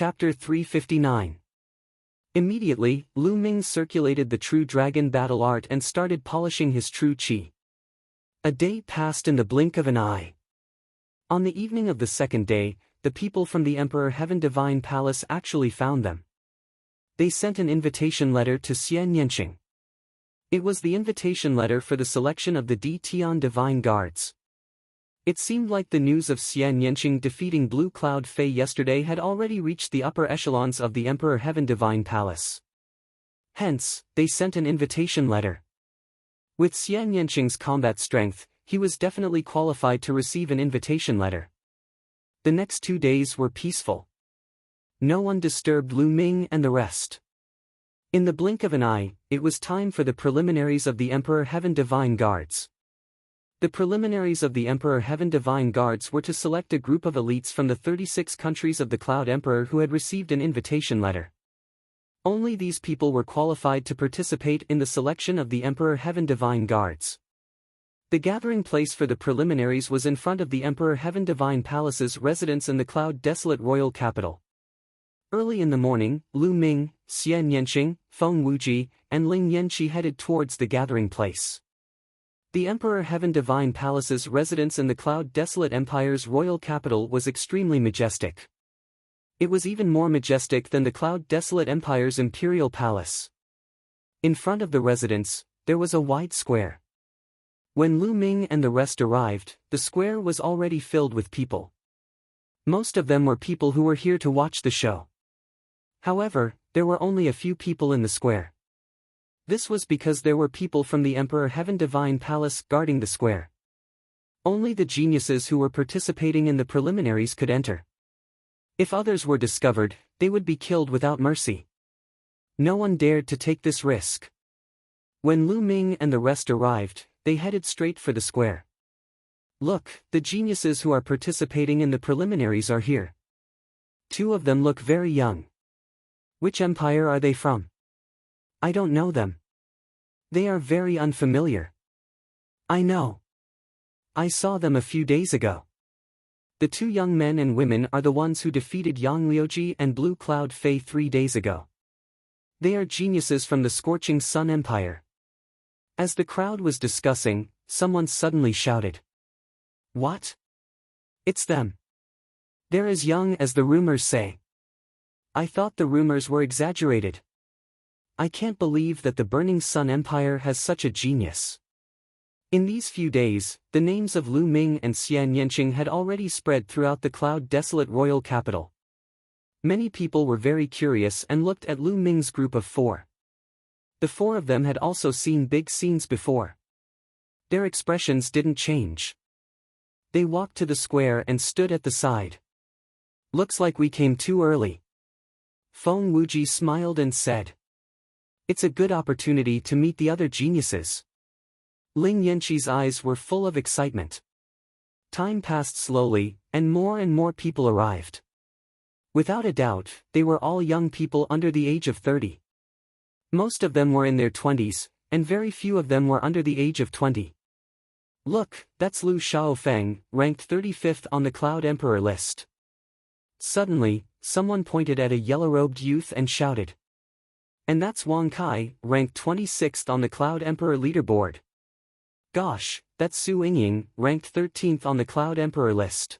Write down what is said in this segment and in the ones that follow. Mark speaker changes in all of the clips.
Speaker 1: Chapter 359. Immediately, Lu Ming circulated the true dragon battle art and started polishing his true chi. A day passed in the blink of an eye. On the evening of the second day, the people from the Emperor Heaven Divine Palace actually found them. They sent an invitation letter to Xian Yanqing. It was the invitation letter for the selection of the D Tian Divine Guards. It seemed like the news of Xian Yanqing defeating Blue Cloud Fei yesterday had already reached the upper echelons of the Emperor Heaven Divine Palace. Hence, they sent an invitation letter. With Xian Yanqing's combat strength, he was definitely qualified to receive an invitation letter. The next 2 days were peaceful. No one disturbed Lu Ming and the rest. In the blink of an eye, it was time for the preliminaries of the Emperor Heaven Divine Guards. The preliminaries of the Emperor Heaven Divine Guards were to select a group of elites from the 36 countries of the Cloud Emperor who had received an invitation letter. Only these people were qualified to participate in the selection of the Emperor Heaven Divine Guards. The gathering place for the preliminaries was in front of the Emperor Heaven Divine Palace's residence in the Cloud Desolate Royal Capital. Early in the morning, Lu Ming, Xian Yanqing, Feng Wuji, and Ling Yanqi headed towards the gathering place. The Emperor Heaven Divine Palace's residence in the Cloud Desolate Empire's royal capital was extremely majestic. It was even more majestic than the Cloud Desolate Empire's imperial palace. In front of the residence, there was a wide square. When Lu Ming and the rest arrived, the square was already filled with people. Most of them were people who were here to watch the show. However, there were only a few people in the square. This was because there were people from the Emperor Heaven Divine Palace guarding the square. Only the geniuses who were participating in the preliminaries could enter. If others were discovered, they would be killed without mercy. No one dared to take this risk. When Lu Ming and the rest arrived, they headed straight for the square. Look, the geniuses who are participating in the preliminaries are here. 2 of them look very young. Which empire are they from? I don't know them. They are very unfamiliar. I know. I saw them a few days ago. The 2 young men and women are the ones who defeated Yang Liuji and Blue Cloud Fei 3 days ago. They are geniuses from the Scorching Sun Empire. As the crowd was discussing, someone suddenly shouted. What? It's them. They're as young as the rumors say. I thought the rumors were exaggerated. I can't believe that the Burning Sun Empire has such a genius. In these few days, the names of Lu Ming and Xian Yanqing had already spread throughout the Cloud Desolate Royal Capital. Many people were very curious and looked at Lu Ming's group of 4. The 4 of them had also seen big scenes before. Their expressions didn't change. They walked to the square and stood at the side. Looks like we came too early. Feng Wuji smiled and said. It's a good opportunity to meet the other geniuses. Ling Yanqi's eyes were full of excitement. Time passed slowly, and more people arrived. Without a doubt, they were all young people under the age of 30. Most of them were in their 20s, and very few of them were under the age of 20. Look, that's Lu Xiaofeng, ranked 35th on the Cloud Emperor list. Suddenly, someone pointed at a yellow-robed youth and shouted. And that's Wang Kai, ranked 26th on the Cloud Emperor leaderboard. Gosh, that's Su Yingying, ranked 13th on the Cloud Emperor list.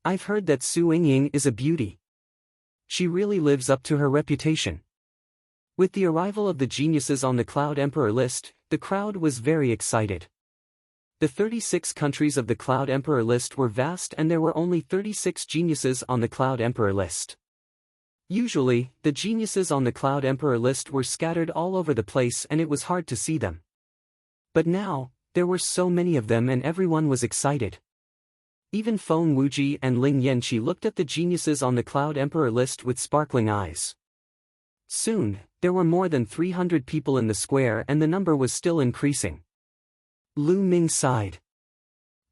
Speaker 1: I've heard that Su Yingying is a beauty. She really lives up to her reputation. With the arrival of the geniuses on the Cloud Emperor list, the crowd was very excited. The 36 countries of the Cloud Emperor list were vast and there were only 36 geniuses on the Cloud Emperor list. Usually, the geniuses on the Cloud Emperor list were scattered all over the place and it was hard to see them. But now, there were so many of them and everyone was excited. Even Feng Wuji and Ling Yanqi looked at the geniuses on the Cloud Emperor list with sparkling eyes. Soon, there were more than 300 people in the square and the number was still increasing. Lu Ming sighed.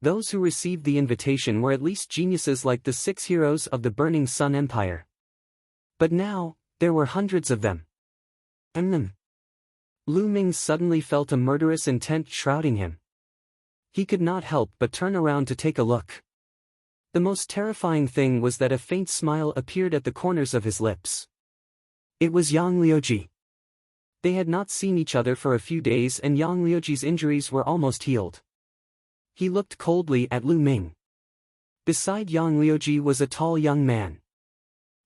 Speaker 1: Those who received the invitation were at least geniuses like the 6 heroes of the Burning Sun Empire. But now, there were hundreds of them. Lu Ming suddenly felt a murderous intent shrouding him. He could not help but turn around to take a look. The most terrifying thing was that a faint smile appeared at the corners of his lips. It was Yang Liuji. They had not seen each other for a few days and Yang Liuji's injuries were almost healed. He looked coldly at Lu Ming. Beside Yang Liuji was a tall young man.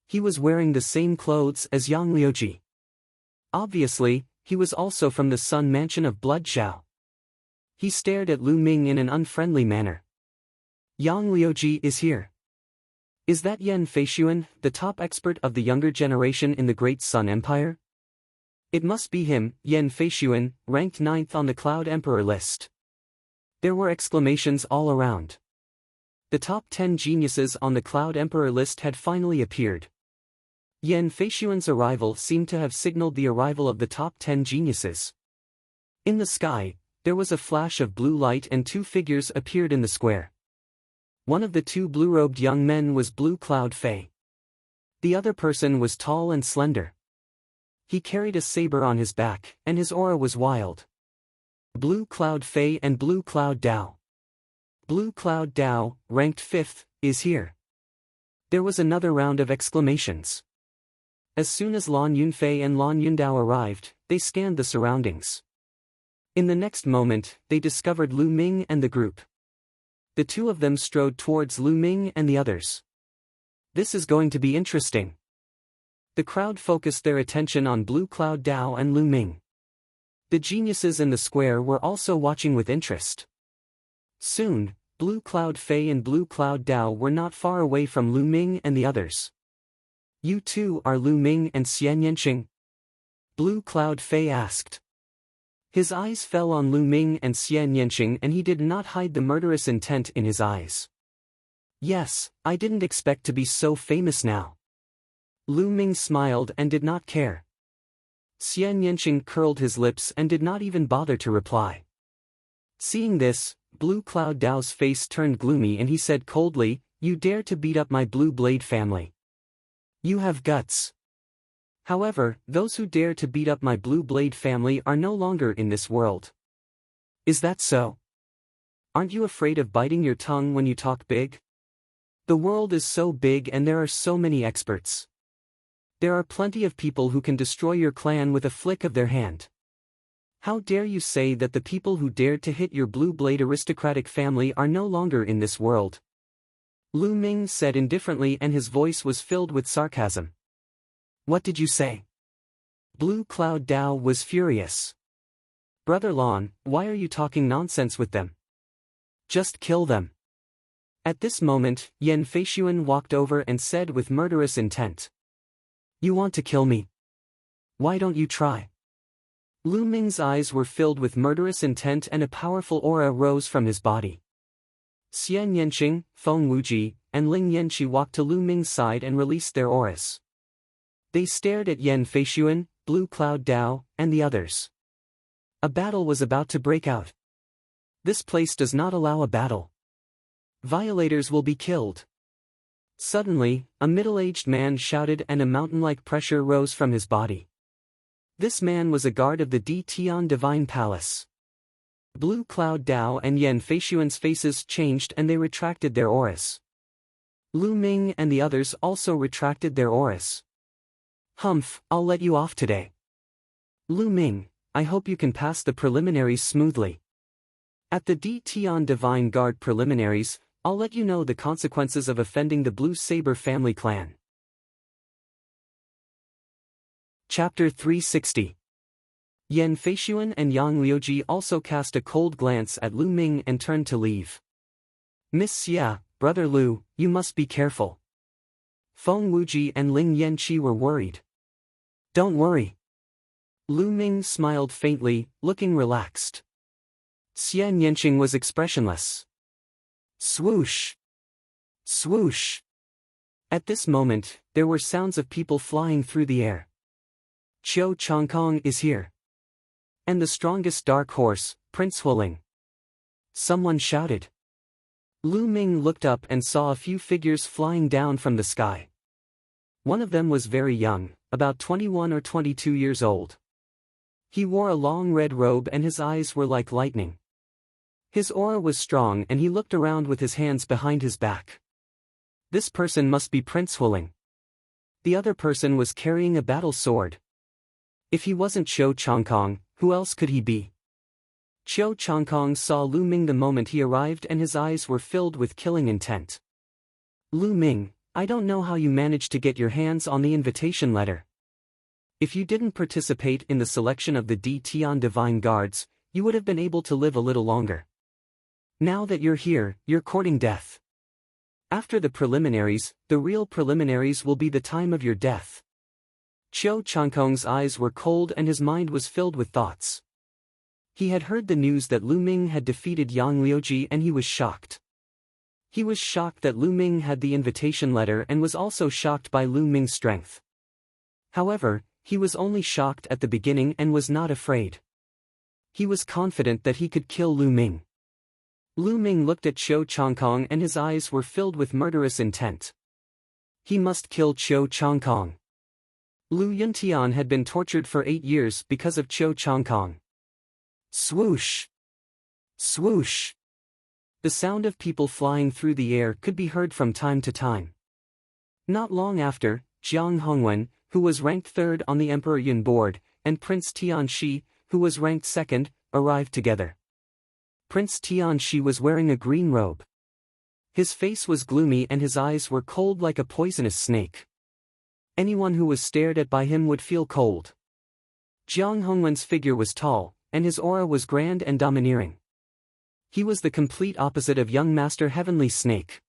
Speaker 1: He was wearing the same clothes as Yang Liuji. Obviously, he was also from the Sun Mansion of Blood Zhao. He stared at Lu Ming in an unfriendly manner. Yang Liuji is here. Is that Yan Feishuan, the top expert of the younger generation in the Great Sun Empire? It must be him, Yan Feishuan, ranked 9th on the Cloud Emperor list. There were exclamations all around. The top 10 geniuses on the Cloud Emperor list had finally appeared. Yan Feishuan's arrival seemed to have signaled the arrival of the top 10 geniuses. In the sky, there was a flash of blue light and two figures appeared in the square. One of the two blue-robed young men was Blue Cloud Fei. The other person was tall and slender. He carried a saber on his back, and his aura was wild. Blue Cloud Fei and Blue Cloud Dao. Blue Cloud Dao, ranked 5th, is here. There was another round of exclamations. As soon as Lan Yunfei and Lan Yundao arrived, they scanned the surroundings. In the next moment, they discovered Lu Ming and the group. The two of them strode towards Lu Ming and the others. This is going to be interesting. The crowd focused their attention on Blue Cloud Dao and Lu Ming. The geniuses in the square were also watching with interest. Soon, Blue Cloud Fei and Blue Cloud Dao were not far away from Lu Ming and the others. You two are Lu Ming and Xian Yanqing? Blue Cloud Fei asked. His eyes fell on Lu Ming and Xian Yanqing and he did not hide the murderous intent in his eyes. Yes, I didn't expect to be so famous now. Lu Ming smiled and did not care. Xian Yanqing curled his lips and did not even bother to reply. Seeing this, Blue Cloud Dao's face turned gloomy and he said coldly, "You dare to beat up my Blue Blade family. You have guts. However, those who dare to beat up my Blue Blade family are no longer in this world. Is that so? Aren't you afraid of biting your tongue when you talk big? The world is so big and there are so many experts. There are plenty of people who can destroy your clan with a flick of their hand. How dare you say that the people who dared to hit your Blue Blade aristocratic family are no longer in this world?" Lu Ming said indifferently and his voice was filled with sarcasm. "What did you say?" Blue Cloud Dao was furious. "Brother Lan, why are you talking nonsense with them? Just kill them." At this moment, Yan Feishuan walked over and said with murderous intent. "You want to kill me? Why don't you try?" Lu Ming's eyes were filled with murderous intent and a powerful aura rose from his body. Xian Yanqing, Feng Wuji, and Ling Yanqi walked to Lu Ming's side and released their auras. They stared at Yan Feishuan, Blue Cloud Dao, and the others. A battle was about to break out. This place does not allow a battle. Violators will be killed. Suddenly, a middle-aged man shouted and a mountain-like pressure rose from his body. This man was a guard of the Di Tian Divine Palace. Blue Cloud Dao and Yan Feishuan's faces changed and they retracted their auras. Lu Ming and the others also retracted their auras. "Humph, I'll let you off today. Lu Ming, I hope you can pass the preliminaries smoothly. At the Di Tian Divine Guard preliminaries, I'll let you know the consequences of offending the Blue Saber family clan." Chapter 360. Yan Feishuan and Yang Liuji also cast a cold glance at Lu Ming and turned to leave. "Miss Xia, Brother Lu, you must be careful." Feng Wuji and Ling Yanqi were worried. "Don't worry." Lu Ming smiled faintly, looking relaxed. Xian Yanqing was expressionless. Swoosh! Swoosh! At this moment, there were sounds of people flying through the air. "Qiu Changkong is here. And the strongest dark horse, Prince Huling." Someone shouted. Lu Ming looked up and saw a few figures flying down from the sky. One of them was very young, about 21 or 22 years old. He wore a long red robe and his eyes were like lightning. His aura was strong and he looked around with his hands behind his back. This person must be Prince Huling. The other person was carrying a battle sword. If he wasn't Qiu Changkong, who else could he be? Qiu Changkong saw Lu Ming the moment he arrived and his eyes were filled with killing intent. Lu Ming, I don't know how you managed to get your hands on the invitation letter. If you didn't participate in the selection of the D Tian Divine Guards, you would have been able to live a little longer. Now that you're here, you're courting death. After the preliminaries, the real preliminaries will be the time of your death. Qiu Changkong's eyes were cold and his mind was filled with thoughts. He had heard the news that Lu Ming had defeated Yang Liuji and he was shocked. He was shocked that Lu Ming had the invitation letter and was also shocked by Lu Ming's strength. However, he was only shocked at the beginning and was not afraid. He was confident that he could kill Lu Ming. Lu Ming looked at Qiu Changkong and his eyes were filled with murderous intent. He must kill Qiu Changkong. Lu Yuntian had been tortured for 8 years because of Qiu Changkong. Swoosh! Swoosh! The sound of people flying through the air could be heard from time to time. Not long after, Jiang Hongwen, who was ranked 3rd on the Emperor Yun board, and Prince Tianxi, who was ranked 2nd, arrived together. Prince Tianxi was wearing a green robe. His face was gloomy and his eyes were cold like a poisonous snake. Anyone who was stared at by him would feel cold. Jiang Hongwen's figure was tall, and his aura was grand and domineering. He was the complete opposite of young Master Heavenly Snake.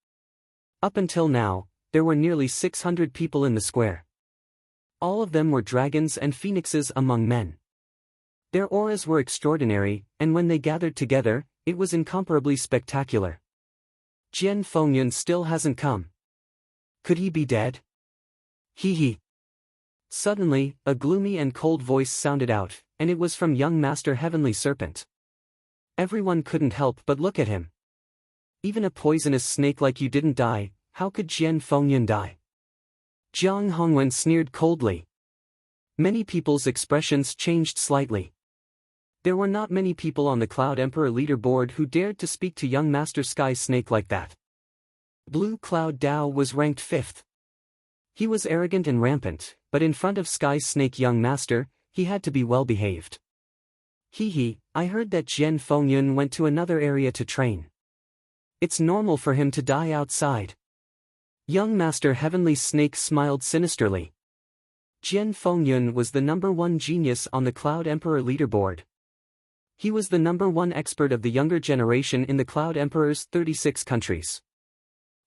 Speaker 1: Up until now, there were nearly 600 people in the square. All of them were dragons and phoenixes among men. Their auras were extraordinary, and when they gathered together, it was incomparably spectacular. Jian Fengyun still hasn't come. Could he be dead? He. Suddenly, a gloomy and cold voice sounded out, and it was from young Master Heavenly Serpent. Everyone couldn't help but look at him. Even a poisonous snake like you didn't die, how could Jian Fengyun die? Jiang Hongwen sneered coldly. Many people's expressions changed slightly. There were not many people on the Cloud Emperor leaderboard who dared to speak to young Master Sky Snake like that. Blue Cloud Dao was ranked 5th. He was arrogant and rampant, but in front of Sky Snake young Master, he had to be well behaved. I heard that Jian Fengyun went to another area to train. It's normal for him to die outside. Young Master Heavenly Snake smiled sinisterly. Jian Fengyun was the #1 genius on the Cloud Emperor leaderboard. He was the #1 expert of the younger generation in the Cloud Emperor's 36 countries.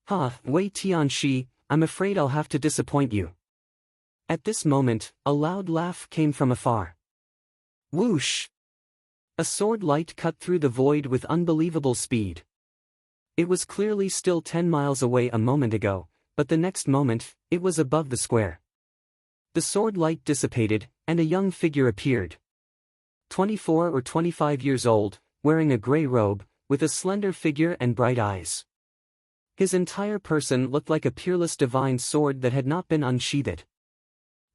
Speaker 1: Wei Tianxi, I'm afraid I'll have to disappoint you. At this moment, a loud laugh came from afar. Whoosh! A sword light cut through the void with unbelievable speed. It was clearly still 10 miles away a moment ago, but the next moment, it was above the square. The sword light dissipated, and a young figure appeared. 24 or 25 years old, wearing a gray robe, with a slender figure and bright eyes. His entire person looked like a peerless divine sword that had not been unsheathed.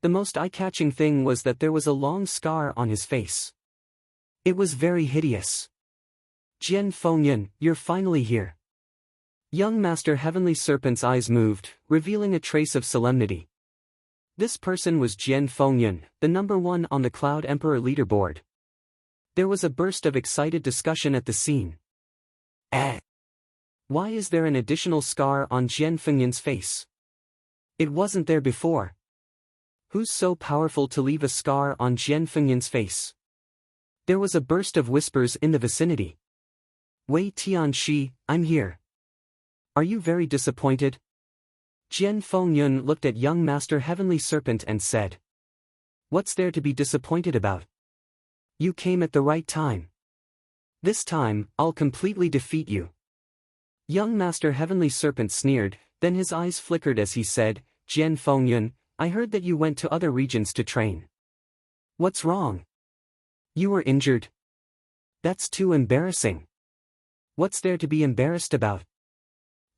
Speaker 1: The most eye-catching thing was that there was a long scar on his face. It was very hideous. Jian Fengyun, you're finally here. Young Master Heavenly Serpent's eyes moved, revealing a trace of solemnity. This person was Jian Fengyun, the #1 on the Cloud Emperor leaderboard. There was a burst of excited discussion at the scene. Why is there an additional scar on Jian Fengyun's face? It wasn't there before. Who's so powerful to leave a scar on Jian Fengyun's face? There was a burst of whispers in the vicinity. Wei Tianxi, I'm here. Are you very disappointed? Jian Fengyun looked at young Master Heavenly Serpent and said. What's there to be disappointed about? You came at the right time. This time, I'll completely defeat you. Young Master Heavenly Serpent sneered, then his eyes flickered as he said, Jian Fengyun, I heard that you went to other regions to train. What's wrong? You were injured? That's too embarrassing. What's there to be embarrassed about?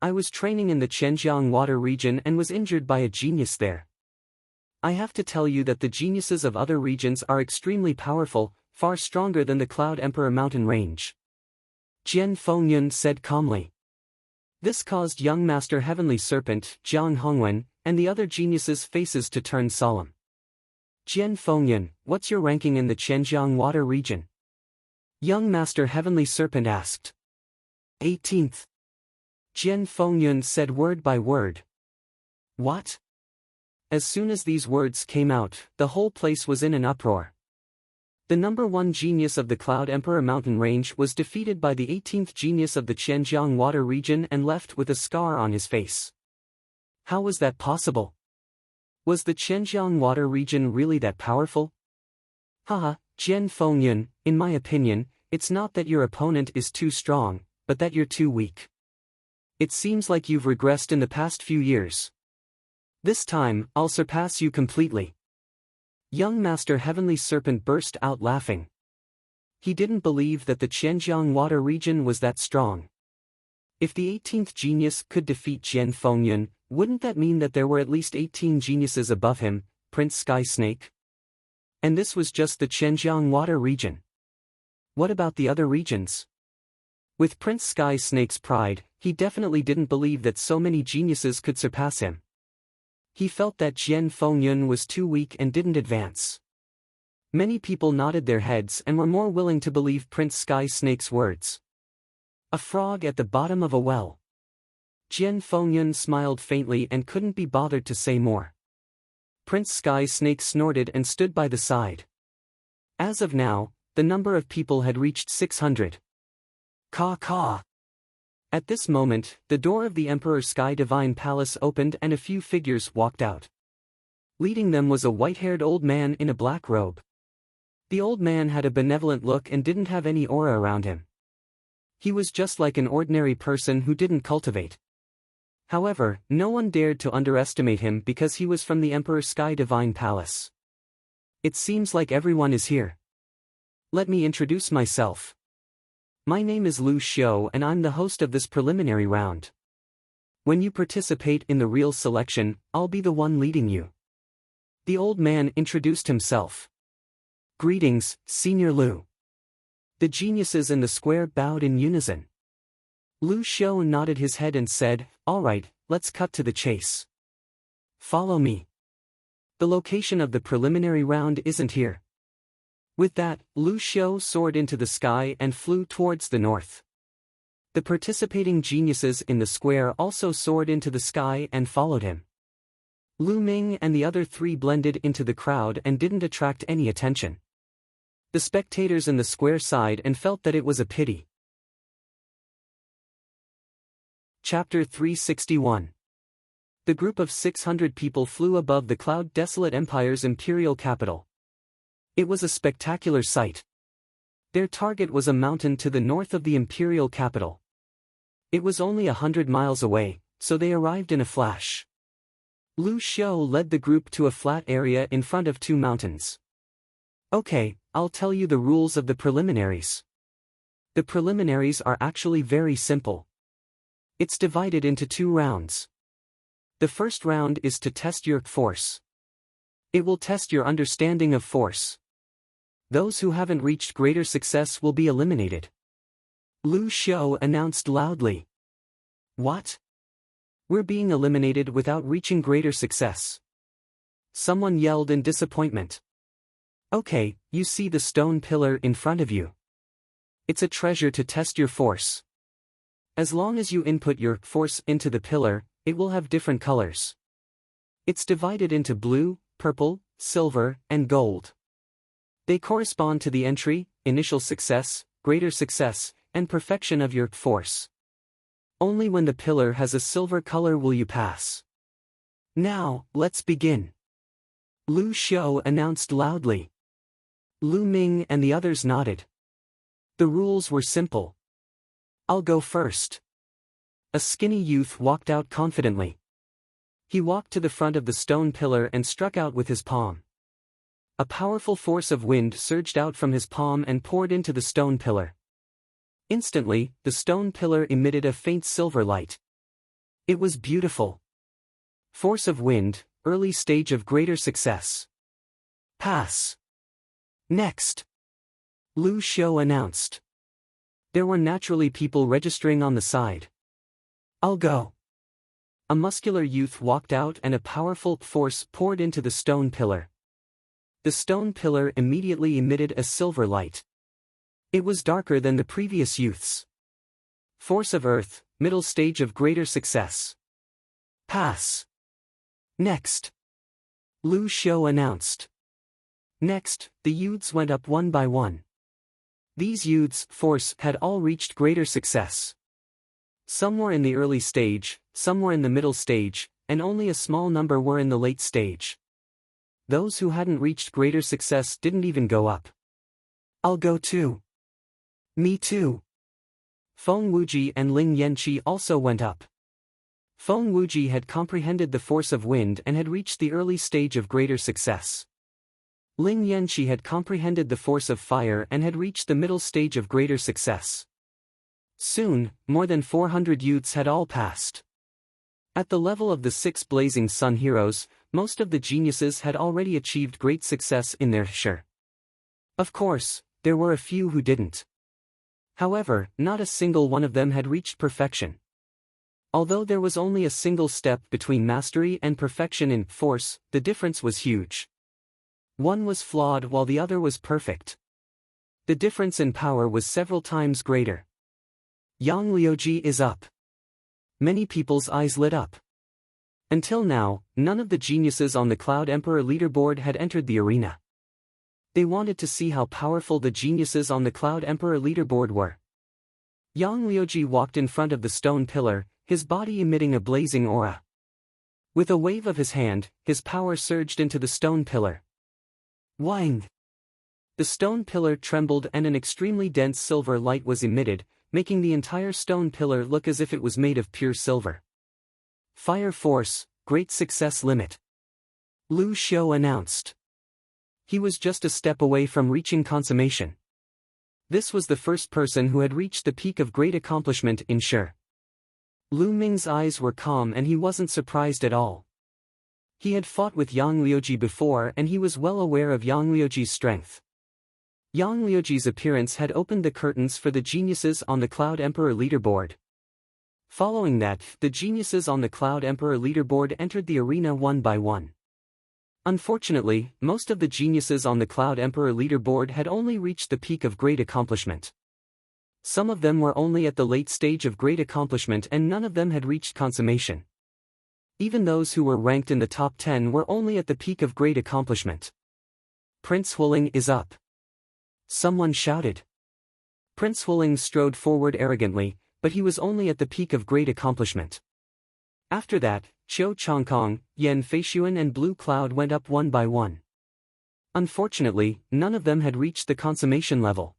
Speaker 1: I was training in the Zhenjiang Water region and was injured by a genius there. I have to tell you that the geniuses of other regions are extremely powerful, far stronger than the Cloud Emperor mountain range. Jian Fengyun said calmly. This caused young Master Heavenly Serpent, Jiang Hongwen, and the other geniuses' faces to turn solemn. Jian Fengyun, what's your ranking in the Qianjiang water region? Young Master Heavenly Serpent asked. 18th. Jian Fengyun said word by word. What? As soon as these words came out, the whole place was in an uproar. The number 1 genius of the Cloud Emperor mountain range was defeated by the 18th genius of the Qianjiang water region and left with a scar on his face. How was that possible? Was the Qianjiang water region really that powerful? Haha, Jian Fengyun, in my opinion, it's not that your opponent is too strong, but that you're too weak. It seems like you've regressed in the past few years. This time, I'll surpass you completely. Young Master Heavenly Serpent burst out laughing. He didn't believe that the Qianjiang water region was that strong. If the 18th genius could defeat Jian Fengyun, wouldn't that mean that there were at least 18 geniuses above him, Prince Sky Snake? And this was just the Qianjiang water region. What about the other regions? With Prince Sky Snake's pride, he definitely didn't believe that so many geniuses could surpass him. He felt that Jian Fengyun was too weak and didn't advance. Many people nodded their heads and were more willing to believe Prince Sky Snake's words. A frog at the bottom of a well. Jian Fengyun smiled faintly and couldn't be bothered to say more. Prince Sky Snake snorted and stood by the side. As of now, the number of people had reached 600. Caw. At this moment, the door of the Emperor Sky Divine Palace opened and a few figures walked out. Leading them was a white-haired old man in a black robe. The old man had a benevolent look and didn't have any aura around him. He was just like an ordinary person who didn't cultivate. However, no one dared to underestimate him because he was from the Emperor Sky Divine Palace. It seems like everyone is here. Let me introduce myself. My name is Lu Xiu and I'm the host of this preliminary round. When you participate in the real selection, I'll be the one leading you. The old man introduced himself. Greetings, Senior Lu. The geniuses in the square bowed in unison. Lu Xiu nodded his head and said, "All right, let's cut to the chase. Follow me. The location of the preliminary round isn't here." With that, Lu Xiu soared into the sky and flew towards the north. The participating geniuses in the square also soared into the sky and followed him. Lu Ming and the other 3 blended into the crowd and didn't attract any attention. The spectators in the square sighed and felt that it was a pity. Chapter 361. The group of 600 people flew above the cloud-desolate empire's imperial capital. It was a spectacular sight. Their target was a mountain to the north of the imperial capital. It was only 100 miles away, so they arrived in a flash. Lu Xiu led the group to a flat area in front of 2 mountains. Okay, I'll tell you the rules of the preliminaries. The preliminaries are actually very simple. It's divided into 2 rounds. The first round is to test your force. It will test your understanding of force. Those who haven't reached greater success will be eliminated. Lu Xiu announced loudly. What? We're being eliminated without reaching greater success. Someone yelled in disappointment. Okay, you see the stone pillar in front of you. It's a treasure to test your force. As long as you input your force into the pillar, it will have different colors. It's divided into blue, purple, silver, and gold. They correspond to the entry, initial success, greater success, and perfection of your force. Only when the pillar has a silver color will you pass. Now, let's begin. Lu Xiu announced loudly. Lu Ming and the others nodded. The rules were simple. I'll go first. A skinny youth walked out confidently. He walked to the front of the stone pillar and struck out with his palm. A powerful force of wind surged out from his palm and poured into the stone pillar. Instantly, the stone pillar emitted a faint silver light. It was beautiful. Force of wind, early stage of greater success. Pass. Next. Lu Xiu announced. There were naturally people registering on the side. I'll go. A muscular youth walked out and a powerful force poured into the stone pillar. The stone pillar immediately emitted a silver light. It was darker than the previous youths. Force of Earth, middle stage of greater success. Pass. Next. Lu Xiu announced. Next, the youths went up one by one. These youths' force had all reached greater success. Some were in the early stage, some were in the middle stage, and only a small number were in the late stage. Those who hadn't reached greater success didn't even go up. I'll go too. Me too. Feng Wuji and Ling Yanqi also went up. Feng Wuji had comprehended the force of wind and had reached the early stage of greater success. Ling Yanqi had comprehended the force of fire and had reached the middle stage of greater success. Soon, more than 400 youths had all passed. At the level of the 6 blazing sun heroes, most of the geniuses had already achieved great success in their shur. Of course, there were a few who didn't. However, not a single one of them had reached perfection. Although there was only a single step between mastery and perfection in force, the difference was huge. One was flawed while the other was perfect. The difference in power was several times greater. Yang Liuji is up. Many people's eyes lit up. Until now, none of the geniuses on the Cloud Emperor leaderboard had entered the arena. They wanted to see how powerful the geniuses on the Cloud Emperor leaderboard were. Yang Liuji walked in front of the stone pillar, his body emitting a blazing aura. With a wave of his hand, his power surged into the stone pillar. Wang! The stone pillar trembled and an extremely dense silver light was emitted, making the entire stone pillar look as if it was made of pure silver. Fire force, great success limit. Lu Xiu announced. He was just a step away from reaching consummation. This was the first person who had reached the peak of great accomplishment in Shi. Lu Ming's eyes were calm and he wasn't surprised at all. He had fought with Yang Liuji before and he was well aware of Yang Liuji's strength. Yang Liuji's appearance had opened the curtains for the geniuses on the Cloud Emperor leaderboard. Following that, the geniuses on the Cloud Emperor leaderboard entered the arena one by one. Unfortunately, most of the geniuses on the Cloud Emperor leaderboard had only reached the peak of great accomplishment. Some of them were only at the late stage of great accomplishment and none of them had reached consummation. Even those who were ranked in the top 10 were only at the peak of great accomplishment. Prince Huling is up. Someone shouted. Prince Huling strode forward arrogantly, but he was only at the peak of great accomplishment. After that, Qiu Changkong, Yan Feishuan and Blue Cloud went up one by one. Unfortunately, none of them had reached the consummation level.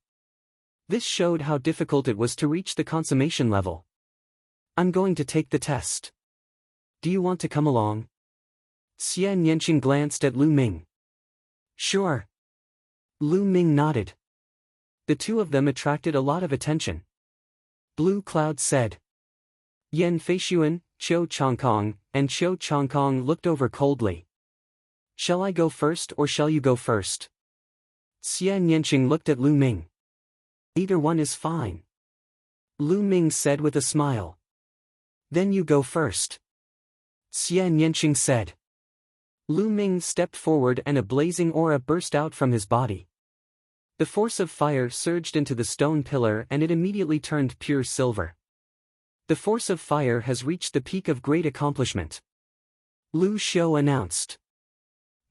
Speaker 1: This showed how difficult it was to reach the consummation level. I'm going to take the test. Do you want to come along? Xian Yanqing glanced at Lu Ming. Sure. Lu Ming nodded. The two of them attracted a lot of attention. Blue Cloud said. Yan Feishuan, Qiu Changkong, and Qiu Changkong looked over coldly. Shall I go first or shall you go first? Xian Yanqing looked at Lu Ming. Either one is fine. Lu Ming said with a smile. Then you go first. Xian Yanqing said. Lu Ming stepped forward and a blazing aura burst out from his body. The force of fire surged into the stone pillar and it immediately turned pure silver. The force of fire has reached the peak of great accomplishment. Lu Xiu announced.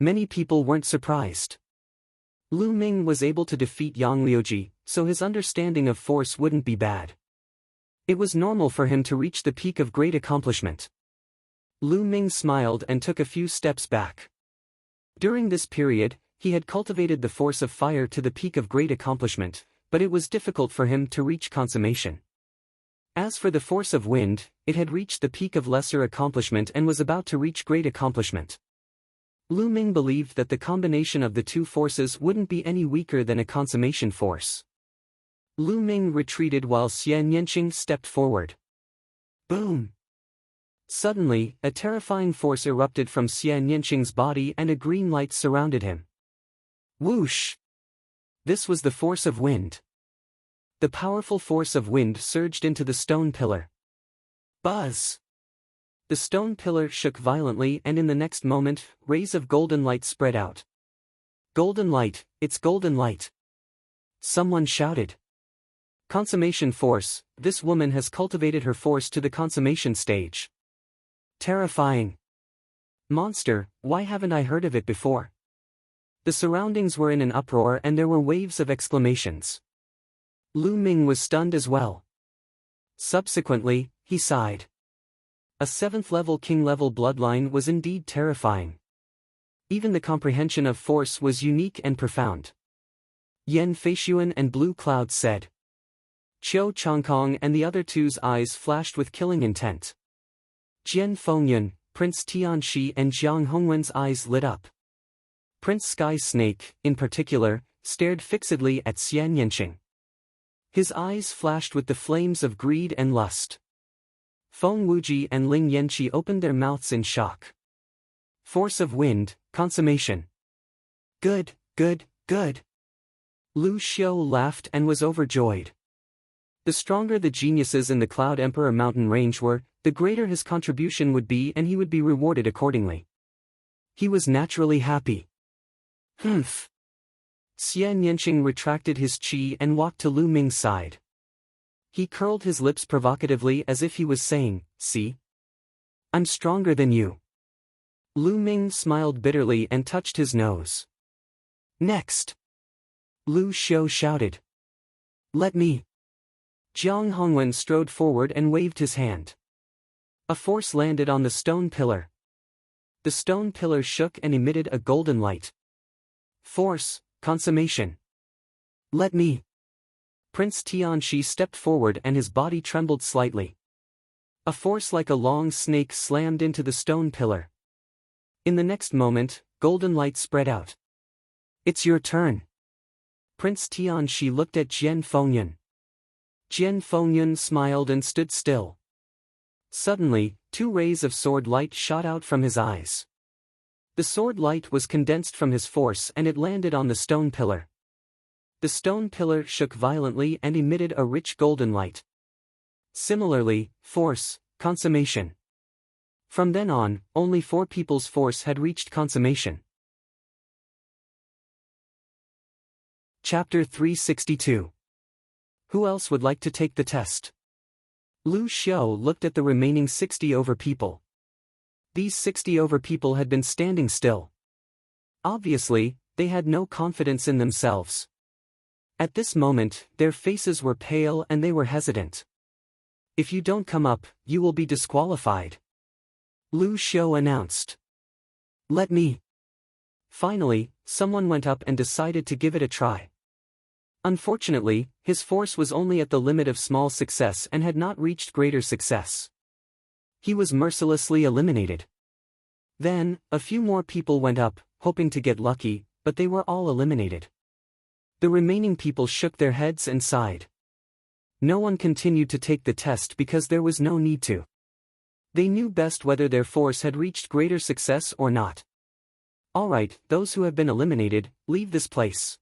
Speaker 1: Many people weren't surprised. Lu Ming was able to defeat Yang Liuji, so his understanding of force wouldn't be bad. It was normal for him to reach the peak of great accomplishment. Lu Ming smiled and took a few steps back. During this period, he had cultivated the force of fire to the peak of great accomplishment, but it was difficult for him to reach consummation. As for the force of wind, it had reached the peak of lesser accomplishment and was about to reach great accomplishment. Lu Ming believed that the combination of the two forces wouldn't be any weaker than a consummation force. Lu Ming retreated while Xian Yanqing stepped forward. Boom! Suddenly, a terrifying force erupted from Xian Yanqing's body and a green light surrounded him. Whoosh! This was the force of wind. The powerful force of wind surged into the stone pillar. Buzz! The stone pillar shook violently, and in the next moment, rays of golden light spread out. Golden light, it's golden light! Someone shouted. Consummation force, this woman has cultivated her force to the consummation stage. Terrifying. Monster, why haven't I heard of it before? The surroundings were in an uproar and there were waves of exclamations. Lu Ming was stunned as well. Subsequently, he sighed. A 7th-level king-level bloodline was indeed terrifying. Even the comprehension of force was unique and profound. Yen Feishuan and Blue Cloud said. Qiu Changkong and the other two's eyes flashed with killing intent. Jian Fengyun, Prince Tianxi and Jiang Hongwen's eyes lit up. Prince Sky Snake, in particular, stared fixedly at Xian Yanqing. His eyes flashed with the flames of greed and lust. Feng Wuji and Ling Yanqi opened their mouths in shock. Force of wind, consummation. Good, good, good. Lu Xiu laughed and was overjoyed. The stronger the geniuses in the Cloud Emperor mountain range were, the greater his contribution would be and he would be rewarded accordingly. He was naturally happy. Humph. Xian Yanqing retracted his qi and walked to Lu Ming's side. He curled his lips provocatively as if he was saying, "See? I'm stronger than you." Lu Ming smiled bitterly and touched his nose. Next. Lu Xiu shouted. Let me. Jiang Hongwen strode forward and waved his hand. A force landed on the stone pillar. The stone pillar shook and emitted a golden light. Force, consummation. Let me. Prince Tianxi stepped forward and his body trembled slightly. A force like a long snake slammed into the stone pillar. In the next moment, golden light spread out. It's your turn. Prince Tianxi looked at Jian Fengyun. Jian Fengyun smiled and stood still. Suddenly, 2 rays of sword light shot out from his eyes. The sword light was condensed from his force and it landed on the stone pillar. The stone pillar shook violently and emitted a rich golden light. Similarly, force, consummation. From then on, only 4 people's force had reached consummation. Chapter 362. Who else would like to take the test? Lu Xiu looked at the remaining 60 over people. These 60 over people had been standing still. Obviously, they had no confidence in themselves. At this moment, their faces were pale and they were hesitant. If you don't come up, you will be disqualified. Lu Xiu announced. Let me. Finally, someone went up and decided to give it a try. Unfortunately, his force was only at the limit of small success and had not reached greater success. He was mercilessly eliminated. Then, a few more people went up, hoping to get lucky, but they were all eliminated. The remaining people shook their heads and sighed. No one continued to take the test because there was no need to. They knew best whether their force had reached greater success or not. Alright, those who have been eliminated, leave this place.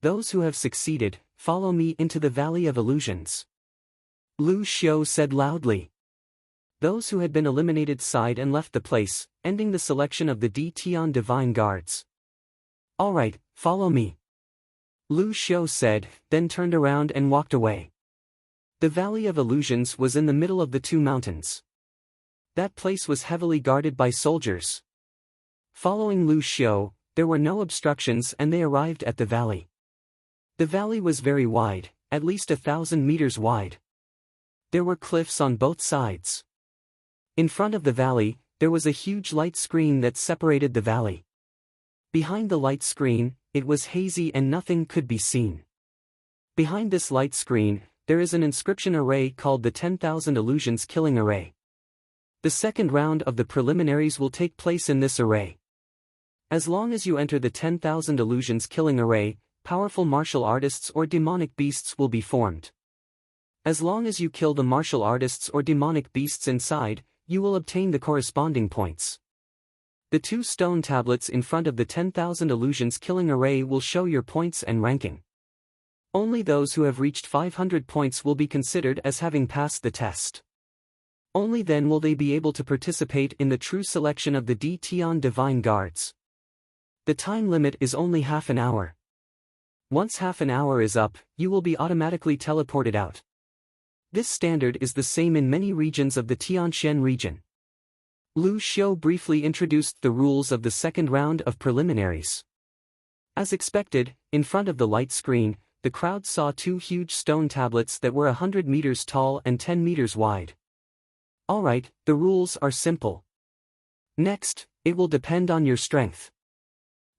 Speaker 1: Those who have succeeded, follow me into the Valley of Illusions. Lu Xiu said loudly. Those who had been eliminated sighed and left the place, ending the selection of the Tian Divine Guards. Alright, follow me. Lu Xiu said, then turned around and walked away. The Valley of Illusions was in the middle of the 2 mountains. That place was heavily guarded by soldiers. Following Lu Xiu, there were no obstructions and they arrived at the valley. The valley was very wide, at least 1,000 meters wide. There were cliffs on both sides. In front of the valley, there was a huge light screen that separated the valley. Behind the light screen, it was hazy and nothing could be seen. Behind this light screen, there is an inscription array called the 10,000 Illusions Killing Array. The second round of the preliminaries will take place in this array. As long as you enter the 10,000 Illusions Killing Array, powerful martial artists or demonic beasts will be formed. As long as you kill the martial artists or demonic beasts inside, you will obtain the corresponding points. The 2 stone tablets in front of the 10,000 Illusions Killing Array will show your points and ranking. Only those who have reached 500 points will be considered as having passed the test. Only then will they be able to participate in the true selection of the Tian Divine Guards. The time limit is only half an hour. Once half an hour is up, you will be automatically teleported out. This standard is the same in many regions of the Tianshan region. Lu Xiu briefly introduced the rules of the second round of preliminaries. As expected, in front of the light screen, the crowd saw two huge stone tablets that were 100 meters tall and 10 meters wide. Alright, the rules are simple. Next, it will depend on your strength.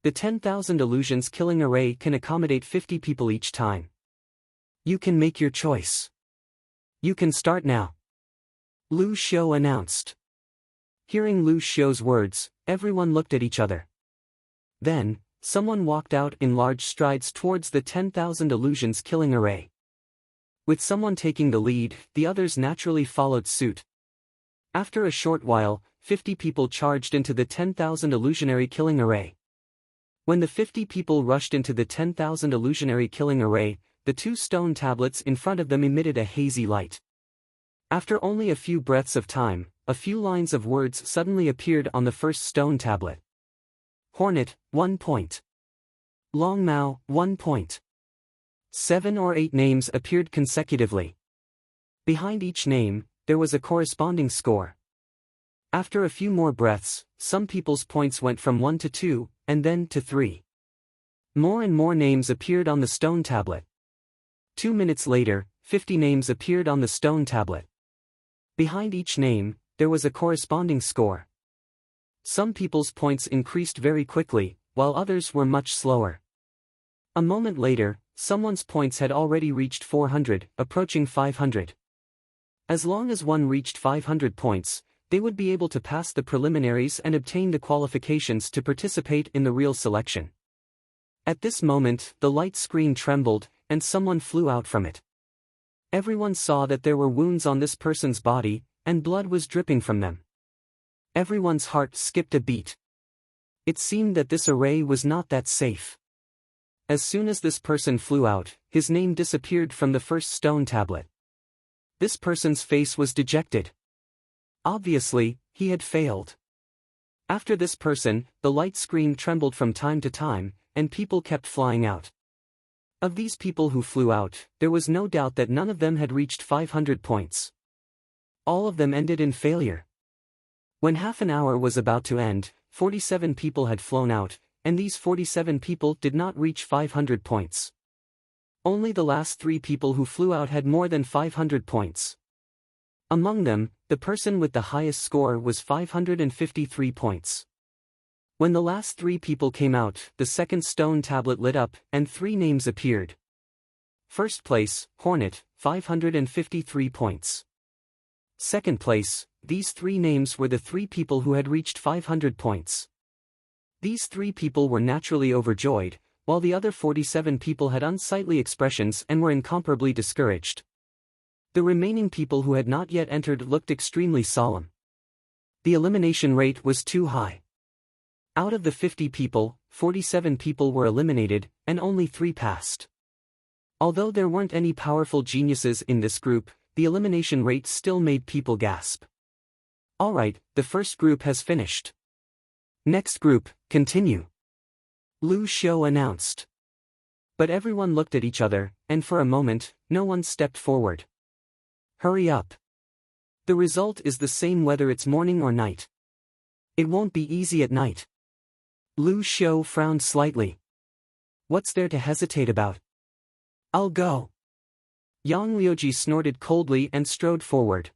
Speaker 1: The 10,000 illusions killing array can accommodate 50 people each time. You can make your choice. You can start now. Lu Xiu announced. Hearing Lu Xiu's words, everyone looked at each other. Then, someone walked out in large strides towards the 10,000 illusions killing array. With someone taking the lead, the others naturally followed suit. After a short while, 50 people charged into the 10,000 illusionary killing array. When the 50 people rushed into the 10,000 illusionary killing array, the two stone tablets in front of them emitted a hazy light. After only a few breaths of time, a few lines of words suddenly appeared on the first stone tablet. Hornet, 1 point. Long Mao, 1 point. 7 or 8 names appeared consecutively. Behind each name, there was a corresponding score. After a few more breaths, some people's points went from 1 to 2, and then to 3. More and more names appeared on the stone tablet. 2 minutes later, 50 names appeared on the stone tablet. Behind each name, there was a corresponding score. Some people's points increased very quickly, while others were much slower. A moment later, someone's points had already reached 400, approaching 500. As long as one reached 500 points, they would be able to pass the preliminaries and obtain the qualifications to participate in the real selection. At this moment, the light screen trembled, and someone flew out from it. Everyone saw that there were wounds on this person's body, and blood was dripping from them. Everyone's heart skipped a beat. It seemed that this array was not that safe. As soon as this person flew out, his name disappeared from the first stone tablet. This person's face was dejected. Obviously, he had failed. After this person, the light screen trembled from time to time, and people kept flying out. Of these people who flew out, there was no doubt that none of them had reached 500 points. All of them ended in failure. When half an hour was about to end, 47 people had flown out, and these 47 people did not reach 500 points. Only the last 3 people who flew out had more than 500 points. Among them, the person with the highest score was 553 points. When the last 3 people came out, the second stone tablet lit up, and 3 names appeared. First place, Hornet, 553 points. Second place, these 3 names were the 3 people who had reached 500 points. These 3 people were naturally overjoyed, while the other 47 people had unsightly expressions and were incomparably discouraged. The remaining people who had not yet entered looked extremely solemn. The elimination rate was too high. Out of the 50 people, 47 people were eliminated, and only 3 passed. Although there weren't any powerful geniuses in this group, the elimination rate still made people gasp. Alright, the first group has finished. Next group, continue. Lu Xiu announced. But everyone looked at each other, and for a moment, no one stepped forward. Hurry up. The result is the same whether it's morning or night. It won't be easy at night. Lu Xiu frowned slightly. What's there to hesitate about? I'll go. Yang Liuji snorted coldly and strode forward.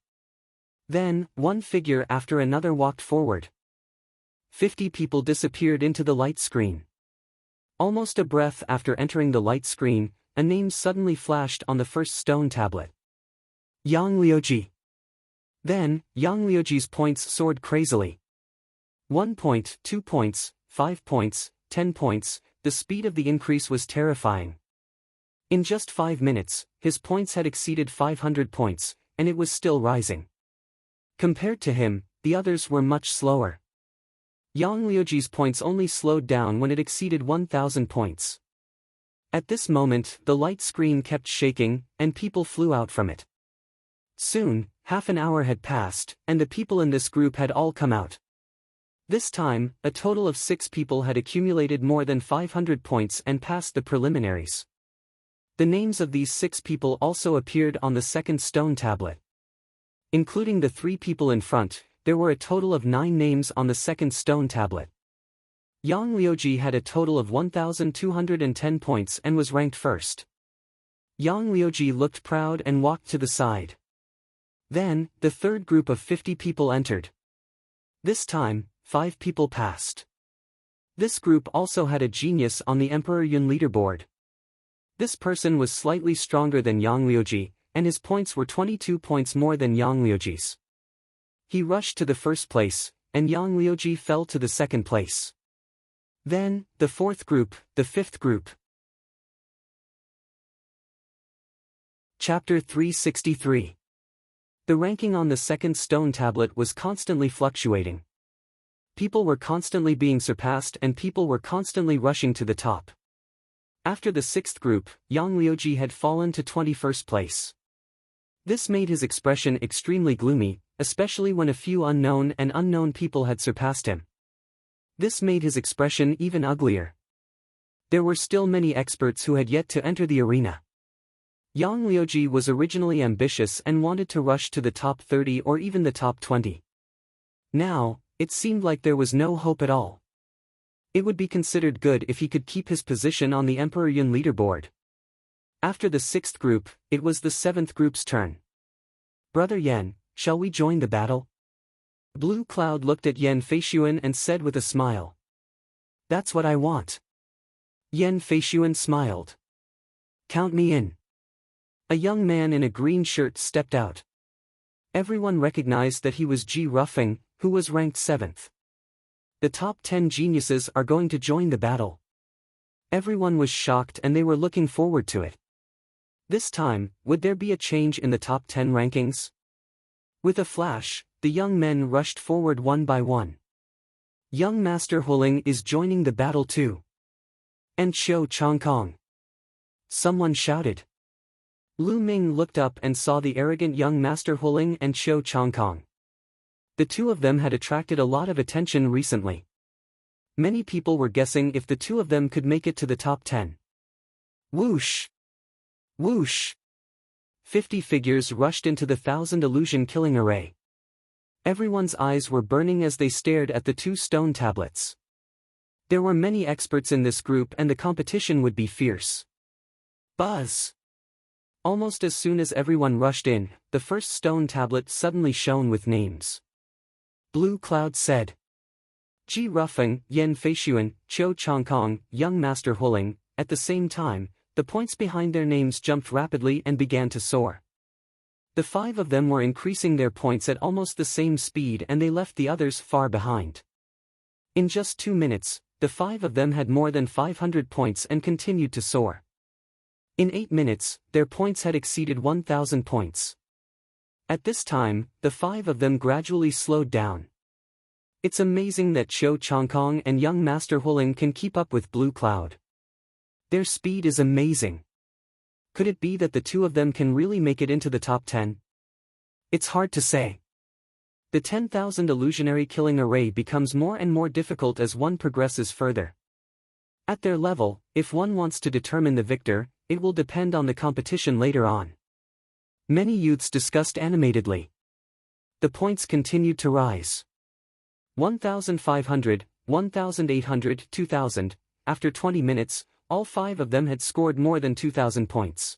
Speaker 1: Then, one figure after another walked forward. 50 people disappeared into the light screen. Almost a breath after entering the light screen, a name suddenly flashed on the first stone tablet. Yang Liuji. Then, Yang Liuji's points soared crazily. 1 point, 2 points, 5 points, 10 points, the speed of the increase was terrifying. In just 5 minutes, his points had exceeded 500 points, and it was still rising. Compared to him, the others were much slower. Yang Liuji's points only slowed down when it exceeded 1,000 points. At this moment, the light screen kept shaking, and people flew out from it. Soon, Half an hour had passed, and the people in this group had all come out. This time, a total of 6 people had accumulated more than 500 points and passed the preliminaries. The names of these 6 people also appeared on the second stone tablet. Including the 3 people in front, there were a total of 9 names on the second stone tablet. Yang Liuji had a total of 1,210 points and was ranked first. Yang Liuji looked proud and walked to the side. Then, the third group of 50 people entered. This time, 5 people passed. This group also had a genius on the Emperor Yun leaderboard. This person was slightly stronger than Yang Liuji, and his points were 22 points more than Yang Liuji's. He rushed to the first place, and Yang Liuji fell to the second place. Then, the fourth group, the fifth group. Chapter 363. The ranking on the second stone tablet was constantly fluctuating. People were constantly being surpassed and people were constantly rushing to the top. After the sixth group, Yang Liuji had fallen to 21st place. This made his expression extremely gloomy, especially when a few unknown people had surpassed him. This made his expression even uglier. There were still many experts who had yet to enter the arena. Yang Liuji was originally ambitious and wanted to rush to the top 30 or even the top 20. Now, it seemed like there was no hope at all. It would be considered good if he could keep his position on the Emperor Yun leaderboard. After the sixth group, it was the seventh group's turn. "Brother Yen, shall we join the battle?" Blue Cloud looked at Yen Feishuan and said with a smile. "That's what I want." Yen Feishuan smiled. "Count me in." A young man in a green shirt stepped out. Everyone recognized that he was Ji Ruffing, who was ranked 7th. The top 10 geniuses are going to join the battle. Everyone was shocked and they were looking forward to it. This time, would there be a change in the top 10 rankings? With a flash, the young men rushed forward one by one. Young Master Huling is joining the battle too. And Xiao Changkong. Someone shouted. Lu Ming looked up and saw the arrogant young Master Huling and Xiao Changkong. The two of them had attracted a lot of attention recently. Many people were guessing if the two of them could make it to the top 10. Whoosh! Whoosh! 50 figures rushed into the 1,000 illusion killing array. Everyone's eyes were burning as they stared at the 2 stone tablets. There were many experts in this group and the competition would be fierce. Buzz! Almost as soon as everyone rushed in, the first stone tablet suddenly shone with names. Blue Cloud said. Ji Ruffing, Yen Feishuan, Qiu Changkong, Young Master Huling. At the same time, the points behind their names jumped rapidly and began to soar. The 5 of them were increasing their points at almost the same speed and they left the others far behind. In just 2 minutes, the 5 of them had more than 500 points and continued to soar. In 8 minutes, their points had exceeded 1,000 points. At this time, the 5 of them gradually slowed down. It's amazing that Qiu Changkong and Young Master Huling can keep up with Blue Cloud. Their speed is amazing. Could it be that the 2 of them can really make it into the top 10? It's hard to say. The 10,000 illusionary killing array becomes more and more difficult as one progresses further. At their level, if one wants to determine the victor, it will depend on the competition later on. Many youths discussed animatedly. The points continued to rise. 1,500, 1,800, 2,000. After 20 minutes, all 5 of them had scored more than 2,000 points.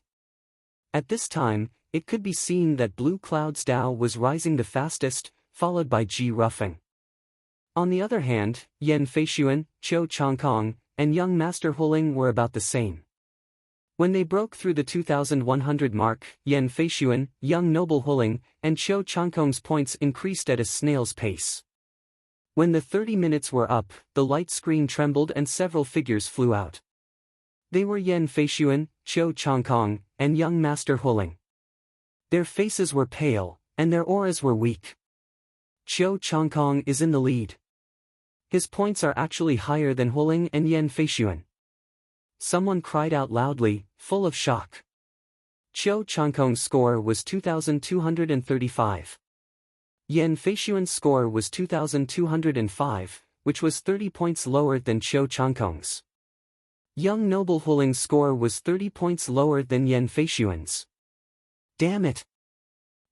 Speaker 1: At this time, it could be seen that Blue Cloud's Dao was rising the fastest, followed by Ji Ruffing. On the other hand, Yen Feishuan, Qiu Changkong, and Young Master Huling were about the same. When they broke through the 2,100 mark, Yen Feishuan, Young Noble Huling, and Qiu Changkong's points increased at a snail's pace. When the 30 minutes were up, the light screen trembled and several figures flew out. They were Yen Feishuan, Qiu Changkong, and Young Master Huling. Their faces were pale, and their auras were weak. Qiu Changkong is in the lead. His points are actually higher than Huling and Yen Feishuan. Someone cried out loudly, full of shock. Qiu Changkong's score was 2,235. Yan Feishuan's score was 2,205, which was 30 points lower than Qiu Changkong's. Young Noble Huling's score was 30 points lower than Yan Feishuan's. Damn it!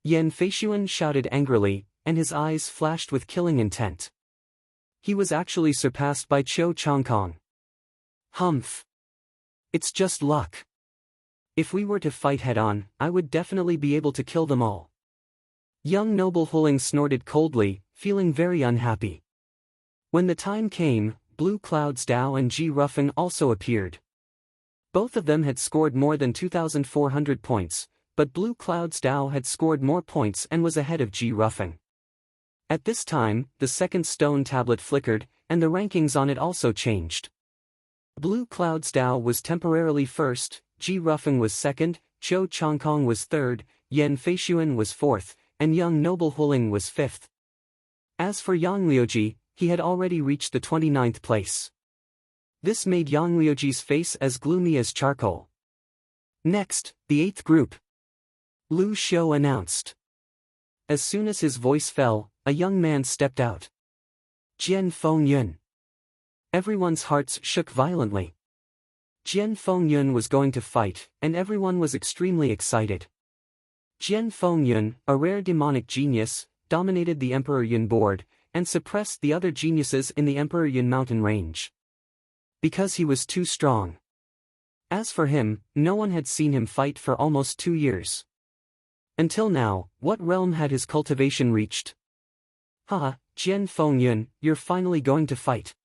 Speaker 1: Yan Feishuan shouted angrily, and his eyes flashed with killing intent. He was actually surpassed by Qiu Changkong. Humph! It's just luck. If we were to fight head-on, I would definitely be able to kill them all. Young Noble Huling snorted coldly, feeling very unhappy. When the time came, Blue Cloud's Dao and Ji Ruffing also appeared. Both of them had scored more than 2,400 points, but Blue Cloud's Dao had scored more points and was ahead of Ji Ruffing. At this time, the second stone tablet flickered, and the rankings on it also changed. Blue Cloud's Dao was temporarily first, Ji Ruffing was second, Qiu Changkong was third, Yan Feishuan was fourth, and Young Noble Huling was fifth. As for Yang Liuji, he had already reached the 29th place. This made Yang Liuji's face as gloomy as charcoal. Next, the 8th group. Lu Xiu announced. As soon as his voice fell, a young man stepped out. Jian Fengyun. Everyone's hearts shook violently. Jian Fengyun was going to fight, and everyone was extremely excited. Jian Fengyun, a rare demonic genius, dominated the Emperor Yun board, and suppressed the other geniuses in the Emperor Yun mountain range. Because he was too strong. As for him, no one had seen him fight for almost 2 years. Until now, what realm had his cultivation reached? Haha, Jian Fengyun, you're finally going to fight.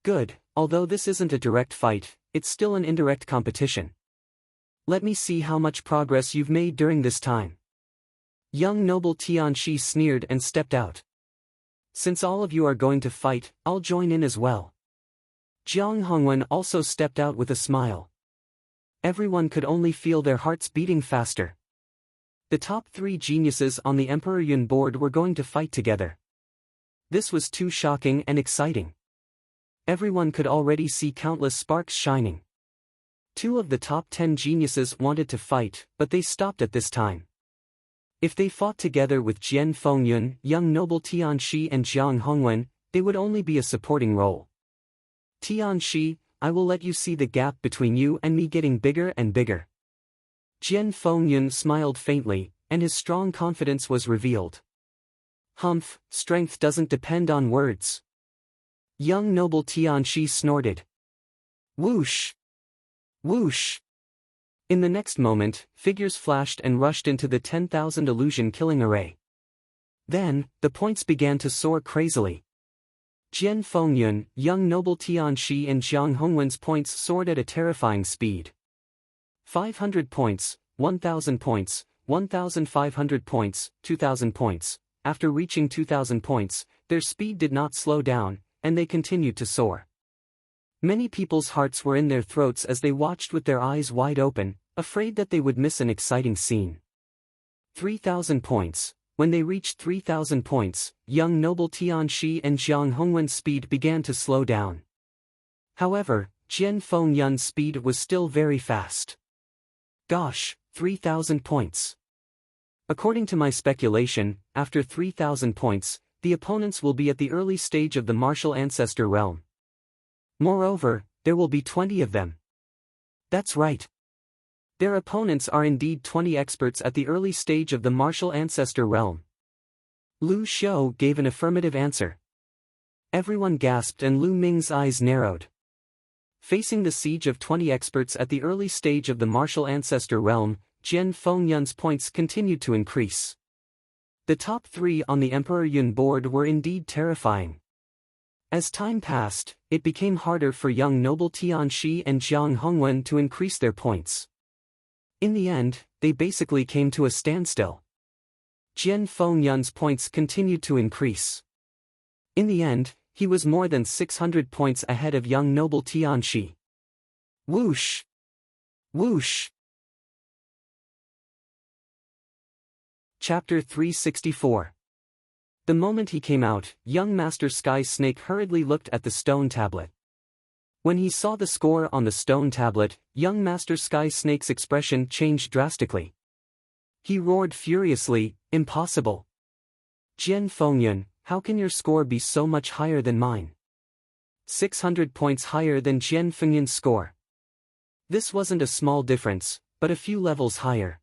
Speaker 1: Good, although this isn't a direct fight, it's still an indirect competition. Let me see how much progress you've made during this time. Young Noble Tianxi sneered and stepped out. Since all of you are going to fight, I'll join in as well. Jiang Hongwen also stepped out with a smile. Everyone could only feel their hearts beating faster. The top 3 geniuses on the Emperor Yun board were going to fight together. This was too shocking and exciting. Everyone could already see countless sparks shining. 2 of the top 10 geniuses wanted to fight, but they stopped at this time. If they fought together with Jian Fengyun, Young Noble Tianxi and Jiang Hongwen, they would only be a supporting role. Tianxi, I will let you see the gap between you and me getting bigger and bigger. Jian Fengyun smiled faintly, and his strong confidence was revealed. Humph, strength doesn't depend on words. Young Noble Tianxi snorted. Whoosh! Whoosh! In the next moment, figures flashed and rushed into the 10,000 illusion killing array. Then, the points began to soar crazily. Jian Fengyun, Young Noble Tianxi and Jiang Hongwen's points soared at a terrifying speed. 500 points, 1,000 points, 1,500 points, 2,000 points. After reaching 2,000 points, their speed did not slow down, and they continued to soar. Many people's hearts were in their throats as they watched with their eyes wide open, afraid that they would miss an exciting scene. 3,000 points. When they reached 3,000 points, Young Noble Tianxi and Jiang Hongwen's speed began to slow down. However, Jian Fengyun's speed was still very fast. Gosh, 3,000 points. According to my speculation, after 3,000 points, the opponents will be at the early stage of the martial ancestor realm. Moreover, there will be 20 of them. That's right. Their opponents are indeed 20 experts at the early stage of the martial ancestor realm. Lu Xiu gave an affirmative answer. Everyone gasped and Lu Ming's eyes narrowed. Facing the siege of 20 experts at the early stage of the martial ancestor realm, Jian Fengyun's points continued to increase. The top 3 on the Emperor Yun board were indeed terrifying. As time passed, it became harder for Young Noble Tianxi and Jiang Hongwen to increase their points. In the end, they basically came to a standstill. Jian Fengyun's points continued to increase. In the end, he was more than 600 points ahead of Young Noble Tianxi. Whoosh! Whoosh! Chapter 364. The moment he came out, young Master Sky Snake hurriedly looked at the stone tablet. When he saw the score on the stone tablet, young Master Sky Snake's expression changed drastically. He roared furiously, "Impossible! Jian Fengyun, how can your score be so much higher than mine? 600 points higher than Jian Fengyun's score. This wasn't a small difference, but a few levels higher."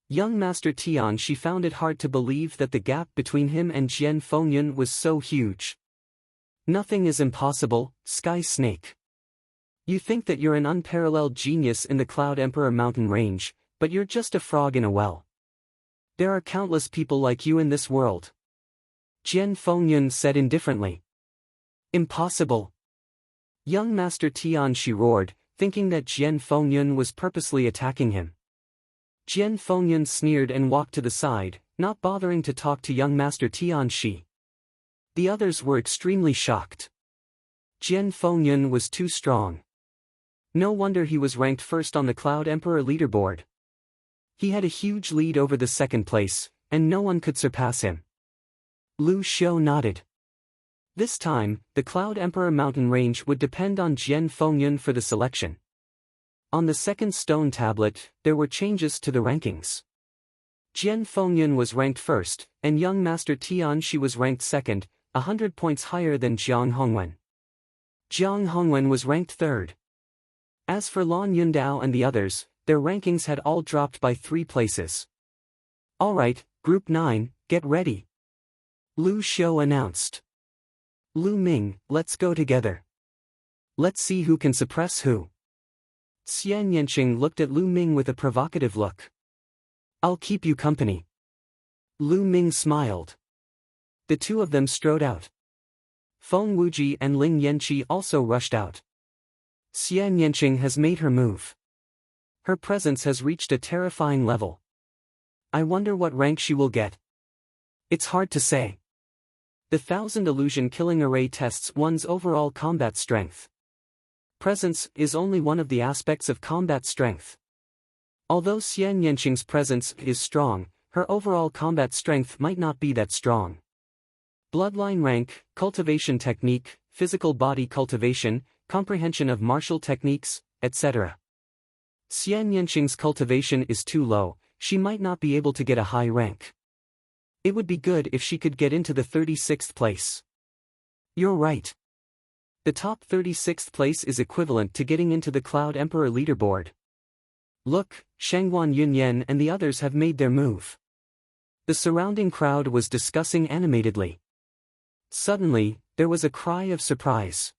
Speaker 1: Young Master Tianxi found it hard to believe that the gap between him and Jian Fengyun was so huge. "Nothing is impossible, Sky Snake. You think that you're an unparalleled genius in the Cloud Emperor mountain range, but you're just a frog in a well. There are countless people like you in this world," Jian Fengyun said indifferently. "Impossible!" Young Master Tianxi roared, thinking that Jian Fengyun was purposely attacking him. Jian Fengyun sneered and walked to the side, not bothering to talk to young Master Tianxi. The others were extremely shocked. Jian Fengyun was too strong. No wonder he was ranked first on the Cloud Emperor leaderboard. He had a huge lead over the second place, and no one could surpass him. Lu Xiu nodded. This time, the Cloud Emperor mountain range would depend on Jian Fengyun for the selection. On the second stone tablet, there were changes to the rankings. Jian Fengyun was ranked first, and young Master Tianxi was ranked second, 100 points higher than Jiang Hongwen. Jiang Hongwen was ranked third. As for Lan Yundao and the others, their rankings had all dropped by 3 places. "Alright, Group 9, get ready," Lu Xiu announced. "Lu Ming, let's go together. Let's see who can suppress who." Xian Yanqing looked at Lu Ming with a provocative look. "I'll keep you company." Lu Ming smiled. The two of them strode out. Feng Wuji and Ling Yanqi also rushed out. Xian Yanqing has made her move. Her presence has reached a terrifying level. I wonder what rank she will get. It's hard to say. The 1,000 illusion killing array tests one's overall combat strength. Presence is only one of the aspects of combat strength. Although Xian Yanqing's presence is strong, her overall combat strength might not be that strong. Bloodline rank, cultivation technique, physical body cultivation, comprehension of martial techniques, etc. Xian Yanqing's cultivation is too low, she might not be able to get a high rank. It would be good if she could get into the 36th place. You're right. The top 36th place is equivalent to getting into the Cloud Emperor leaderboard. Look, Shangguan Yunyan and the others have made their move. The surrounding crowd was discussing animatedly. Suddenly, there was a cry of surprise.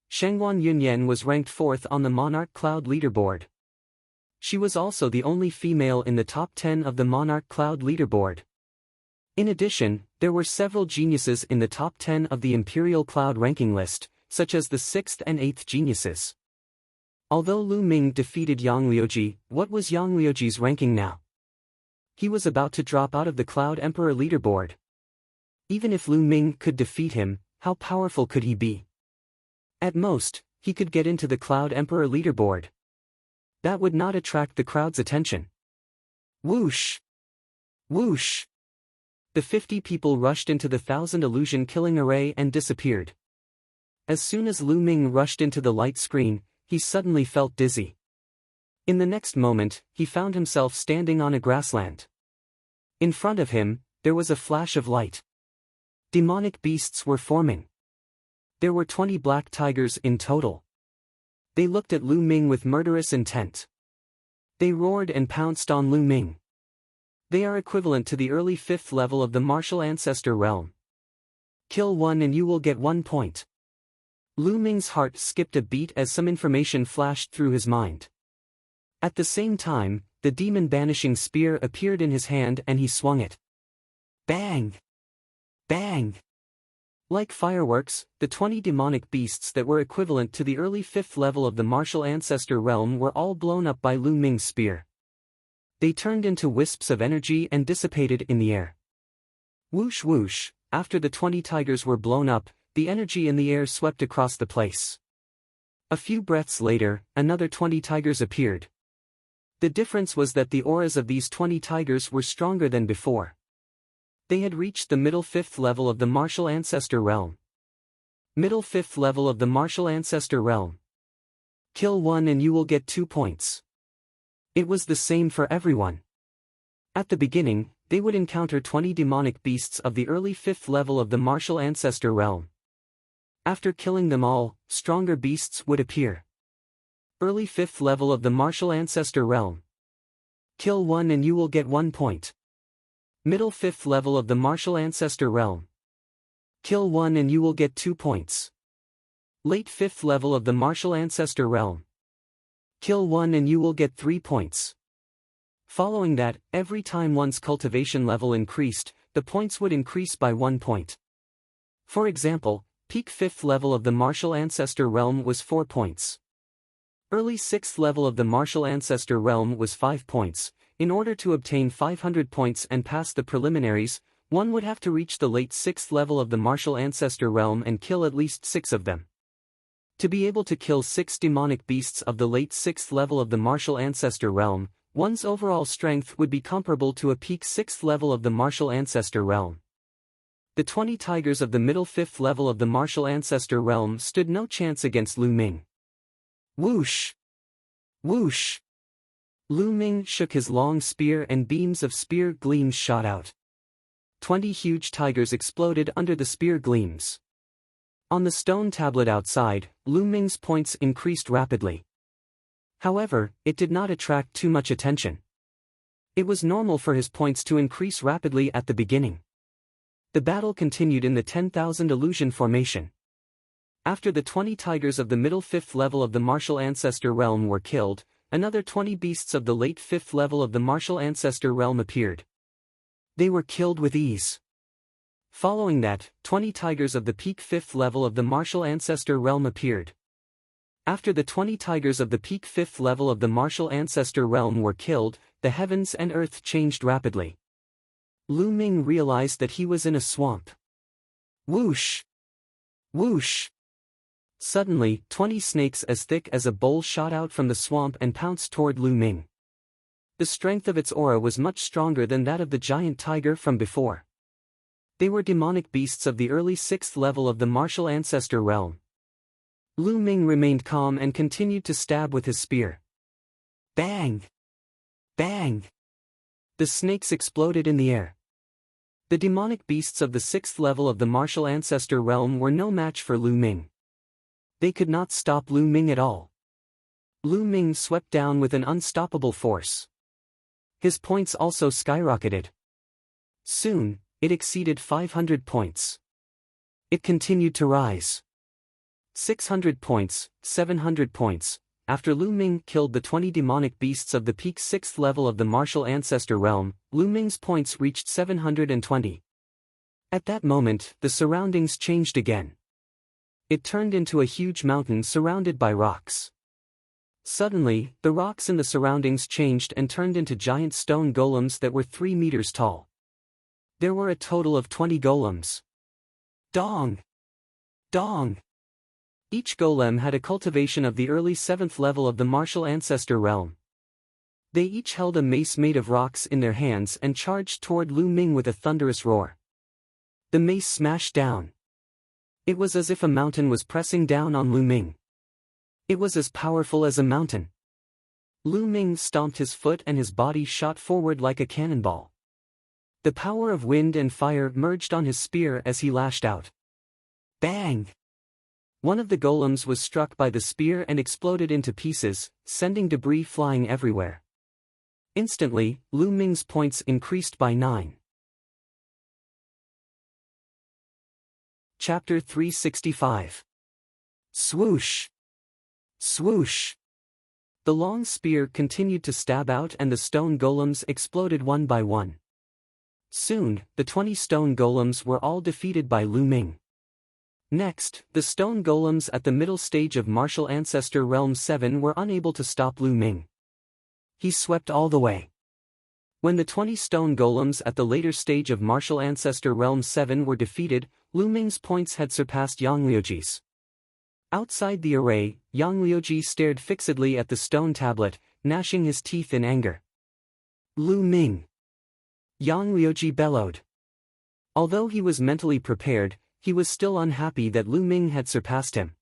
Speaker 1: Shangguan Yunyan was ranked 4th on the Monarch Cloud leaderboard. She was also the only female in the top 10 of the Monarch Cloud leaderboard. In addition, there were several geniuses in the top 10 of the Imperial Cloud ranking list, such as the 6th and 8th geniuses. Although Lu Ming defeated Yang Liuji, what was Yang Liuji's ranking now? He was about to drop out of the Cloud Emperor leaderboard. Even if Lu Ming could defeat him, how powerful could he be? At most, he could get into the Cloud Emperor leaderboard. That would not attract the crowd's attention. Whoosh! Whoosh! The 50 people rushed into the 1,000 illusion killing array and disappeared. As soon as Lu Ming rushed into the light screen, he suddenly felt dizzy. In the next moment, he found himself standing on a grassland. In front of him, there was a flash of light. Demonic beasts were forming. There were 20 black tigers in total. They looked at Lu Ming with murderous intent. They roared and pounced on Lu Ming. They are equivalent to the early 5th level of the martial ancestor realm. Kill one and you will get 1 point. Lu Ming's heart skipped a beat as some information flashed through his mind. At the same time, the demon banishing spear appeared in his hand and he swung it. Bang! Bang! Like fireworks, the 20 demonic beasts that were equivalent to the early 5th level of the martial ancestor realm were all blown up by Lu Ming's spear. They turned into wisps of energy and dissipated in the air. Whoosh whoosh, after the 20 tigers were blown up, the energy in the air swept across the place. A few breaths later, another 20 tigers appeared. The difference was that the auras of these 20 tigers were stronger than before. They had reached the middle 5th level of the martial ancestor realm. Middle 5th level of the martial ancestor realm. Kill one and you will get 2 points. It was the same for everyone. At the beginning, they would encounter 20 demonic beasts of the early 5th level of the martial ancestor realm. After killing them all, stronger beasts would appear. Early 5th level of the martial ancestor realm. Kill one and you will get 1 point. Middle 5th level of the martial ancestor realm. Kill one and you will get 2 points. Late 5th level of the martial ancestor realm. Kill one and you will get 3 points. Following that, every time one's cultivation level increased, the points would increase by 1 point. For example, peak 5th level of the martial ancestor realm was 4 points. Early 6th level of the martial ancestor realm was 5 points. In order to obtain 500 points and pass the preliminaries, one would have to reach the late 6th level of the martial ancestor realm and kill at least 6 of them. To be able to kill 6 demonic beasts of the late 6th level of the martial ancestor realm, one's overall strength would be comparable to a peak 6th level of the martial ancestor realm. The 20 tigers of the middle 5th level of the martial ancestor realm stood no chance against Lu Ming. Whoosh! Whoosh! Lu Ming shook his long spear and beams of spear gleams shot out. 20 huge tigers exploded under the spear gleams. On the stone tablet outside, Lu Ming's points increased rapidly. However, it did not attract too much attention. It was normal for his points to increase rapidly at the beginning. The battle continued in the 10,000 illusion formation. After the 20 tigers of the middle 5th level of the martial ancestor realm were killed, another 20 beasts of the late 5th level of the martial ancestor realm appeared. They were killed with ease. Following that, 20 tigers of the peak 5th level of the martial ancestor realm appeared. After the 20 tigers of the peak 5th level of the martial ancestor realm were killed, the heavens and earth changed rapidly. Lu Ming realized that he was in a swamp. Whoosh! Whoosh! Suddenly, 20 snakes as thick as a bowl shot out from the swamp and pounced toward Lu Ming. The strength of its aura was much stronger than that of the giant tiger from before. They were demonic beasts of the early 6th level of the martial ancestor realm. Lu Ming remained calm and continued to stab with his spear. Bang! Bang! The snakes exploded in the air. The demonic beasts of the 6th level of the martial ancestor realm were no match for Lu Ming. They could not stop Lu Ming at all. Lu Ming swept down with an unstoppable force. His points also skyrocketed. Soon, it exceeded 500 points. It continued to rise. 600 points, 700 points. After Lu Ming killed the 20 demonic beasts of the peak 6th level of the martial ancestor realm, Lu Ming's points reached 720. At that moment, the surroundings changed again. It turned into a huge mountain surrounded by rocks. Suddenly, the rocks in the surroundings changed and turned into giant stone golems that were 3 meters tall. There were a total of 20 golems. Dong! Dong! Each golem had a cultivation of the early 7th level of the martial ancestor realm. They each held a mace made of rocks in their hands and charged toward Lu Ming with a thunderous roar. The mace smashed down. It was as if a mountain was pressing down on Lu Ming. It was as powerful as a mountain. Lu Ming stomped his foot and his body shot forward like a cannonball. The power of wind and fire merged on his spear as he lashed out. Bang! One of the golems was struck by the spear and exploded into pieces, sending debris flying everywhere. Instantly, Lu Ming's points increased by 9. Chapter 365. Swoosh! Swoosh! The long spear continued to stab out and the stone golems exploded one by one. Soon, the 20 stone golems were all defeated by Lu Ming. Next, the stone golems at the middle stage of Martial Ancestor Realm 7 were unable to stop Lu Ming. He swept all the way. When the 20 stone golems at the later stage of Martial Ancestor Realm 7 were defeated, Lu Ming's points had surpassed Yang Liuji's. Outside the array, Yang Liuji stared fixedly at the stone tablet, gnashing his teeth in anger. Lu Ming! Yang Liuji bellowed. Although he was mentally prepared, he was still unhappy that Lu Ming had surpassed him.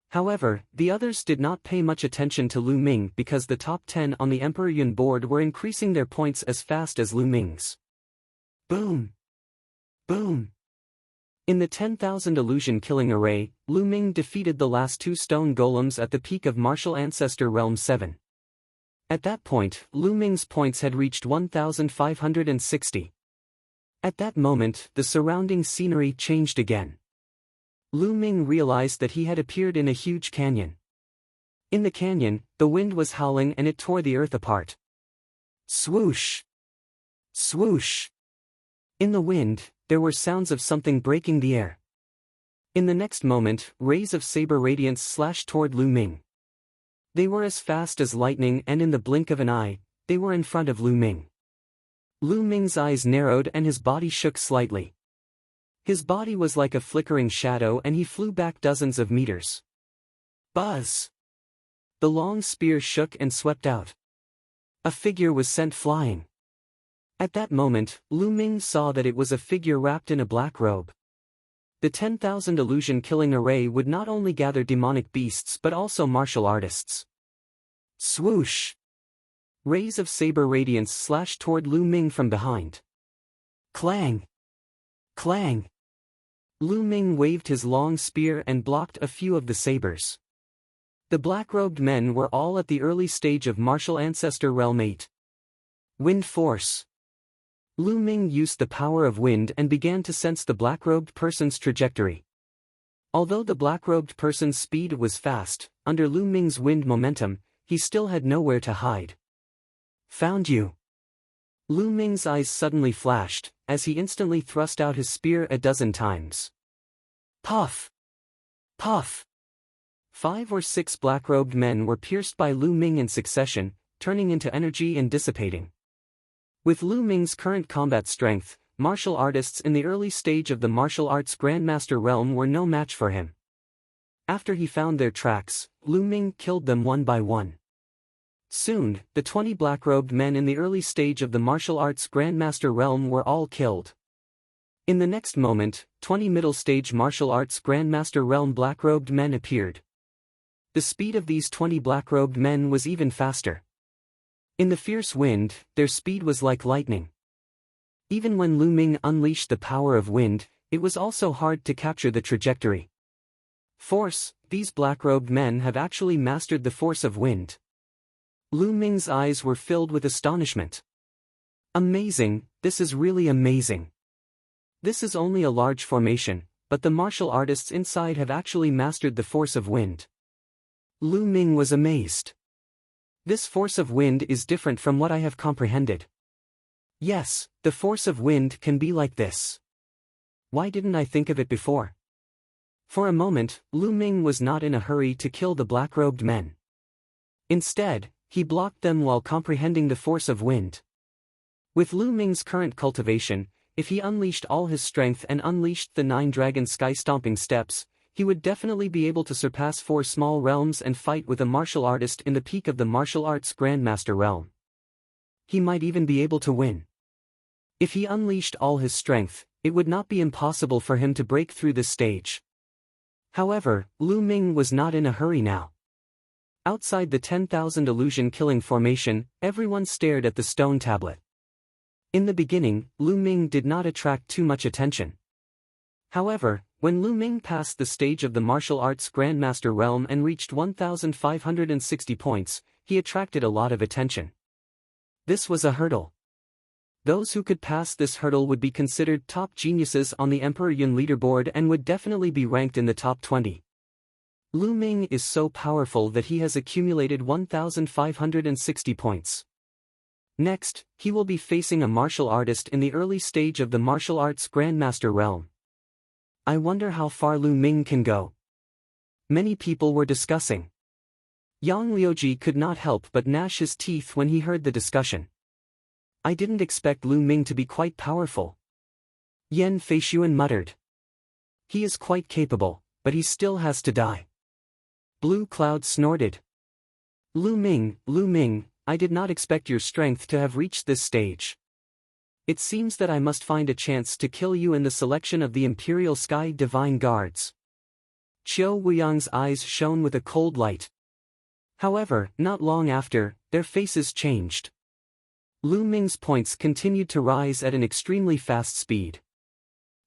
Speaker 1: However, the others did not pay much attention to Lu Ming because the top 10 on the Emperor Yun board were increasing their points as fast as Lu Ming's. Boom! Boom! In the 10,000 illusion-killing array, Lu Ming defeated the last 2 stone golems at the peak of Martial Ancestor Realm 7. At that point, Lu Ming's points had reached 1,560. At that moment, the surrounding scenery changed again. Lu Ming realized that he had appeared in a huge canyon. In the canyon, the wind was howling and it tore the earth apart. Swoosh! Swoosh! In the wind, there were sounds of something breaking the air. In the next moment, rays of saber radiance slashed toward Lu Ming. They were as fast as lightning, and in the blink of an eye, they were in front of Lu Ming. Lu Ming's eyes narrowed and his body shook slightly. His body was like a flickering shadow and he flew back dozens of meters. Buzz! The long spear shook and swept out. A figure was sent flying. At that moment, Lu Ming saw that it was a figure wrapped in a black robe. The 10,000 illusion-killing array would not only gather demonic beasts but also martial artists. Swoosh! Rays of saber radiance slashed toward Lu Ming from behind. Clang! Clang! Lu Ming waved his long spear and blocked a few of the sabers. The black-robed men were all at the early stage of Martial Ancestor Realm 8. Wind Force. Lu Ming used the power of wind and began to sense the black-robed person's trajectory. Although the black-robed person's speed was fast, under Lu Ming's wind momentum, he still had nowhere to hide. Found you! Lu Ming's eyes suddenly flashed, as he instantly thrust out his spear a dozen times. Puff! Puff! 5 or 6 black-robed men were pierced by Lu Ming in succession, turning into energy and dissipating. With Lu Ming's current combat strength, martial artists in the early stage of the martial arts Grandmaster realm were no match for him. After he found their tracks, Lu Ming killed them one by one. Soon, the 20 black-robed men in the early stage of the martial arts Grandmaster realm were all killed. In the next moment, 20 middle-stage martial arts Grandmaster realm black-robed men appeared. The speed of these 20 black-robed men was even faster. In the fierce wind, their speed was like lightning. Even when Lu Ming unleashed the power of wind, it was also hard to capture the trajectory. Force, these black-robed men have actually mastered the force of wind. Lu Ming's eyes were filled with astonishment. Amazing, this is really amazing. This is only a large formation, but the martial artists inside have actually mastered the force of wind. Lu Ming was amazed. This force of wind is different from what I have comprehended. Yes, the force of wind can be like this. Why didn't I think of it before? For a moment, Lu Ming was not in a hurry to kill the black-robed men. Instead, he blocked them while comprehending the force of wind. With Lu Ming's current cultivation, if he unleashed all his strength and unleashed the 9 dragon sky-stomping steps, he would definitely be able to surpass 4 small realms and fight with a martial artist in the peak of the martial arts Grandmaster realm. He might even be able to win. If he unleashed all his strength, it would not be impossible for him to break through this stage. However, Lu Ming was not in a hurry now. Outside the 10,000 illusion-killing formation, everyone stared at the stone tablet. In the beginning, Lu Ming did not attract too much attention. However, when Lu Ming passed the stage of the martial arts Grandmaster realm and reached 1,560 points, he attracted a lot of attention. This was a hurdle. Those who could pass this hurdle would be considered top geniuses on the Emperor Yun leaderboard and would definitely be ranked in the top 20. Lu Ming is so powerful that he has accumulated 1,560 points. Next, he will be facing a martial artist in the early stage of the martial arts Grandmaster realm. I wonder how far Lu Ming can go. Many people were discussing. Yang Liuji could not help but gnash his teeth when he heard the discussion. I didn't expect Lu Ming to be quite powerful. Yan Feishuan muttered. He is quite capable, but he still has to die. Blue Cloud snorted. Lu Ming, I did not expect your strength to have reached this stage. It seems that I must find a chance to kill you in the selection of the Imperial Sky Divine Guards. Qiu Wuyang's eyes shone with a cold light. However, not long after, their faces changed. Lu Ming's points continued to rise at an extremely fast speed.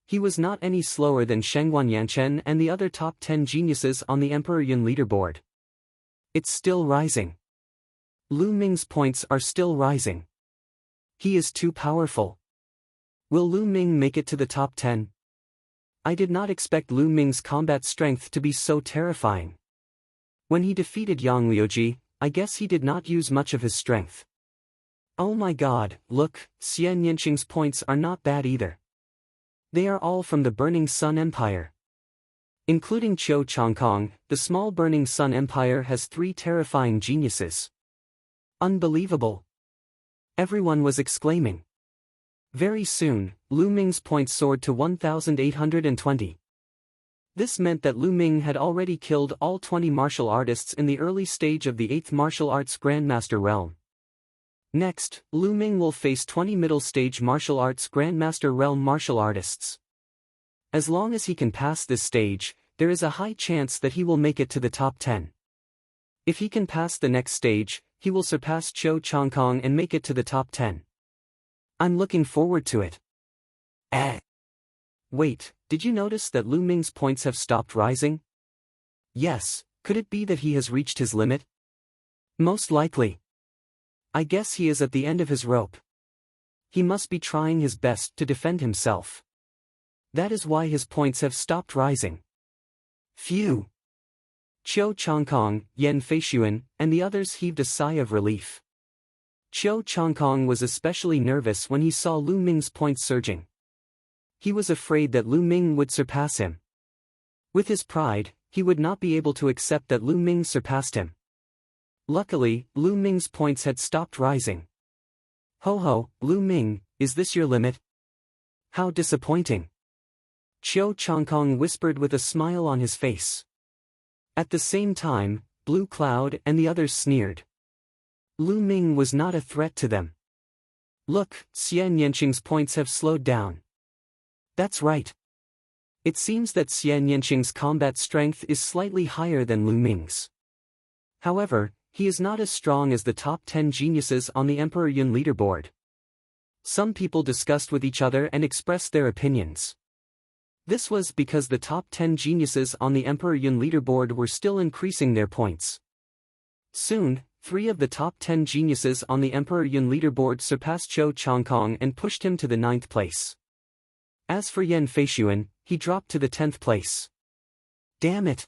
Speaker 1: He was not any slower than Shengguan Yanchen and the other top 10 geniuses on the Emperor Yun leaderboard. It's still rising. Lu Ming's points are still rising. He is too powerful. Will Lu Ming make it to the top 10? I did not expect Lu Ming's combat strength to be so terrifying. When he defeated Yang Liuji, I guess he did not use much of his strength. Oh my god, look, Xian Yanqing's points are not bad either. They are all from the Burning Sun Empire. Including Qiu Changkong, the small Burning Sun Empire has 3 terrifying geniuses. Unbelievable! Everyone was exclaiming. Very soon, Lu Ming's points soared to 1,820. This meant that Lu Ming had already killed all 20 martial artists in the early stage of the 8th martial arts Grandmaster realm. Next, Lu Ming will face 20 middle stage martial arts Grandmaster realm martial artists. As long as he can pass this stage, there is a high chance that he will make it to the top 10. If he can pass the next stage, he will surpass Qiu Changkong and make it to the top 10. I'm looking forward to it. Wait, did you notice that Lu Ming's points have stopped rising? Yes, could it be that he has reached his limit? Most likely. I guess he is at the end of his rope. He must be trying his best to defend himself. That is why his points have stopped rising. Phew! Qiu Changkong, Yan Feishuan, and the others heaved a sigh of relief. Qiu Changkong was especially nervous when he saw Lu Ming's points surging. He was afraid that Lu Ming would surpass him. With his pride, he would not be able to accept that Lu Ming surpassed him. Luckily, Lu Ming's points had stopped rising. Ho ho, Lu Ming, is this your limit? How disappointing. Qiu Changkong whispered with a smile on his face. At the same time, Blue Cloud and the others sneered. Lu Ming was not a threat to them. Look, Xian Yanqing's points have slowed down. That's right. It seems that Xian Yanqing's combat strength is slightly higher than Lu Ming's. However, he is not as strong as the top 10 geniuses on the Emperor Yun leaderboard. Some people discussed with each other and expressed their opinions. This was because the top 10 geniuses on the Emperor Yun leaderboard were still increasing their points. Soon, 3 of the top 10 geniuses on the Emperor Yun leaderboard surpassed Qiu Changkong and pushed him to the 9th place. As for Yan Feishuan, he dropped to the 10th place. Damn it!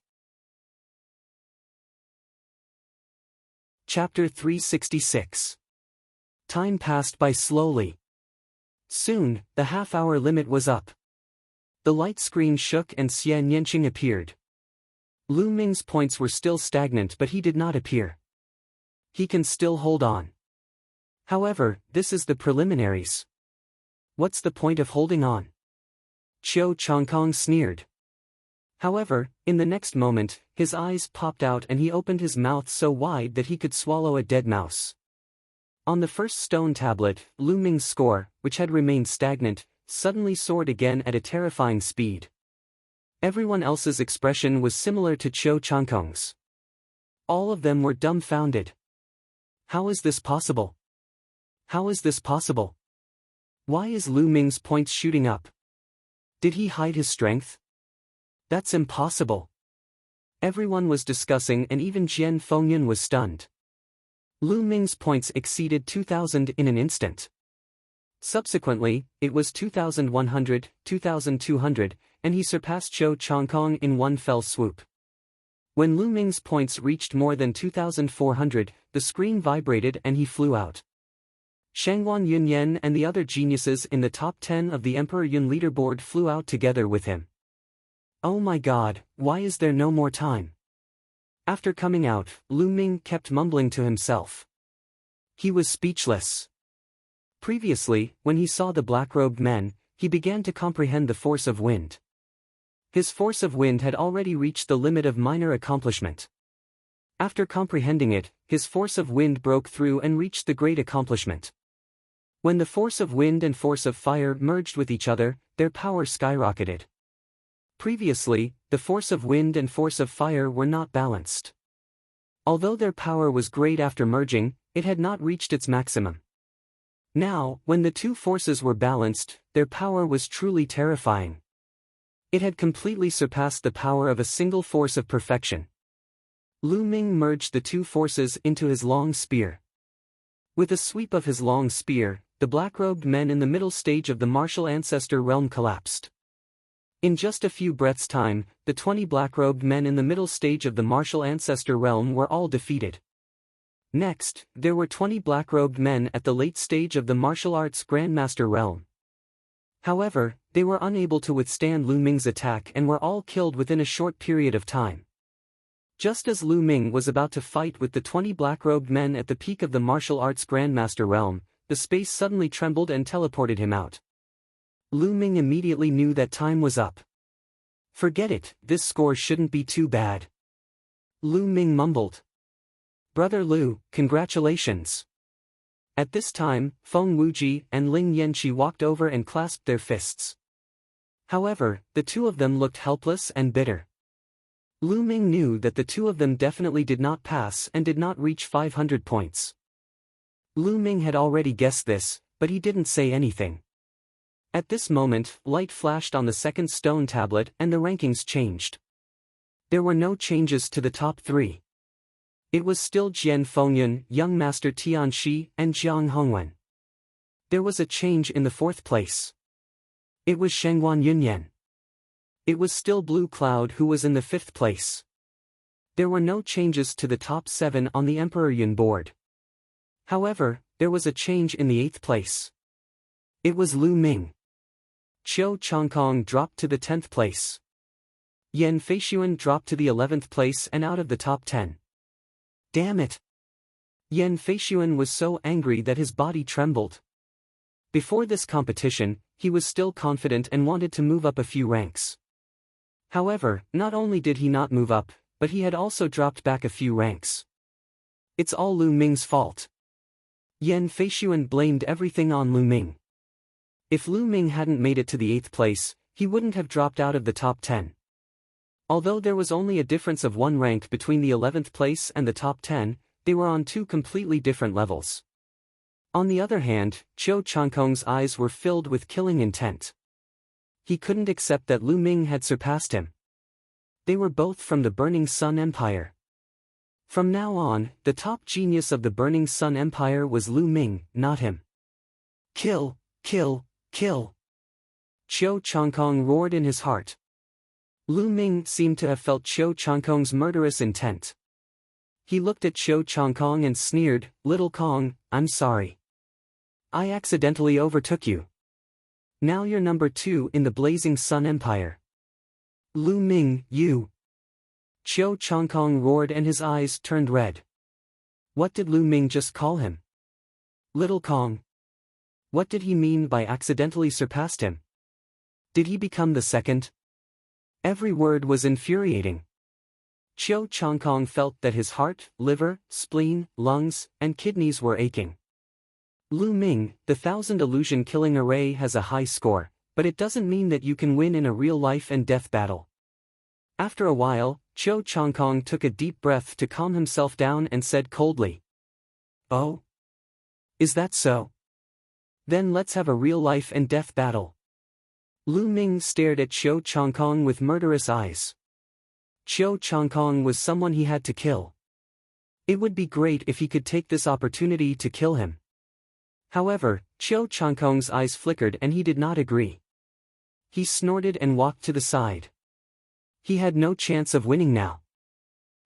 Speaker 1: Chapter 366. Time passed by slowly. Soon, the half-hour limit was up. The light screen shook and Xian Yanqing appeared. Lu Ming's points were still stagnant but he did not appear. He can still hold on. However, this is the preliminaries. What's the point of holding on? Qiu Changkong sneered. However, in the next moment, his eyes popped out and he opened his mouth so wide that he could swallow a dead mouse. On the first stone tablet, Lu Ming's score, which had remained stagnant, suddenly soared again at a terrifying speed. Everyone else's expression was similar to Qiu Changkong's. All of them were dumbfounded. How is this possible? How is this possible? Why is Lu Ming's points shooting up? Did he hide his strength? That's impossible. Everyone was discussing and even Jian Fengyun was stunned. Lu Ming's points exceeded 2,000 in an instant. Subsequently, it was 2,100, 2,200, and he surpassed Qiu Changkong in one fell swoop. When Lu Ming's points reached more than 2,400, the screen vibrated and he flew out. Shangguan Yunyan and the other geniuses in the top 10 of the Emperor Yun leaderboard flew out together with him. Oh my god, why is there no more time? After coming out, Lu Ming kept mumbling to himself. He was speechless. Previously, when he saw the black-robed men, he began to comprehend the force of wind. His force of wind had already reached the limit of minor accomplishment. After comprehending it, his force of wind broke through and reached the great accomplishment. When the force of wind and force of fire merged with each other, their power skyrocketed. Previously, the force of wind and force of fire were not balanced. Although their power was great after merging, it had not reached its maximum. Now, when the two forces were balanced, their power was truly terrifying. It had completely surpassed the power of a single force of perfection. Lu Ming merged the two forces into his long spear. With a sweep of his long spear, the black-robed men in the middle stage of the martial ancestor realm collapsed. In just a few breaths' time, the 20 black-robed men in the middle stage of the martial ancestor realm were all defeated. Next, there were 20 black-robed men at the late stage of the martial arts grandmaster realm. However, they were unable to withstand Lu Ming's attack and were all killed within a short period of time. Just as Lu Ming was about to fight with the 20 black-robed men at the peak of the martial arts grandmaster realm, the space suddenly trembled and teleported him out. Lu Ming immediately knew that time was up. Forget it, this score shouldn't be too bad. Lu Ming mumbled. Brother Lu, congratulations. At this time, Feng Wuji and Ling Yanqi walked over and clasped their fists. However, the two of them looked helpless and bitter. Lu Ming knew that the two of them definitely did not pass and did not reach 500 points. Lu Ming had already guessed this, but he didn't say anything. At this moment, light flashed on the second stone tablet and the rankings changed. There were no changes to the top three. It was still Jian Fengyun, Young Master Tian Shi, and Jiang Hongwen. There was a change in the fourth place. It was Shengguan Yunyan. It was still Blue Cloud who was in the fifth place. There were no changes to the top 7 on the Emperor Yun board. However, there was a change in the 8th place. It was Lu Ming. Qiu Changkong dropped to the 10th place. Yan Feishuan dropped to the 11th place and out of the top 10. Damn it! Yan Feishuan was so angry that his body trembled. Before this competition, he was still confident and wanted to move up a few ranks. However, not only did he not move up, but he had also dropped back a few ranks. It's all Lu Ming's fault. Yan Feishuan blamed everything on Lu Ming. If Lu Ming hadn't made it to the 8th place, he wouldn't have dropped out of the top 10. Although there was only a difference of 1 rank between the 11th place and the top 10, they were on 2 completely different levels. On the other hand, Qiu Changkong's eyes were filled with killing intent. He couldn't accept that Lu Ming had surpassed him. They were both from the Burning Sun Empire. From now on, the top genius of the Burning Sun Empire was Lu Ming, not him. Kill, kill, kill! Qiu Changkong roared in his heart. Lu Ming seemed to have felt Qiu Changkong's murderous intent. He looked at Qiu Changkong and sneered, "Little Kong, I'm sorry. I accidentally overtook you. Now you're number 2 in the Blazing Sun Empire." Lu Ming, you! Qiu Changkong roared and his eyes turned red. What did Lu Ming just call him? Little Kong. What did he mean by accidentally surpassed him? Did he become the second? Every word was infuriating. Qiu Changkong felt that his heart, liver, spleen, lungs, and kidneys were aching. Lu Ming, the 1000 illusion killing array has a high score, but it doesn't mean that you can win in a real life and death battle. After a while, Qiu Changkong took a deep breath to calm himself down and said coldly, "Oh? Is that so? Then let's have a real life and death battle." Lu Ming stared at Qiu Changkong with murderous eyes. Qiu Changkong was someone he had to kill. It would be great if he could take this opportunity to kill him. However, Qiu Changkong's eyes flickered and he did not agree. He snorted and walked to the side. He had no chance of winning now.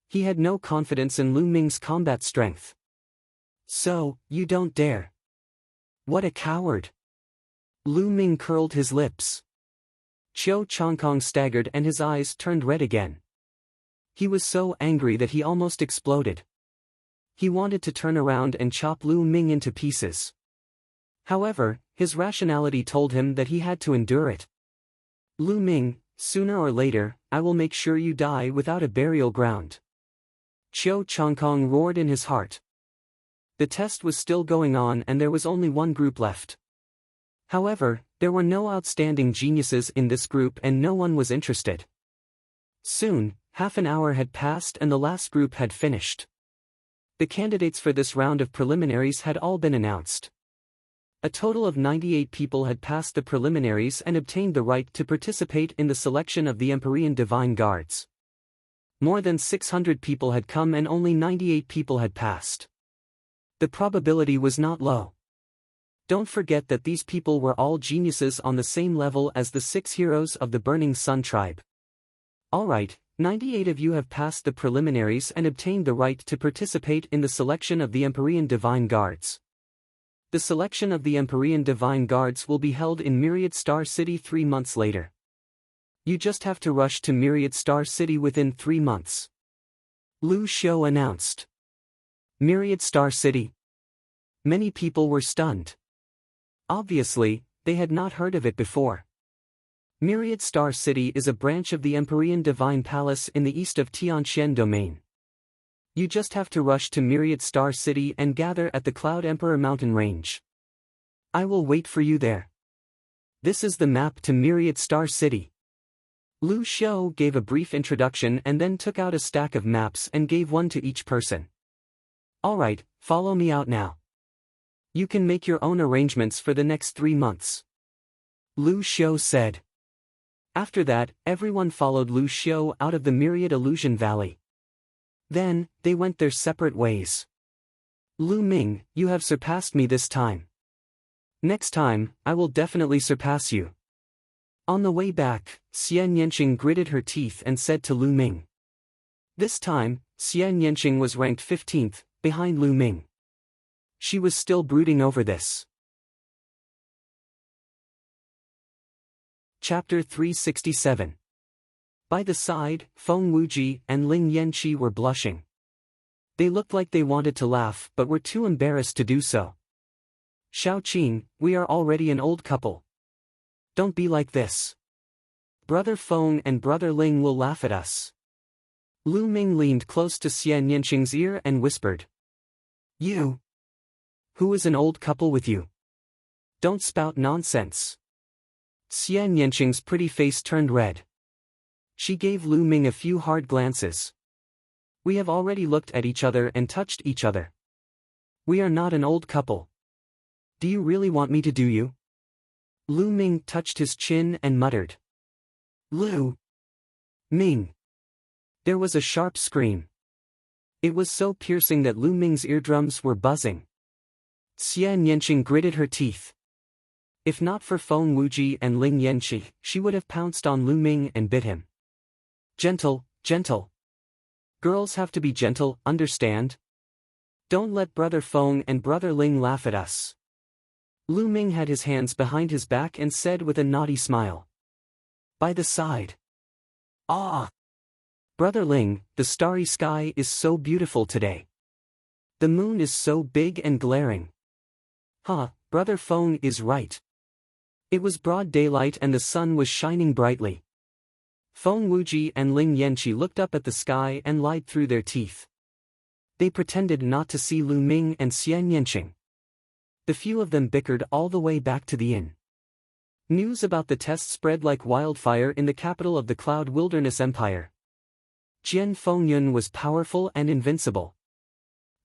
Speaker 1: He had no confidence in Lu Ming's combat strength. "So, you don't dare. What a coward." Lu Ming curled his lips. Qiu Changkong staggered and his eyes turned red again. He was so angry that he almost exploded. He wanted to turn around and chop Lu Ming into pieces. However, his rationality told him that he had to endure it. "Lu Ming, sooner or later, I will make sure you die without a burial ground." Qiu Changkong roared in his heart. The test was still going on and there was only one group left. However, there were no outstanding geniuses in this group and no one was interested. Soon, half an hour had passed and the last group had finished. The candidates for this round of preliminaries had all been announced. A total of 98 people had passed the preliminaries and obtained the right to participate in the selection of the Empyrean Divine Guards. More than 600 people had come and only 98 people had passed. The probability was not low. Don't forget that these people were all geniuses on the same level as the 6 heroes of the Burning Sun tribe. Alright, 98 of you have passed the preliminaries and obtained the right to participate in the selection of the Empyrean Divine Guards. The selection of the Empyrean Divine Guards will be held in Myriad Star City 3 months later. You just have to rush to Myriad Star City within 3 months. Lu Xiu announced. Myriad Star City. Many people were stunned. Obviously, they had not heard of it before. Myriad Star City is a branch of the Empyrean Divine Palace in the east of Tianxian Domain. You just have to rush to Myriad Star City and gather at the Cloud Emperor mountain range. I will wait for you there. This is the map to Myriad Star City. Lu Xiu gave a brief introduction and then took out a stack of maps and gave one to each person. Alright, follow me out now. You can make your own arrangements for the next 3 months. Lu Xiu said. After that, everyone followed Lu Xiu out of the Myriad Illusion Valley. Then, they went their separate ways. Lu Ming, you have surpassed me this time. Next time, I will definitely surpass you. On the way back, Xian Yanqing gritted her teeth and said to Lu Ming. This time, Xian Yanqing was ranked 15th, behind Lu Ming. She was still brooding over this. Chapter 367. By the side, Feng Wuji and Ling Yanqi were blushing. They looked like they wanted to laugh but were too embarrassed to do so. Xiaoqing, we are already an old couple. Don't be like this. Brother Feng and Brother Ling will laugh at us. Lu Ming leaned close to Xian Yanqing's ear and whispered. You. Who is an old couple with you? Don't spout nonsense. Xian Yanqing's pretty face turned red. She gave Lu Ming a few hard glances. We have already looked at each other and touched each other. We are not an old couple. Do you really want me to do you? Lu Ming touched his chin and muttered. Lu Ming. There was a sharp scream. It was so piercing that Lu Ming's eardrums were buzzing. Xian Yanqing gritted her teeth. If not for Feng Wuji and Ling Yanqi, she would have pounced on Lu Ming and bit him. Gentle, gentle. Girls have to be gentle, understand? Don't let Brother Feng and Brother Ling laugh at us. Lu Ming had his hands behind his back and said with a naughty smile. By the side. Ah! Brother Ling, the starry sky is so beautiful today. The moon is so big and glaring. Huh, Brother Feng is right. It was broad daylight and the sun was shining brightly. Feng Wuji and Ling Yanqi looked up at the sky and lied through their teeth. They pretended not to see Lu Ming and Xian Yanqing. The few of them bickered all the way back to the inn. News about the test spread like wildfire in the capital of the Cloud Wilderness Empire. Jian Fengyun was powerful and invincible.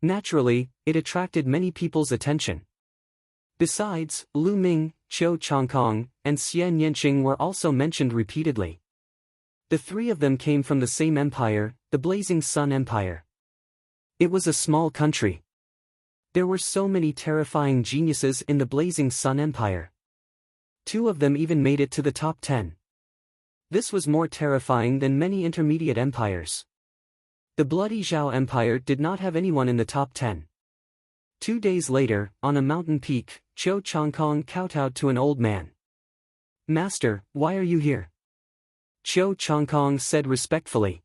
Speaker 1: Naturally, it attracted many people's attention. Besides, Lu Ming, Qiu Changkong, and Xian Yanqing were also mentioned repeatedly. The 3 of them came from the same empire, the Blazing Sun Empire. It was a small country. There were so many terrifying geniuses in the Blazing Sun Empire. 2 of them even made it to the top 10. This was more terrifying than many intermediate empires. The Bloody Zhao Empire did not have anyone in the top 10. 2 days later, on a mountain peak, Qiu Changkong kowtowed to an old man. Master, why are you here? Qiu Changkong said respectfully.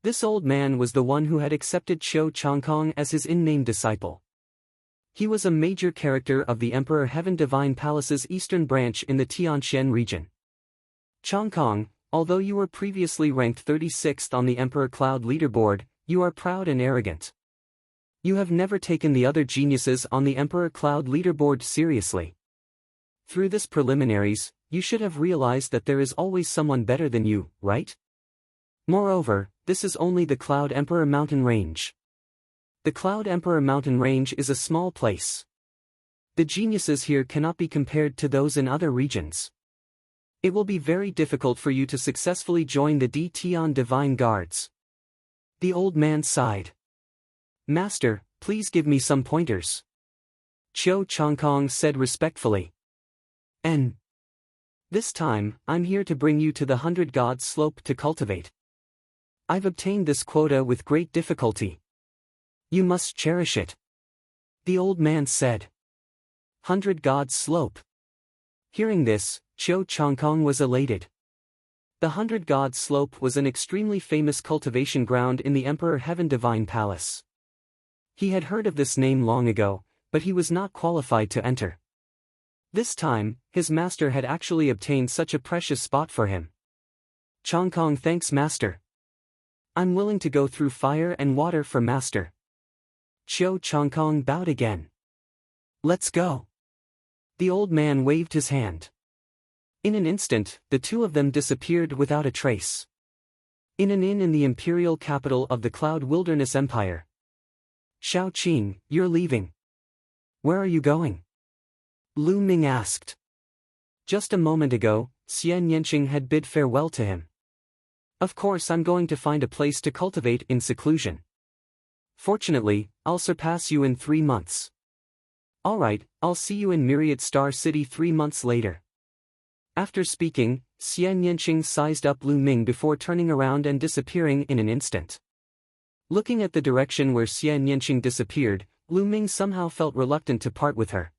Speaker 1: This old man was the one who had accepted Qiu Changkong as his in-name disciple. He was a major character of the Emperor Heaven Divine Palace's eastern branch in the Tianxian region. Changkong, although you were previously ranked 36th on the Emperor Cloud leaderboard, you are proud and arrogant. You have never taken the other geniuses on the Emperor Cloud leaderboard seriously. Through this preliminaries, you should have realized that there is always someone better than you, right? Moreover, this is only the Cloud Emperor Mountain Range. The Cloud Emperor Mountain Range is a small place. The geniuses here cannot be compared to those in other regions. It will be very difficult for you to successfully join the Tion Divine Guards. The old man sighed. Master, please give me some pointers. Qiu Changkong said respectfully. This time, I'm here to bring you to the 100 Gods slope to cultivate. I've obtained this quota with great difficulty. You must cherish it. The old man said. 100 Gods slope. Hearing this, Qiu Changkong was elated. The 100 Gods slope was an extremely famous cultivation ground in the Emperor Heaven Divine Palace. He had heard of this name long ago, but he was not qualified to enter. This time, his master had actually obtained such a precious spot for him. Changkong thanks master. I'm willing to go through fire and water for master. Qiu Changkong bowed again. Let's go. The old man waved his hand. In an instant, the two of them disappeared without a trace. In an inn in the imperial capital of the Cloud Wilderness Empire. Xiao Qing, you're leaving. Where are you going? Lu Ming asked. Just a moment ago, Xian Yanqing had bid farewell to him. Of course I'm going to find a place to cultivate in seclusion. Fortunately, I'll surpass you in 3 months. Alright, I'll see you in Myriad Star City 3 months later. After speaking, Xian Yanqing sized up Lu Ming before turning around and disappearing in an instant. Looking at the direction where Xian Yanqing disappeared, Lu Ming somehow felt reluctant to part with her.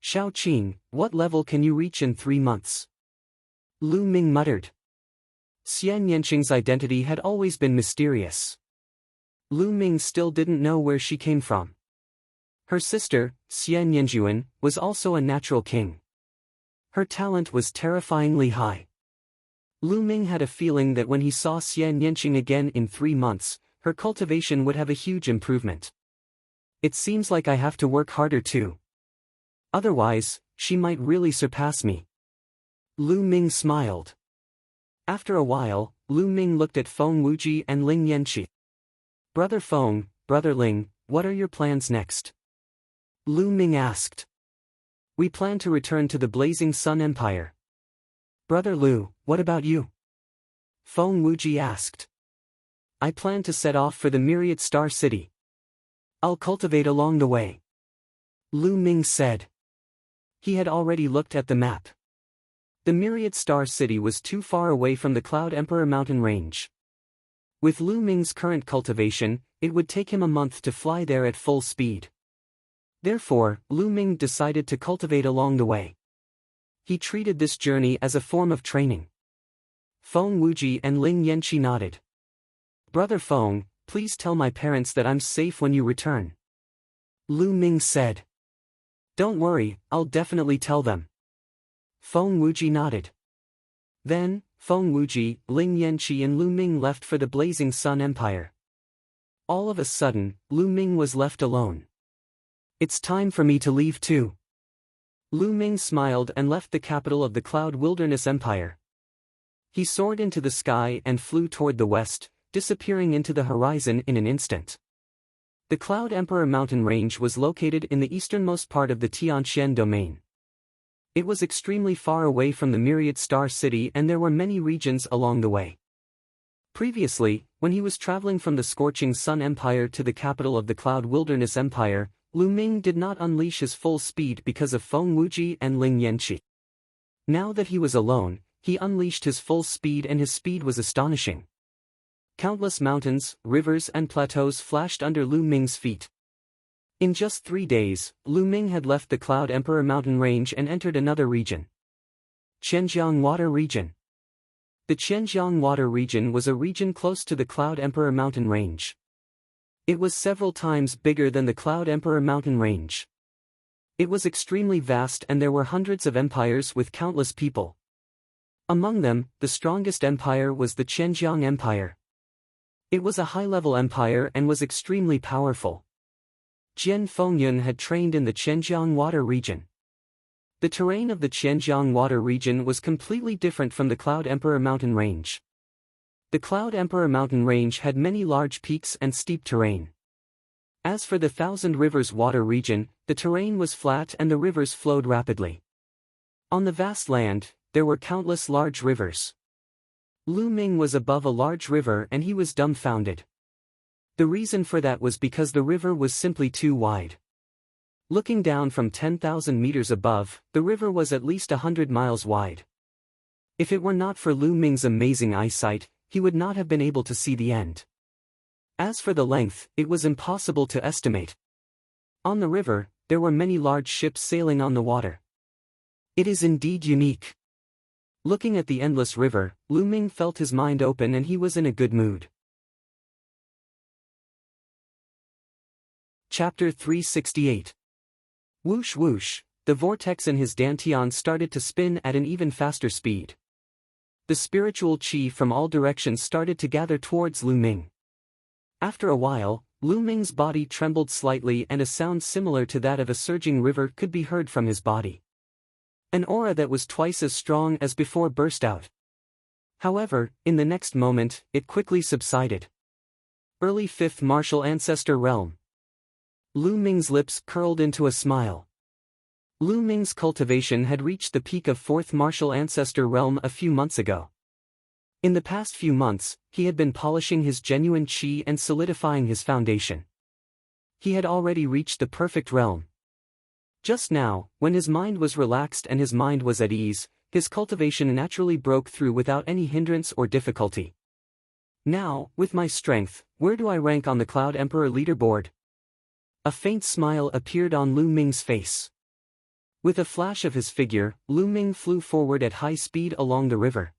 Speaker 1: Xiao Qing, what level can you reach in 3 months? Lu Ming muttered. Xian Yanqing's identity had always been mysterious. Lu Ming still didn't know where she came from. Her sister, Xian Yanjuan, was also a natural king. Her talent was terrifyingly high. Lu Ming had a feeling that when he saw Xian Yanqing again in 3 months, her cultivation would have a huge improvement. It seems like I have to work harder too. Otherwise, she might really surpass me. Lu Ming smiled. After a while, Lu Ming looked at Feng Wuji and Ling Yanqi. Brother Feng, Brother Ling, what are your plans next? Lu Ming asked. We plan to return to the Blazing Sun Empire. Brother Lu, what about you? Feng Wuji asked. I plan to set off for the Myriad Star City. I'll cultivate along the way. Lu Ming said. He had already looked at the map. The Myriad Star City was too far away from the Cloud Emperor Mountain Range. With Lu Ming's current cultivation, it would take him a month to fly there at full speed. Therefore, Lu Ming decided to cultivate along the way. He treated this journey as a form of training. Feng Wuji and Ling Yanqi nodded. Brother Feng, please tell my parents that I'm safe when you return. Lu Ming said. Don't worry, I'll definitely tell them. Feng Wuji nodded. Then, Feng Wuji, Ling Yanqi and Lu Ming left for the Blazing Sun Empire. All of a sudden, Lu Ming was left alone. It's time for me to leave too. Lu Ming smiled and left the capital of the Cloud Wilderness Empire. He soared into the sky and flew toward the west, disappearing into the horizon in an instant. The Cloud Emperor Mountain Range was located in the easternmost part of the Tianxian domain. It was extremely far away from the Myriad Star City and there were many regions along the way. Previously, when he was traveling from the Scorching Sun Empire to the capital of the Cloud Wilderness Empire, Lu Ming did not unleash his full speed because of Feng Wuji and Ling Yanqi. Now that he was alone, he unleashed his full speed and his speed was astonishing. Countless mountains, rivers and plateaus flashed under Lu Ming's feet. In just 3 days, Lu Ming had left the Cloud Emperor Mountain Range and entered another region. Qianjiang Water Region. The Qianjiang Water Region was a region close to the Cloud Emperor Mountain Range. It was several times bigger than the Cloud Emperor Mountain Range. It was extremely vast and there were hundreds of empires with countless people. Among them, the strongest empire was the Qianjiang Empire. It was a high-level empire and was extremely powerful. Jian Fengyun had trained in the Qianjiang Water region. The terrain of the Qianjiang Water region was completely different from the Cloud Emperor mountain range. The Cloud Emperor mountain range had many large peaks and steep terrain. As for the Thousand Rivers Water region, the terrain was flat and the rivers flowed rapidly. On the vast land, there were countless large rivers. Lu Ming was above a large river and he was dumbfounded. The reason for that was because the river was simply too wide. Looking down from 10,000 meters above, the river was at least 100 miles wide. If it were not for Lu Ming's amazing eyesight, he would not have been able to see the end. As for the length, it was impossible to estimate. On the river, there were many large ships sailing on the water. It is indeed unique. Looking at the endless river, Lu Ming felt his mind open and he was in a good mood. Chapter 368. Whoosh whoosh, the vortex in his dantian started to spin at an even faster speed. The spiritual qi from all directions started to gather towards Lu Ming. After a while, Lu Ming's body trembled slightly and a sound similar to that of a surging river could be heard from his body. An aura that was twice as strong as before burst out. However, in the next moment, it quickly subsided. Early 5th Martial Ancestor Realm. Lu Ming's lips curled into a smile. Lu Ming's cultivation had reached the peak of 4th Martial Ancestor Realm a few months ago. In the past few months, he had been polishing his genuine qi and solidifying his foundation. He had already reached the perfect realm. Just now, when his mind was relaxed and his mind was at ease, his cultivation naturally broke through without any hindrance or difficulty. Now, with my strength, where do I rank on the Cloud Emperor leaderboard? A faint smile appeared on Lu Ming's face. With a flash of his figure, Lu Ming flew forward at high speed along the river.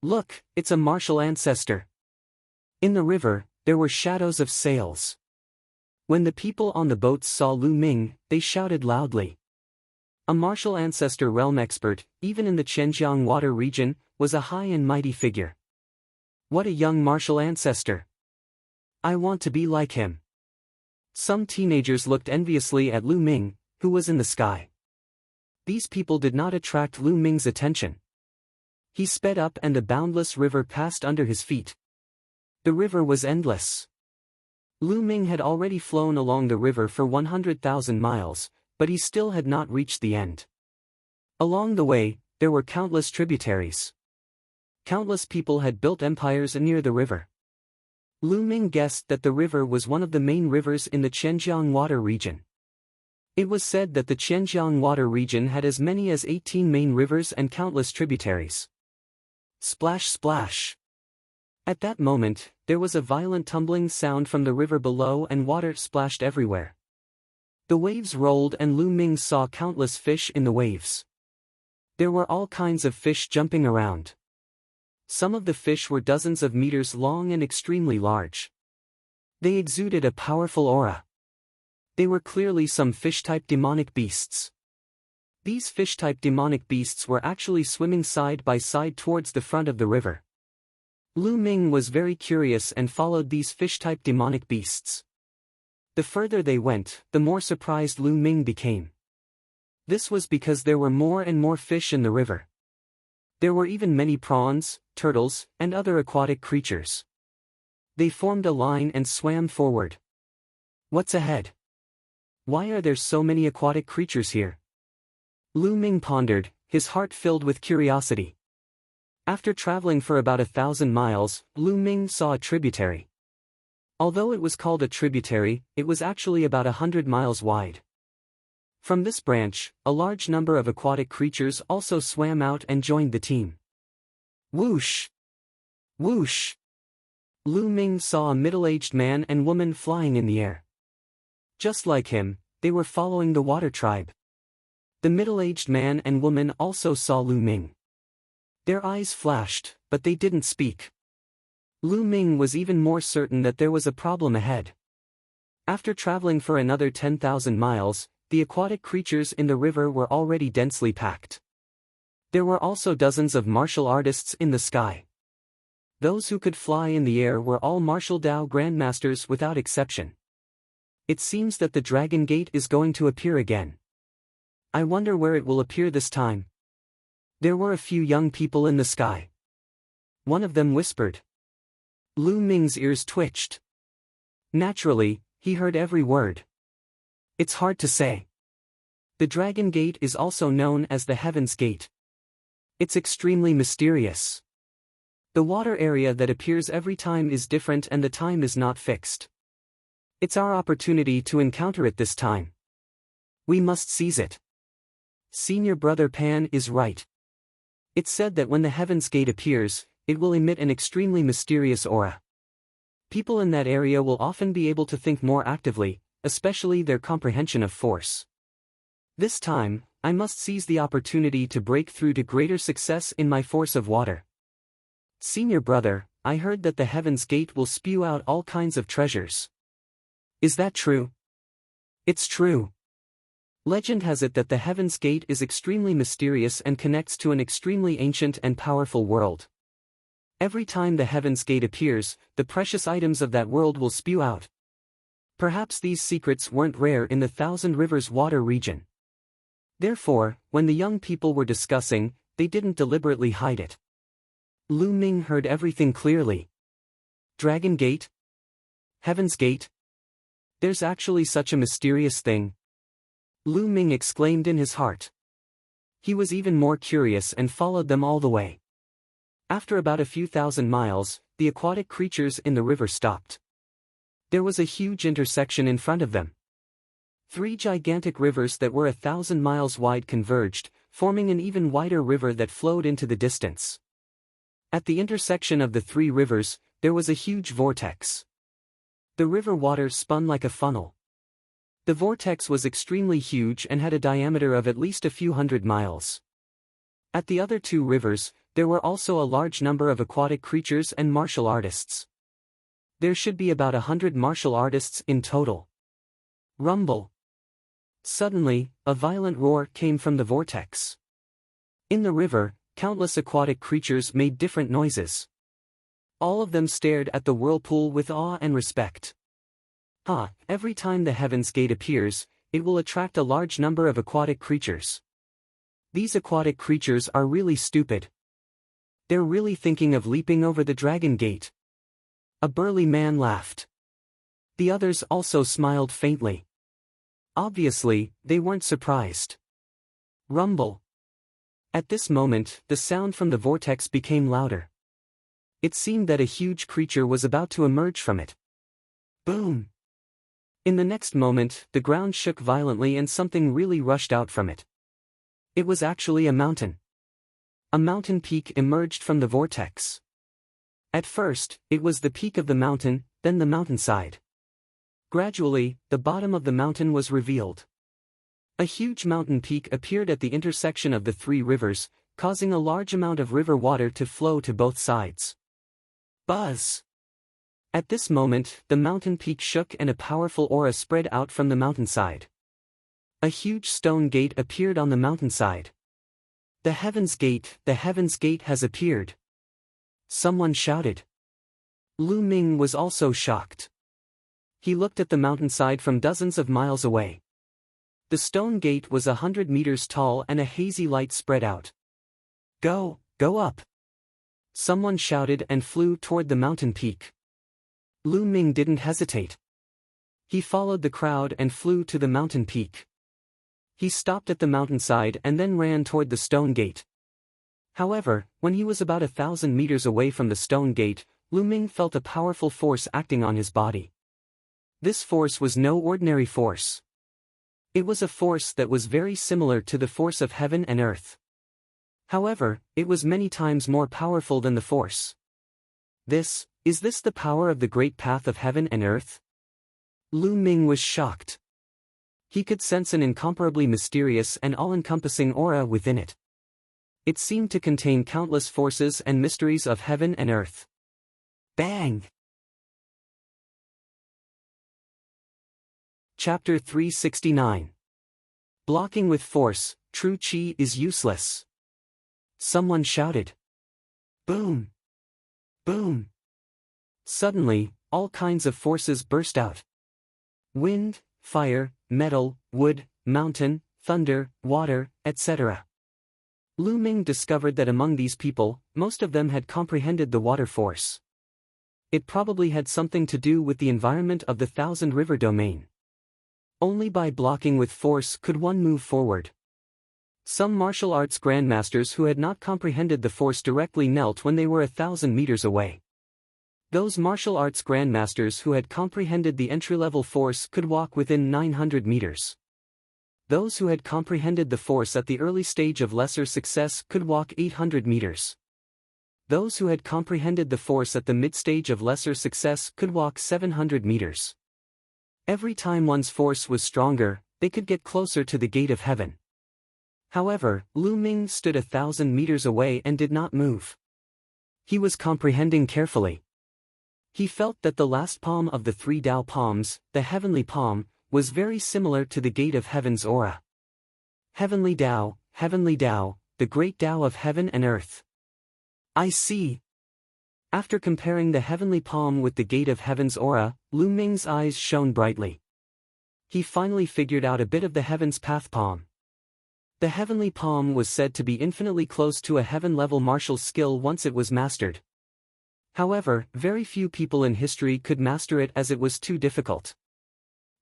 Speaker 1: Look, it's a martial ancestor. In the river, there were shadows of sails. When the people on the boats saw Lu Ming, they shouted loudly. A martial ancestor realm expert, even in the Qianjiang Water region, was a high and mighty figure. What a young martial ancestor! I want to be like him. Some teenagers looked enviously at Lu Ming, who was in the sky. These people did not attract Lu Ming's attention. He sped up and the boundless river passed under his feet. The river was endless. Lu Ming had already flown along the river for 100,000 miles, but he still had not reached the end. Along the way, there were countless tributaries. Countless people had built empires near the river. Lu Ming guessed that the river was one of the main rivers in the Qianjiang Water region. It was said that the Qianjiang Water region had as many as 18 main rivers and countless tributaries. Splash splash. At that moment, there was a violent tumbling sound from the river below and water splashed everywhere. The waves rolled and Lu Ming saw countless fish in the waves. There were all kinds of fish jumping around. Some of the fish were dozens of meters long and extremely large. They exuded a powerful aura. They were clearly some fish-type demonic beasts. These fish-type demonic beasts were actually swimming side by side towards the front of the river. Lu Ming was very curious and followed these fish-type demonic beasts. The further they went, the more surprised Lu Ming became. This was because there were more and more fish in the river. There were even many prawns, turtles, and other aquatic creatures. They formed a line and swam forward. What's ahead? Why are there so many aquatic creatures here? Lu Ming pondered, his heart filled with curiosity. After traveling for about 1,000 miles, Lu Ming saw a tributary. Although it was called a tributary, it was actually about 100 miles wide. From this branch, a large number of aquatic creatures also swam out and joined the team. Whoosh! Whoosh! Lu Ming saw a middle-aged man and woman flying in the air. Just like him, they were following the water tribe. The middle-aged man and woman also saw Lu Ming. Their eyes flashed, but they didn't speak. Lu Ming was even more certain that there was a problem ahead. After traveling for another 10,000 miles, the aquatic creatures in the river were already densely packed. There were also dozens of martial artists in the sky. Those who could fly in the air were all martial Dao grandmasters without exception. It seems that the Dragon Gate is going to appear again. I wonder where it will appear this time. There were a few young people in the sky. One of them whispered. Lu Ming's ears twitched. Naturally, he heard every word. It's hard to say. The Dragon Gate is also known as the Heaven's Gate. It's extremely mysterious. The water area that appears every time is different and the time is not fixed. It's our opportunity to encounter it this time. We must seize it. Senior Brother Pan is right. It's said that when the Heaven's Gate appears, it will emit an extremely mysterious aura. People in that area will often be able to think more actively, especially their comprehension of force. This time, I must seize the opportunity to break through to greater success in my force of water. Senior Brother, I heard that the Heaven's Gate will spew out all kinds of treasures. Is that true? It's true. Legend has it that the Heaven's Gate is extremely mysterious and connects to an extremely ancient and powerful world. Every time the Heaven's Gate appears, the precious items of that world will spew out. Perhaps these secrets weren't rare in the Thousand Rivers water region. Therefore, when the young people were discussing, they didn't deliberately hide it. Lu Ming heard everything clearly. Dragon Gate? Heaven's Gate? There's actually such a mysterious thing. Lu Ming exclaimed in his heart. He was even more curious and followed them all the way. After about a few thousand miles, the aquatic creatures in the river stopped. There was a huge intersection in front of them. 3 gigantic rivers that were 1,000 miles wide converged, forming an even wider river that flowed into the distance. At the intersection of the 3 rivers, there was a huge vortex. The river water spun like a funnel. The vortex was extremely huge and had a diameter of at least a few hundred miles. At the other 2 rivers, there were also a large number of aquatic creatures and martial artists. There should be about 100 martial artists in total. Rumble. Suddenly, a violent roar came from the vortex. In the river, countless aquatic creatures made different noises. All of them stared at the whirlpool with awe and respect. Every time the Heaven's Gate appears, it will attract a large number of aquatic creatures. These aquatic creatures are really stupid. They're really thinking of leaping over the Dragon Gate. A burly man laughed. The others also smiled faintly. Obviously, they weren't surprised. Rumble. At this moment, the sound from the vortex became louder. It seemed that a huge creature was about to emerge from it. Boom! In the next moment, the ground shook violently and something really rushed out from it. It was actually a mountain. A mountain peak emerged from the vortex. At first, it was the peak of the mountain, then the mountainside. Gradually, the bottom of the mountain was revealed. A huge mountain peak appeared at the intersection of the 3 rivers, causing a large amount of river water to flow to both sides. Buzz! At this moment, the mountain peak shook and a powerful aura spread out from the mountainside. A huge stone gate appeared on the mountainside. The Heaven's Gate has appeared. Someone shouted. Lu Ming was also shocked. He looked at the mountainside from dozens of miles away. The stone gate was 100 meters tall and a hazy light spread out. Go up! Someone shouted and flew toward the mountain peak. Lu Ming didn't hesitate. He followed the crowd and flew to the mountain peak. He stopped at the mountainside and then ran toward the stone gate. However, when he was about 1,000 meters away from the stone gate, Lu Ming felt a powerful force acting on his body. This force was no ordinary force. It was a force that was very similar to the force of heaven and earth. However, it was many times more powerful than the force. Is this the power of the great path of heaven and earth? Lu Ming was shocked. He could sense an incomparably mysterious and all-encompassing aura within it. It seemed to contain countless forces and mysteries of heaven and earth. Bang! Chapter 369. Blocking with force, true chi is useless. Someone shouted. Boom! Boom! Suddenly, all kinds of forces burst out. Wind, fire, metal, wood, mountain, thunder, water, etc. Lu Ming discovered that among these people, most of them had comprehended the water force. It probably had something to do with the environment of the Thousand River domain. Only by blocking with force could one move forward. Some martial arts grandmasters who had not comprehended the force directly knelt when they were 1,000 meters away. Those martial arts grandmasters who had comprehended the entry-level force could walk within 900 meters. Those who had comprehended the force at the early stage of lesser success could walk 800 meters. Those who had comprehended the force at the mid-stage of lesser success could walk 700 meters. Every time one's force was stronger, they could get closer to the gate of heaven. However, Lu Ming stood 1,000 meters away and did not move. He was comprehending carefully. He felt that the last palm of the 3 Dao palms, the heavenly palm, was very similar to the gate of heaven's aura. Heavenly Dao, the great Dao of heaven and earth. I see. After comparing the heavenly palm with the gate of heaven's aura, Lu Ming's eyes shone brightly. He finally figured out a bit of the heaven's path palm. The heavenly palm was said to be infinitely close to a heaven-level martial skill once it was mastered. However, very few people in history could master it as it was too difficult.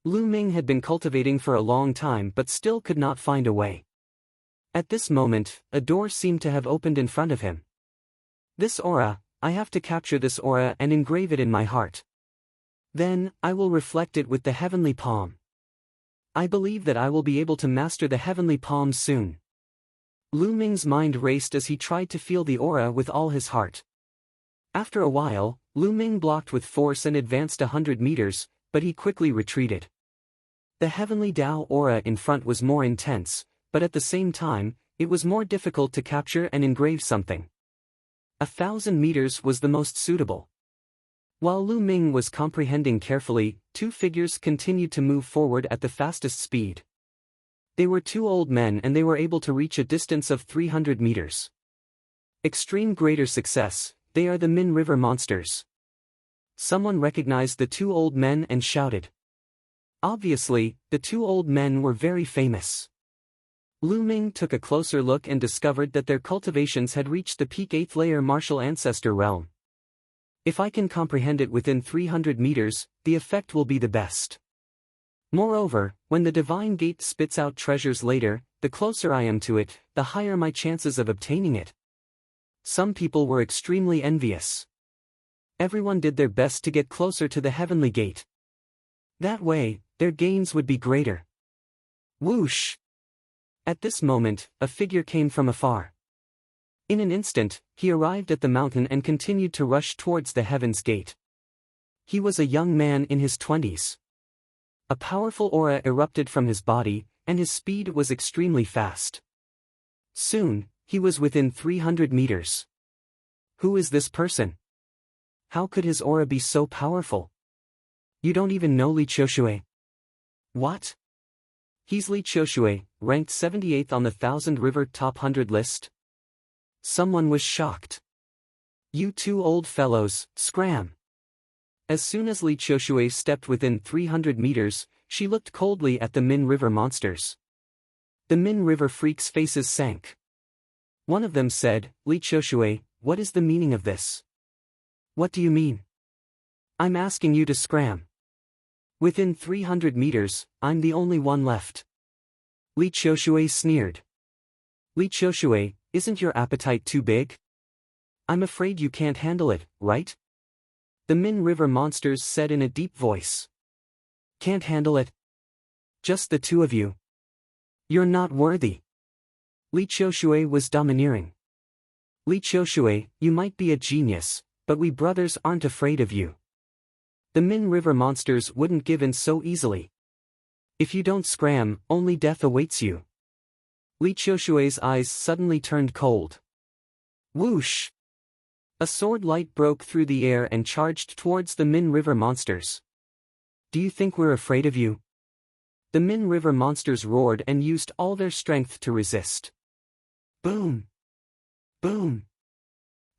Speaker 1: Lu Ming had been cultivating for a long time but still could not find a way. At this moment, a door seemed to have opened in front of him. This aura, I have to capture this aura and engrave it in my heart. Then, I will reflect it with the heavenly palm. I believe that I will be able to master the heavenly palm soon. Lu Ming's mind raced as he tried to feel the aura with all his heart. After a while, Lu Ming blocked with force and advanced 100 meters, but he quickly retreated. The heavenly Dao aura in front was more intense, but at the same time, it was more difficult to capture and engrave something. 1,000 meters was the most suitable. While Lu Ming was comprehending carefully, 2 figures continued to move forward at the fastest speed. They were 2 old men and they were able to reach a distance of 300 meters. Extreme greater success, they are the Min River monsters. Someone recognized the 2 old men and shouted. Obviously, the 2 old men were very famous. Lu Ming took a closer look and discovered that their cultivations had reached the peak 8th layer martial ancestor realm. If I can comprehend it within 300 meters, the effect will be the best. Moreover, when the divine gate spits out treasures later, the closer I am to it, the higher my chances of obtaining it. Some people were extremely envious. Everyone did their best to get closer to the heavenly gate. That way, their gains would be greater. Whoosh! At this moment, a figure came from afar. In an instant, he arrived at the mountain and continued to rush towards the heaven's gate. He was a young man in his 20s. A powerful aura erupted from his body, and his speed was extremely fast. Soon, he was within 300 meters. Who is this person? How could his aura be so powerful? You don't even know Li Qiushui. What? He's Li Qiushui, ranked 78th on the Thousand River Top 100 list? Someone was shocked. You 2 old fellows, scram! As soon as Li Qiushui stepped within 300 meters, she looked coldly at the Min River monsters. The Min River freaks' faces sank. One of them said, Li Qiushui, what is the meaning of this? What do you mean? I'm asking you to scram. Within 300 meters, I'm the only one left. Li Qiushui sneered. Li Qiushui, isn't your appetite too big? I'm afraid you can't handle it, right? The Min River monsters said in a deep voice. Can't handle it? Just the 2 of you. You're not worthy. Li Qiushui was domineering. Li Qiushui, you might be a genius, but we brothers aren't afraid of you. The Min River monsters wouldn't give in so easily. If you don't scram, only death awaits you. Li Qiushui's eyes suddenly turned cold. Whoosh! A sword light broke through the air and charged towards the Min River monsters. Do you think we're afraid of you? The Min River monsters roared and used all their strength to resist. Boom! Boom!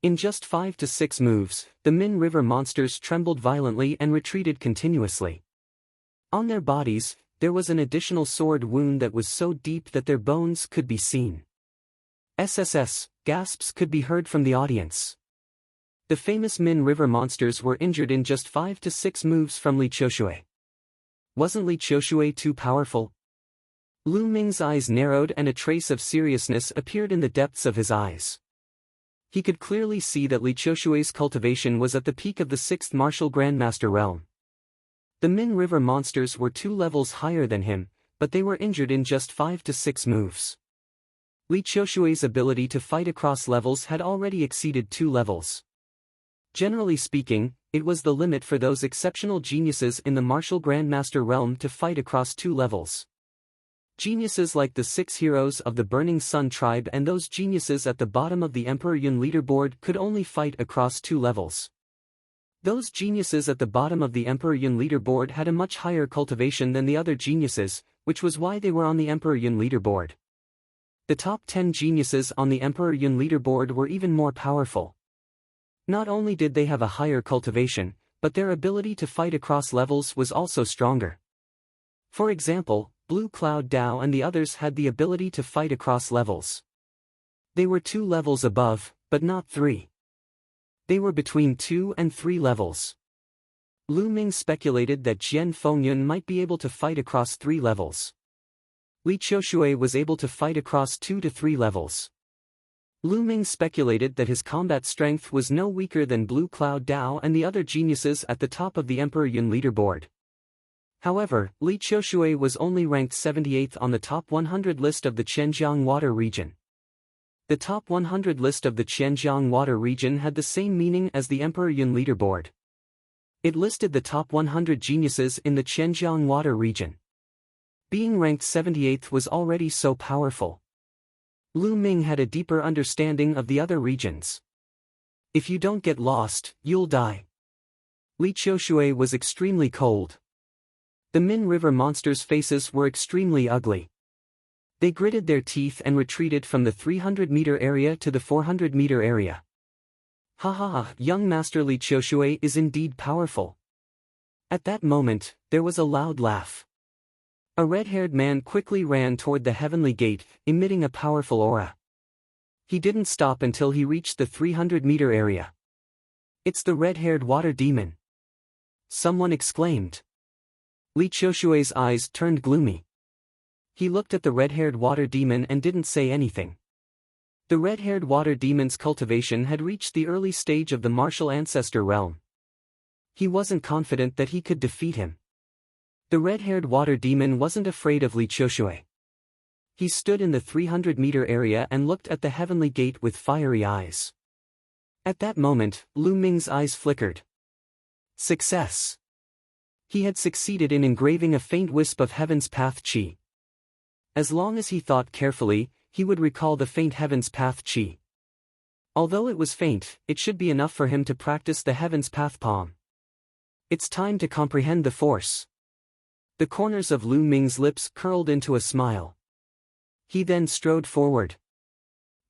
Speaker 1: In just 5 to 6 moves, the Min River monsters trembled violently and retreated continuously. On their bodies, there was an additional sword wound that was so deep that their bones could be seen. SSS, gasps could be heard from the audience. The famous Min River monsters were injured in just 5 to 6 moves from Li Qiushui. Wasn't Li Qiushui too powerful? Lu Ming's eyes narrowed and a trace of seriousness appeared in the depths of his eyes. He could clearly see that Li Qiushui's cultivation was at the peak of the 6th martial grandmaster realm. The Min River monsters were 2 levels higher than him, but they were injured in just 5 to 6 moves. Li Qiushui's ability to fight across levels had already exceeded 2 levels. Generally speaking, it was the limit for those exceptional geniuses in the martial grandmaster realm to fight across 2 levels. Geniuses like the 6 heroes of the Burning Sun tribe and those geniuses at the bottom of the Emperor Yun leaderboard could only fight across 2 levels. Those geniuses at the bottom of the Emperor Yun leaderboard had a much higher cultivation than the other geniuses, which was why they were on the Emperor Yun leaderboard. The top 10 geniuses on the Emperor Yun leaderboard were even more powerful. Not only did they have a higher cultivation, but their ability to fight across levels was also stronger. For example, Blue Cloud Dao and the others had the ability to fight across levels. They were 2 levels above, but not 3. They were between 2 and 3 levels. Lu Ming speculated that Jian Fengyun might be able to fight across 3 levels. Li Qiushui was able to fight across 2 to 3 levels. Lu Ming speculated that his combat strength was no weaker than Blue Cloud Dao and the other geniuses at the top of the Emperor Yun leaderboard. However, Li Qiushui was only ranked 78th on the top 100 list of the Qianjiang Water region. The top 100 list of the Qianjiang Water region had the same meaning as the Emperor Yun leaderboard. It listed the top 100 geniuses in the Qianjiang Water region. Being ranked 78th was already so powerful. Lu Ming had a deeper understanding of the other regions. If you don't get lost, you'll die. Li Qiushui was extremely cold. The Min River monsters' faces were extremely ugly. They gritted their teeth and retreated from the 300-meter area to the 400-meter area. Ha ha ha, young Master Li Qiushui is indeed powerful. At that moment, there was a loud laugh. A red-haired man quickly ran toward the heavenly gate, emitting a powerful aura. He didn't stop until he reached the 300-meter area. It's the red-haired water demon. Someone exclaimed. Li Qiushui's eyes turned gloomy. He looked at the red-haired water demon and didn't say anything. The red-haired water demon's cultivation had reached the early stage of the martial ancestor realm. He wasn't confident that he could defeat him. The red-haired water demon wasn't afraid of Li Qiushui. He stood in the 300-meter area and looked at the heavenly gate with fiery eyes. At that moment, Lu Ming's eyes flickered. Success! He had succeeded in engraving a faint wisp of Heaven's Path Qi. As long as he thought carefully, he would recall the faint Heaven's Path Qi. Although it was faint, it should be enough for him to practice the Heaven's Path Palm. It's time to comprehend the force. The corners of Lu Ming's lips curled into a smile. He then strode forward.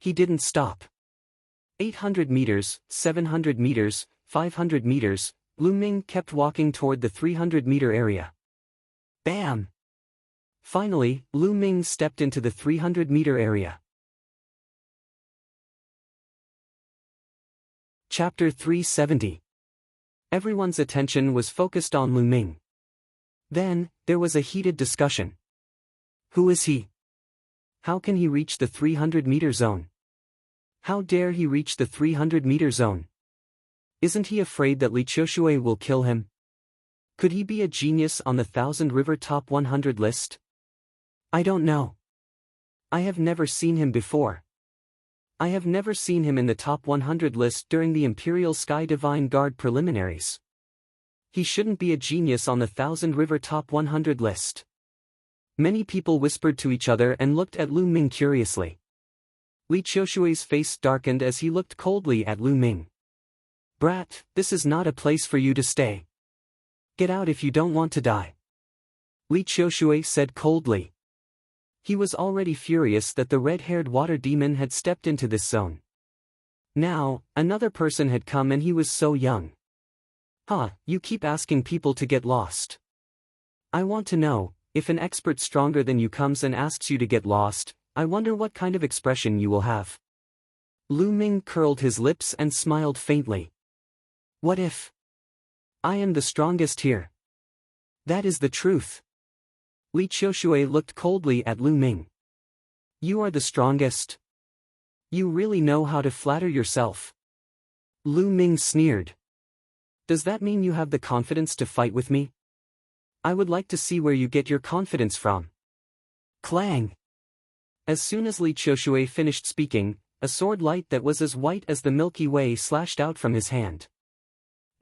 Speaker 1: He didn't stop. 800 meters, 700 meters, 500 meters, Lu Ming kept walking toward the 300-meter area. Bam! Finally, Lu Ming stepped into the 300-meter area. Chapter 370. Everyone's attention was focused on Lu Ming. Then, there was a heated discussion. Who is he? How can he reach the 300-meter zone? How dare he reach the 300-meter zone? Isn't he afraid that Li Qiushui will kill him? Could he be a genius on the Thousand River Top 100 list? I don't know. I have never seen him before. I have never seen him in the Top 100 list during the Imperial Sky Divine Guard preliminaries. He shouldn't be a genius on the Thousand River Top 100 list. Many people whispered to each other and looked at Lu Ming curiously. Li Qiushui's face darkened as he looked coldly at Lu Ming. Brat, this is not a place for you to stay. Get out if you don't want to die. Li Qiushui said coldly. He was already furious that the red-haired water demon had stepped into this zone. Now, another person had come and he was so young. You keep asking people to get lost. I want to know, if an expert stronger than you comes and asks you to get lost, I wonder what kind of expression you will have. Lu Ming curled his lips and smiled faintly. What if I am the strongest here? That is the truth. Li Qiushui looked coldly at Lu Ming. You are the strongest? You really know how to flatter yourself. Lu Ming sneered. Does that mean you have the confidence to fight with me? I would like to see where you get your confidence from. Clang! As soon as Li Qiushui finished speaking, a sword light that was as white as the Milky Way slashed out from his hand.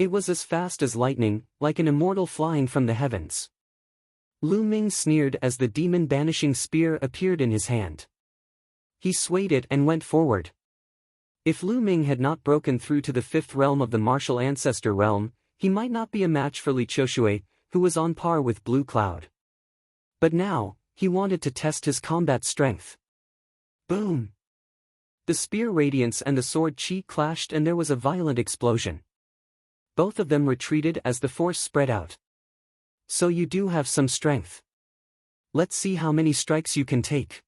Speaker 1: It was as fast as lightning, like an immortal flying from the heavens. Lu Ming sneered as the demon-banishing spear appeared in his hand. He swayed it and went forward. If Lu Ming had not broken through to the fifth realm of the martial ancestor realm, he might not be a match for Li Qiushui, who was on par with Blue Cloud. But now, he wanted to test his combat strength. Boom! The spear radiance and the sword chi clashed and there was a violent explosion. Both of them retreated as the force spread out. So you do have some strength. Let's see how many strikes you can take.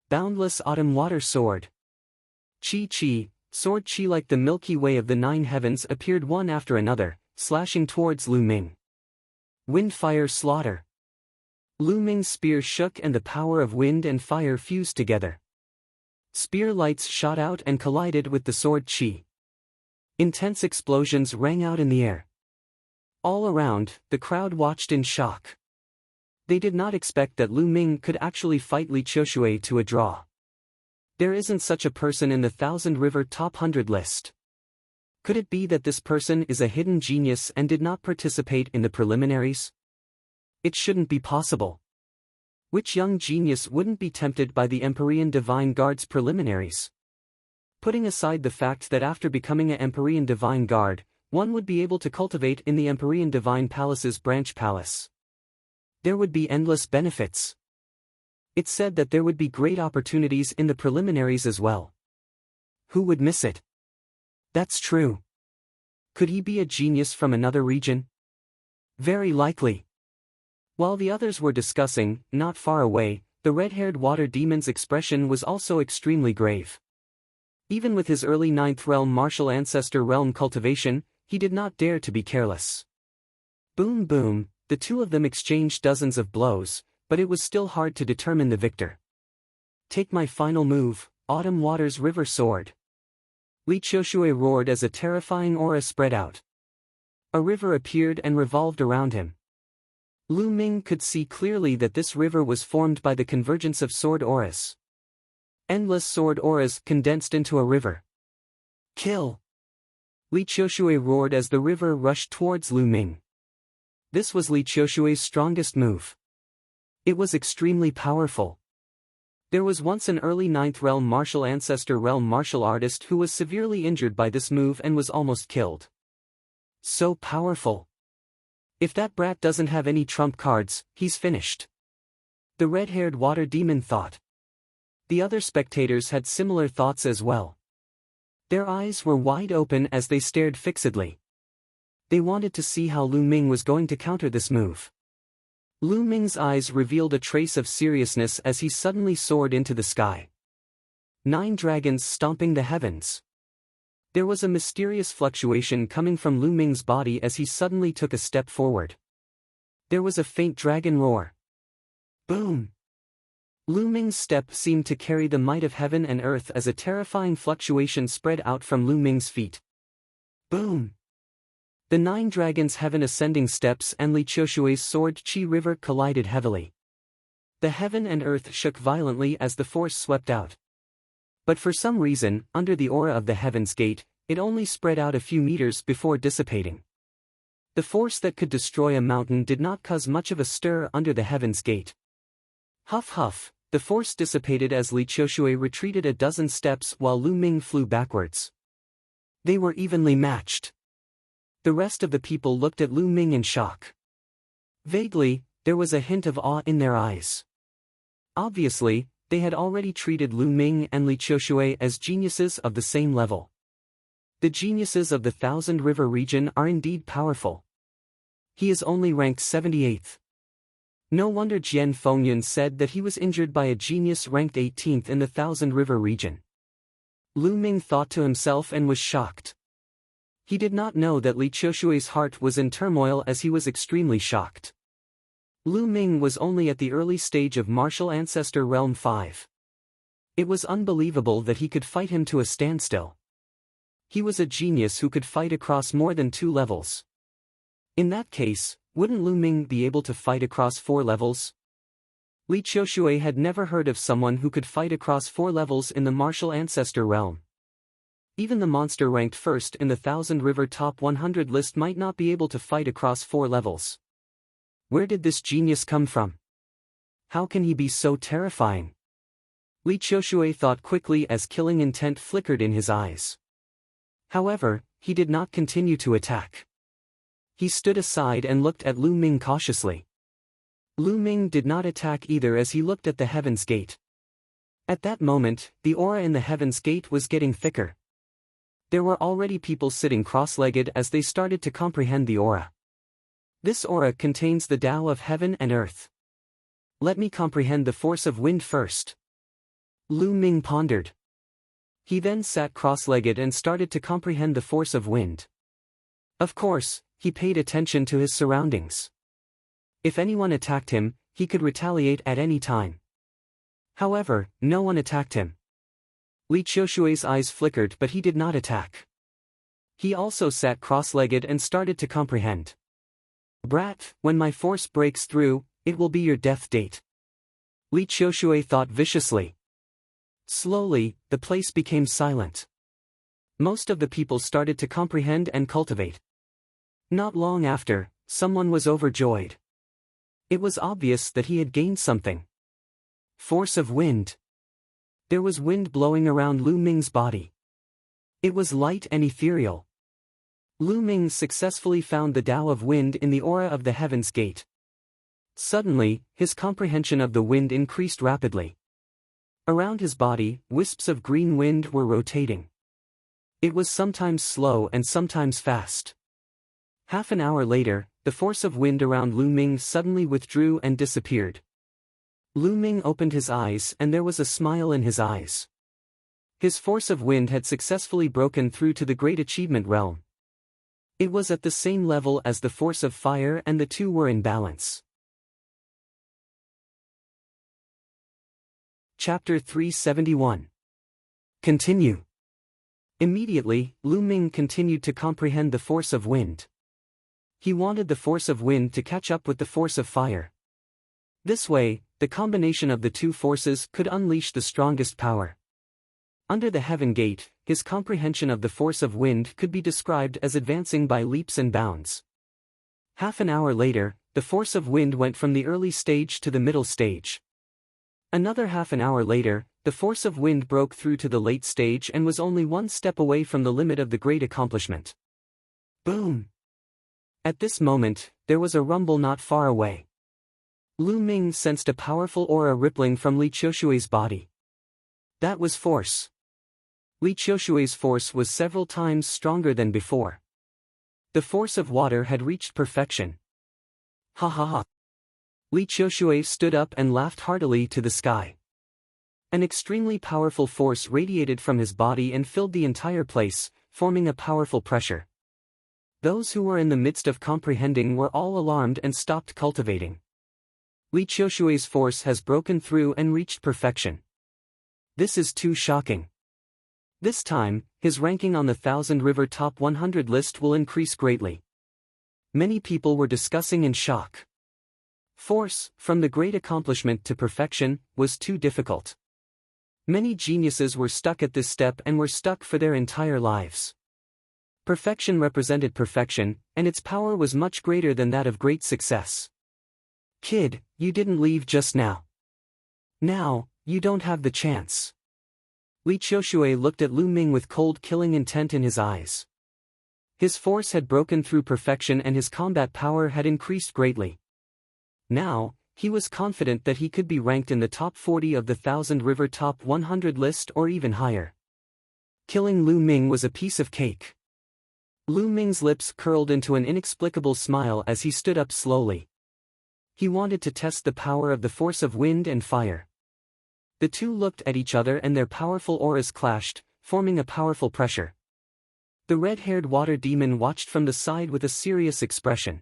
Speaker 1: Boundless Autumn Water Sword. Chi Chi, sword chi like the Milky Way of the nine heavens appeared one after another, slashing towards Lu Ming. Wind Fire Slaughter. Lu Ming's spear shook and the power of wind and fire fused together. Spear lights shot out and collided with the sword chi. Intense explosions rang out in the air. All around, the crowd watched in shock. They did not expect that Lu Ming could actually fight Li Qiushui to a draw. There isn't such a person in the Thousand River Top 100 list. Could it be that this person is a hidden genius and did not participate in the preliminaries? It shouldn't be possible. Which young genius wouldn't be tempted by the Empyrean Divine Guard's preliminaries? Putting aside the fact that after becoming an Empyrean Divine Guard, one would be able to cultivate in the Empyrean Divine Palace's branch palace. There would be endless benefits. It said that there would be great opportunities in the preliminaries as well. Who would miss it? That's true. Could he be a genius from another region? Very likely. While the others were discussing, not far away, the red-haired water demon's expression was also extremely grave. Even with his early ninth realm martial ancestor realm cultivation, he did not dare to be careless. Boom boom, the two of them exchanged dozens of blows, but it was still hard to determine the victor. Take my final move, Autumn Water's River Sword. Li Qiushui roared as a terrifying aura spread out. A river appeared and revolved around him. Lu Ming could see clearly that this river was formed by the convergence of sword auras. Endless sword auras condensed into a river. Kill! Li Qiushui roared as the river rushed towards Lu Ming. This was Li Qiushui's strongest move. It was extremely powerful. There was once an early 9th realm martial ancestor realm martial artist who was severely injured by this move and was almost killed. So powerful. If that brat doesn't have any trump cards, he's finished. The red-haired water demon thought. The other spectators had similar thoughts as well. Their eyes were wide open as they stared fixedly. They wanted to see how Lu Ming was going to counter this move. Lu Ming's eyes revealed a trace of seriousness as he suddenly soared into the sky. 9 dragons stomping the heavens. There was a mysterious fluctuation coming from Lu Ming's body as he suddenly took a step forward. There was a faint dragon roar. Boom! Lu Ming's step seemed to carry the might of heaven and earth as a terrifying fluctuation spread out from Lu Ming's feet. Boom! The 9 dragons' heaven ascending steps and Li Qiushui's sword chi river collided heavily. The heaven and earth shook violently as the force swept out. But for some reason, under the aura of the Heaven's Gate, it only spread out a few meters before dissipating. The force that could destroy a mountain did not cause much of a stir under the Heaven's Gate. Huff huff, the force dissipated as Li Qiushui retreated a dozen steps while Lu Ming flew backwards. They were evenly matched. The rest of the people looked at Lu Ming in shock. Vaguely, there was a hint of awe in their eyes. Obviously, they had already treated Lu Ming and Li Qiushui as geniuses of the same level. The geniuses of the Thousand River region are indeed powerful. He is only ranked 78th. No wonder Jian Fengyun said that he was injured by a genius ranked 18th in the Thousand River region. Lu Ming thought to himself and was shocked. He did not know that Li Qiushui's heart was in turmoil, as he was extremely shocked. Lu Ming was only at the early stage of Martial Ancestor Realm 5. It was unbelievable that he could fight him to a standstill. He was a genius who could fight across more than 2 levels. In that case, wouldn't Lu Ming be able to fight across 4 levels? Li Qiushui had never heard of someone who could fight across 4 levels in the Martial Ancestor realm. Even the monster ranked first in the Thousand River Top 100 list might not be able to fight across 4 levels. Where did this genius come from? How can he be so terrifying? Li Qiushui thought quickly as killing intent flickered in his eyes. However, he did not continue to attack. He stood aside and looked at Lu Ming cautiously. Lu Ming did not attack either, as he looked at the Heaven's Gate. At that moment, the aura in the Heaven's Gate was getting thicker. There were already people sitting cross-legged as they started to comprehend the aura. This aura contains the Tao of heaven and earth. Let me comprehend the force of wind first. Lu Ming pondered. He then sat cross-legged and started to comprehend the force of wind. Of course, he paid attention to his surroundings. If anyone attacked him, he could retaliate at any time. However, no one attacked him. Li Qiushui's eyes flickered, but he did not attack. He also sat cross-legged and started to comprehend. Brat, when my force breaks through, it will be your death date. Li Qiushui thought viciously. Slowly, the place became silent. Most of the people started to comprehend and cultivate. Not long after, someone was overjoyed. It was obvious that he had gained something. Force of wind. There was wind blowing around Lu Ming's body. It was light and ethereal. Lu Ming successfully found the Tao of wind in the aura of the Heaven's Gate. Suddenly, his comprehension of the wind increased rapidly. Around his body, wisps of green wind were rotating. It was sometimes slow and sometimes fast. Half an hour later, the force of wind around Lu Ming suddenly withdrew and disappeared. Lu Ming opened his eyes and there was a smile in his eyes. His force of wind had successfully broken through to the Great Achievement realm. It was at the same level as the force of fire, and the two were in balance. Chapter 371. Continue. Immediately, Lu Ming continued to comprehend the force of wind. He wanted the force of wind to catch up with the force of fire. This way, the combination of the two forces could unleash the strongest power. Under the Heaven Gate, his comprehension of the force of wind could be described as advancing by leaps and bounds. Half an hour later, the force of wind went from the early stage to the middle stage. Another half an hour later, the force of wind broke through to the late stage and was only one step away from the limit of the great accomplishment. Boom! At this moment, there was a rumble not far away. Lu Ming sensed a powerful aura rippling from Li Qiushui's body. That was force. Li Qiushui's force was several times stronger than before. The force of water had reached perfection. Ha ha ha. Li Qiushui stood up and laughed heartily to the sky. An extremely powerful force radiated from his body and filled the entire place, forming a powerful pressure. Those who were in the midst of comprehending were all alarmed and stopped cultivating. Li Qiushui's force has broken through and reached perfection. This is too shocking. This time, his ranking on the Thousand River Top 100 list will increase greatly. Many people were discussing in shock. Force, from the great accomplishment to perfection, was too difficult. Many geniuses were stuck at this step and were stuck for their entire lives. Perfection represented perfection, and its power was much greater than that of great success. Kid, you didn't leave just now. Now, you don't have the chance. Li Qiushui looked at Lu Ming with cold, killing intent in his eyes. His force had broken through perfection and his combat power had increased greatly. Now, he was confident that he could be ranked in the top 40 of the Thousand River Top 100 list or even higher. Killing Lu Ming was a piece of cake. Lu Ming's lips curled into an inexplicable smile as he stood up slowly. He wanted to test the power of the force of wind and fire. The two looked at each other and their powerful auras clashed, forming a powerful pressure. The red-haired water demon watched from the side with a serious expression.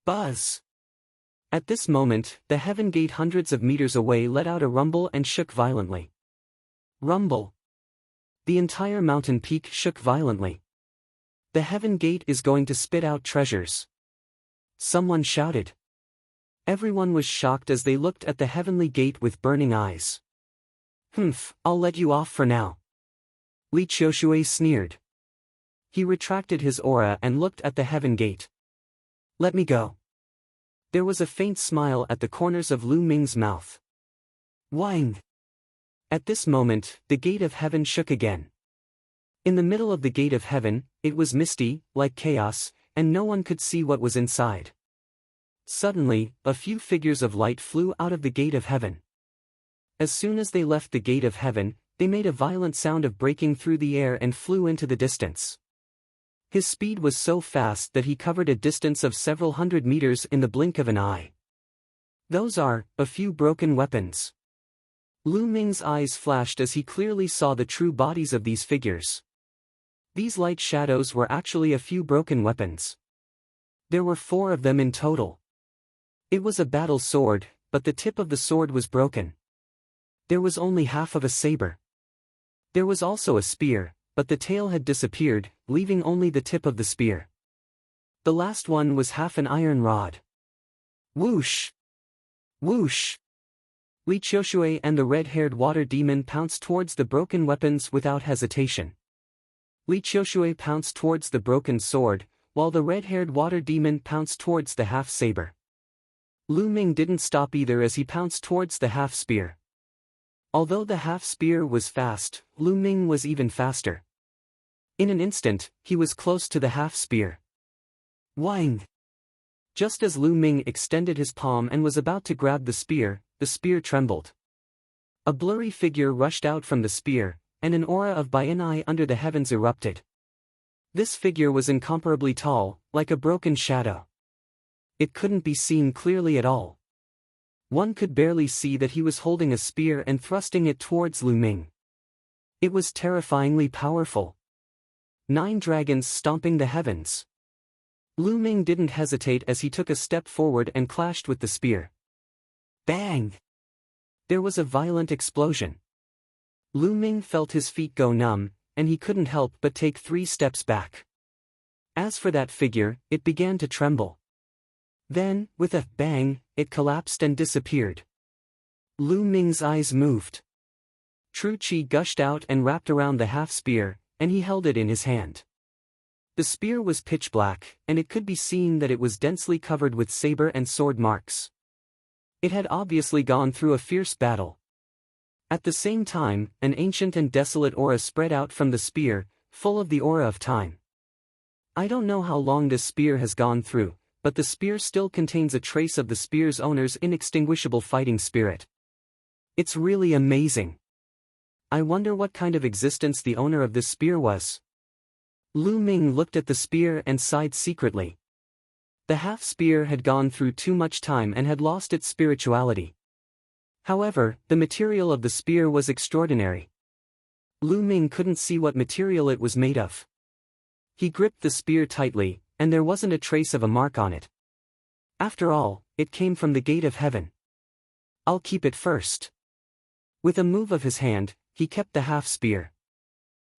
Speaker 1: Buzz! At this moment, the heaven gate hundreds of meters away let out a rumble and shook violently. Rumble! The entire mountain peak shook violently. The heaven gate is going to spit out treasures. Someone shouted. Everyone was shocked as they looked at the heavenly gate with burning eyes. Humph, I'll let you off for now. Li Qiushui sneered. He retracted his aura and looked at the heaven gate. Let me go. There was a faint smile at the corners of Lu Ming's mouth. Wang! At this moment, the gate of heaven shook again. In the middle of the gate of heaven, it was misty, like chaos, and no one could see what was inside. Suddenly, a few figures of light flew out of the gate of heaven. As soon as they left the gate of heaven, they made a violent sound of breaking through the air and flew into the distance. His speed was so fast that he covered a distance of several hundred meters in the blink of an eye. Those are a few broken weapons. Lu Ming's eyes flashed as he clearly saw the true bodies of these figures. These light shadows were actually a few broken weapons. There were 4 of them in total. It was a battle sword, but the tip of the sword was broken. There was only half of a saber. There was also a spear, but the tail had disappeared, leaving only the tip of the spear. The last one was half an iron rod. Whoosh! Whoosh! Li Qiushui and the red-haired water demon pounced towards the broken weapons without hesitation. Li Qiushui pounced towards the broken sword, while the red-haired water demon pounced towards the half-saber. Lu Ming didn't stop either as he pounced towards the half-spear. Although the half-spear was fast, Lu Ming was even faster. In an instant, he was close to the half-spear. Wang! Just as Lu Ming extended his palm and was about to grab the spear trembled. A blurry figure rushed out from the spear, and an aura of Bianai under the heavens erupted. This figure was incomparably tall, like a broken shadow. It couldn't be seen clearly at all. One could barely see that he was holding a spear and thrusting it towards Lu Ming. It was terrifyingly powerful. 9 dragons stomping the heavens. Lu Ming didn't hesitate as he took a step forward and clashed with the spear. Bang! There was a violent explosion. Lu Ming felt his feet go numb, and he couldn't help but take 3 steps back. As for that figure, it began to tremble. Then, with a bang, it collapsed and disappeared. Lu Ming's eyes moved. True qi gushed out and wrapped around the half-spear, and he held it in his hand. The spear was pitch black, and it could be seen that it was densely covered with saber and sword marks. It had obviously gone through a fierce battle. At the same time, an ancient and desolate aura spread out from the spear, full of the aura of time. I don't know how long this spear has gone through, but the spear still contains a trace of the spear's owner's inextinguishable fighting spirit. It's really amazing. I wonder what kind of existence the owner of this spear was. Lu Ming looked at the spear and sighed secretly. The half-spear had gone through too much time and had lost its spirituality. However, the material of the spear was extraordinary. Lu Ming couldn't see what material it was made of. He gripped the spear tightly, and there wasn't a trace of a mark on it. After all, it came from the gate of heaven. I'll keep it first. With a move of his hand, he kept the half-spear.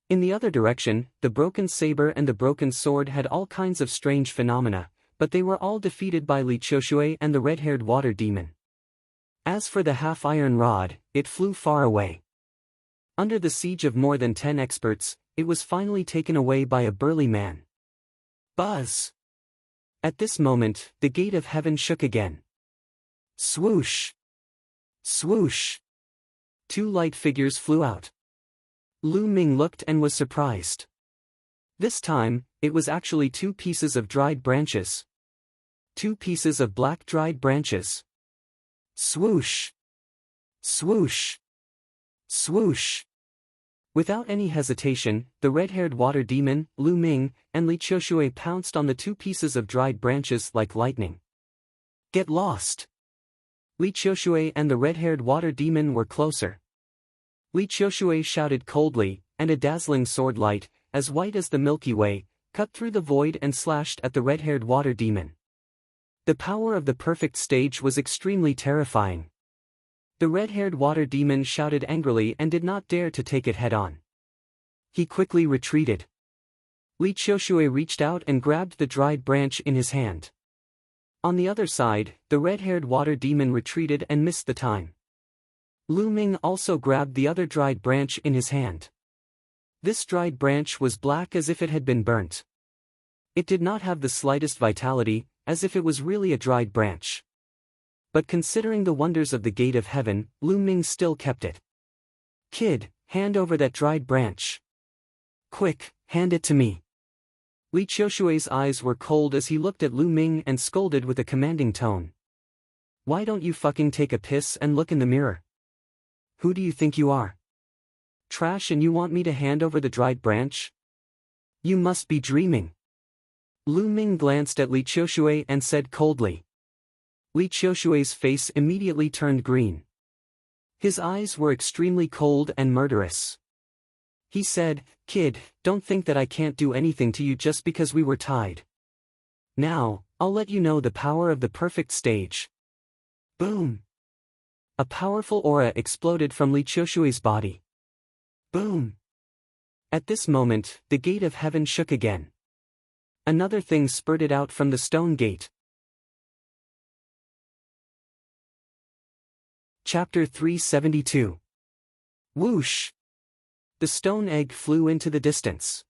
Speaker 1: In the other direction, the broken saber and the broken sword had all kinds of strange phenomena, but they were all defeated by Li Qiushui and the red-haired water demon. As for the half-iron rod, it flew far away. Under the siege of more than 10 experts, it was finally taken away by a burly man. Buzz! At this moment, the gate of heaven shook again. Swoosh! Swoosh! 2 light figures flew out. Lu Ming looked and was surprised. This time, it was actually 2 pieces of dried branches. 2 pieces of black dried branches. Swoosh! Swoosh! Swoosh! Without any hesitation, the red-haired water demon, Lu Ming, and Li Qiushui pounced on the 2 pieces of dried branches like lightning. Get lost! Li Qiushui and the red-haired water demon were closer. Li Qiushui shouted coldly, and a dazzling sword light, as white as the Milky Way, cut through the void and slashed at the red-haired water demon. The power of the perfect stage was extremely terrifying. The red-haired water demon shouted angrily and did not dare to take it head-on. He quickly retreated. Li Qiushui reached out and grabbed the dried branch in his hand. On the other side, the red-haired water demon retreated and missed the time. Lu Ming also grabbed the other dried branch in his hand. This dried branch was black as if it had been burnt. It did not have the slightest vitality, as if it was really a dried branch. But considering the wonders of the gate of heaven, Lu Ming still kept it. Kid, hand over that dried branch. Quick, hand it to me. Li Qiushui's eyes were cold as he looked at Lu Ming and scolded with a commanding tone. Why don't you fucking take a piss and look in the mirror? Who do you think you are? Trash, and you want me to hand over the dried branch? You must be dreaming. Lu Ming glanced at Li Qiushui and said coldly. Li Qiushui's face immediately turned green. His eyes were extremely cold and murderous. He said, Kid, don't think that I can't do anything to you just because we were tied. Now, I'll let you know the power of the perfect stage. Boom! A powerful aura exploded from Li Qiushui's body. Boom! At this moment, the gate of heaven shook again. Another thing spurted out from the stone gate. Chapter 372. Whoosh! The stone egg flew into the distance.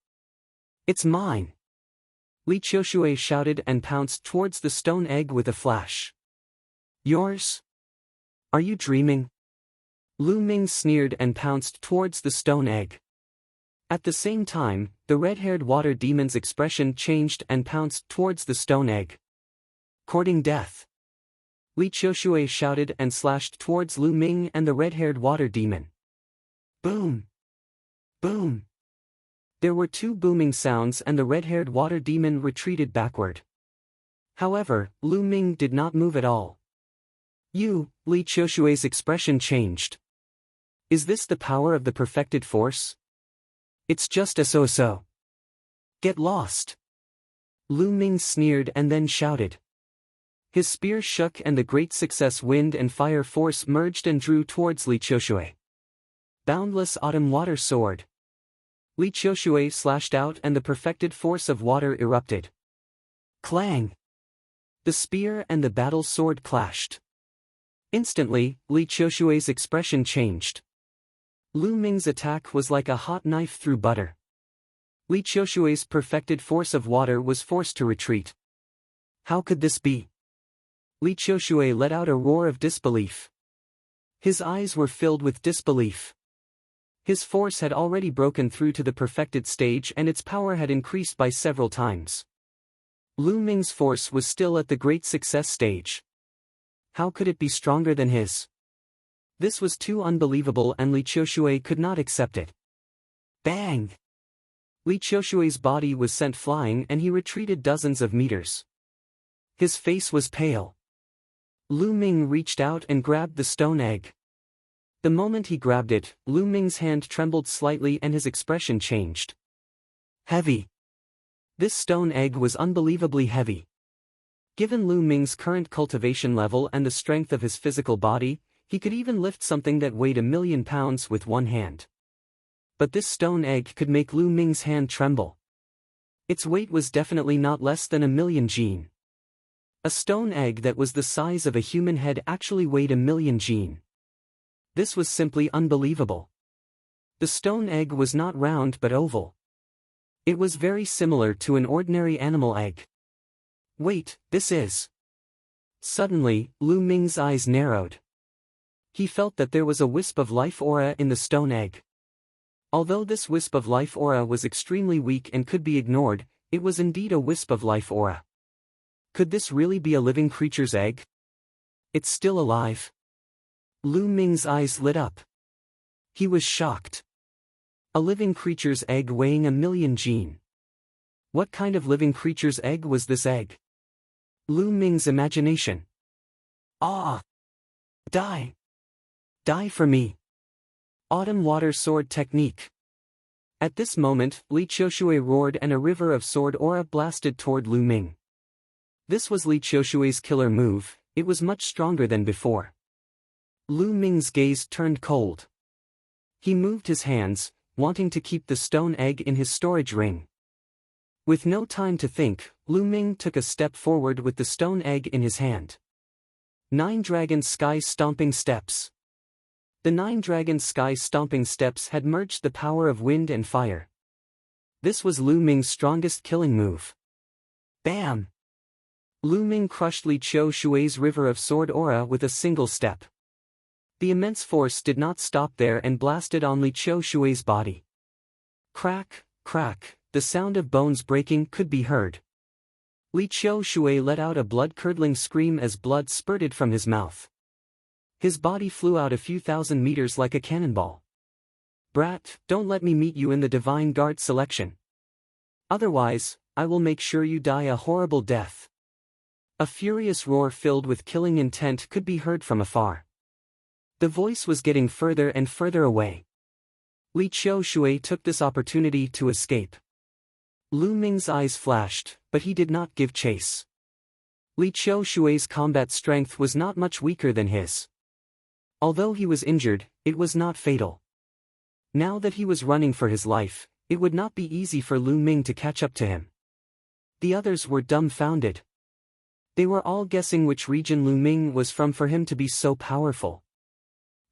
Speaker 1: It's mine! Li Qiushui shouted and pounced towards the stone egg with a flash. Yours? Are you dreaming? Lu Ming sneered and pounced towards the stone egg. At the same time, the red-haired water demon's expression changed and pounced towards the stone egg. Courting death. Li Qiushui shouted and slashed towards Lu Ming and the red-haired water demon. Boom! Boom! There were two booming sounds and the red-haired water demon retreated backward. However, Lu Ming did not move at all. Li Qiushui's expression changed. Is this the power of the perfected force? It's just a so-so. Get lost! Lu Ming sneered and then shouted. His spear shook and the great success wind and fire force merged and drew towards Li Qiushui. Boundless autumn water sword. Li Qiushui slashed out and the perfected force of water erupted. Clang! The spear and the battle sword clashed. Instantly, Li Qiushui's expression changed. Lu Ming's attack was like a hot knife through butter. Li Qiushui's perfected force of water was forced to retreat. How could this be? Li Qiushui let out a roar of disbelief. His eyes were filled with disbelief. His force had already broken through to the perfected stage and its power had increased by several times. Lu Ming's force was still at the great success stage. How could it be stronger than his? This was too unbelievable and Li Qiushui could not accept it. Bang! Li Qiushui's body was sent flying and he retreated dozens of meters. His face was pale. Lu Ming reached out and grabbed the stone egg. The moment he grabbed it, Lu Ming's hand trembled slightly and his expression changed. Heavy. This stone egg was unbelievably heavy. Given Lu Ming's current cultivation level and the strength of his physical body, he could even lift something that weighed 1,000,000 pounds with one hand. But this stone egg could make Lu Ming's hand tremble. Its weight was definitely not less than 1,000,000 jin. A stone egg that was the size of a human head actually weighed 1,000,000 jin. This was simply unbelievable. The stone egg was not round but oval. It was very similar to an ordinary animal egg. Wait, this is... Suddenly, Lu Ming's eyes narrowed. He felt that there was a wisp of life aura in the stone egg. Although this wisp of life aura was extremely weak and could be ignored, it was indeed a wisp of life aura. Could this really be a living creature's egg? It's still alive. Lu Ming's eyes lit up. He was shocked. A living creature's egg weighing 1,000,000 jin. What kind of living creature's egg was this egg? Lu Ming's imagination. Ah! Die! Die for me! Autumn Water Sword Technique. At this moment, Li Qiushui roared and a river of sword aura blasted toward Lu Ming. This was Li Qiushui's killer move. It was much stronger than before. Lu Ming's gaze turned cold. He moved his hands, wanting to keep the stone egg in his storage ring. With no time to think, Lu Ming took a step forward with the stone egg in his hand. 9 Dragon Sky Stomping Steps. The 9 Dragon Sky Stomping Steps had merged the power of wind and fire. This was Lu Ming's strongest killing move. Bam! Lu Ming crushed Li Qiushui's river of sword aura with a single step. The immense force did not stop there and blasted on Li Qiushui's body. Crack, crack, the sound of bones breaking could be heard. Li Qiushui let out a blood-curdling scream as blood spurted from his mouth. His body flew out a few thousand meters like a cannonball. Brat, don't let me meet you in the Divine Guard selection. Otherwise, I will make sure you die a horrible death. A furious roar filled with killing intent could be heard from afar. The voice was getting further and further away. Li Qiushui took this opportunity to escape. Lu Ming's eyes flashed, but he did not give chase. Li Qiushui's combat strength was not much weaker than his. Although he was injured, it was not fatal. Now that he was running for his life, it would not be easy for Lu Ming to catch up to him. The others were dumbfounded. They were all guessing which region Lu Ming was from for him to be so powerful.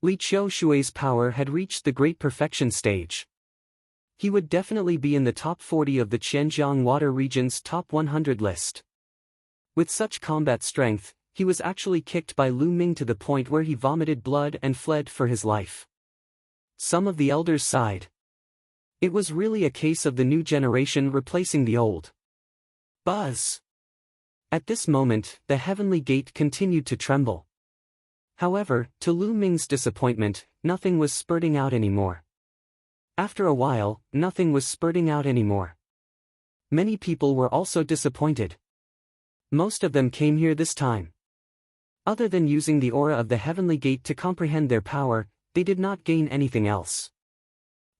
Speaker 1: Li Qiushui's power had reached the Great Perfection stage. He would definitely be in the top 40 of the Qianjiang Water region's top 100 list. With such combat strength, he was actually kicked by Lu Ming to the point where he vomited blood and fled for his life. Some of the elders sighed. It was really a case of the new generation replacing the old. Buzz! At this moment, the heavenly gate continued to tremble. However, to Lu Ming's disappointment, nothing was spurting out anymore. After a while, nothing was spurting out anymore. Many people were also disappointed. Most of them came here this time. Other than using the aura of the heavenly gate to comprehend their power, they did not gain anything else.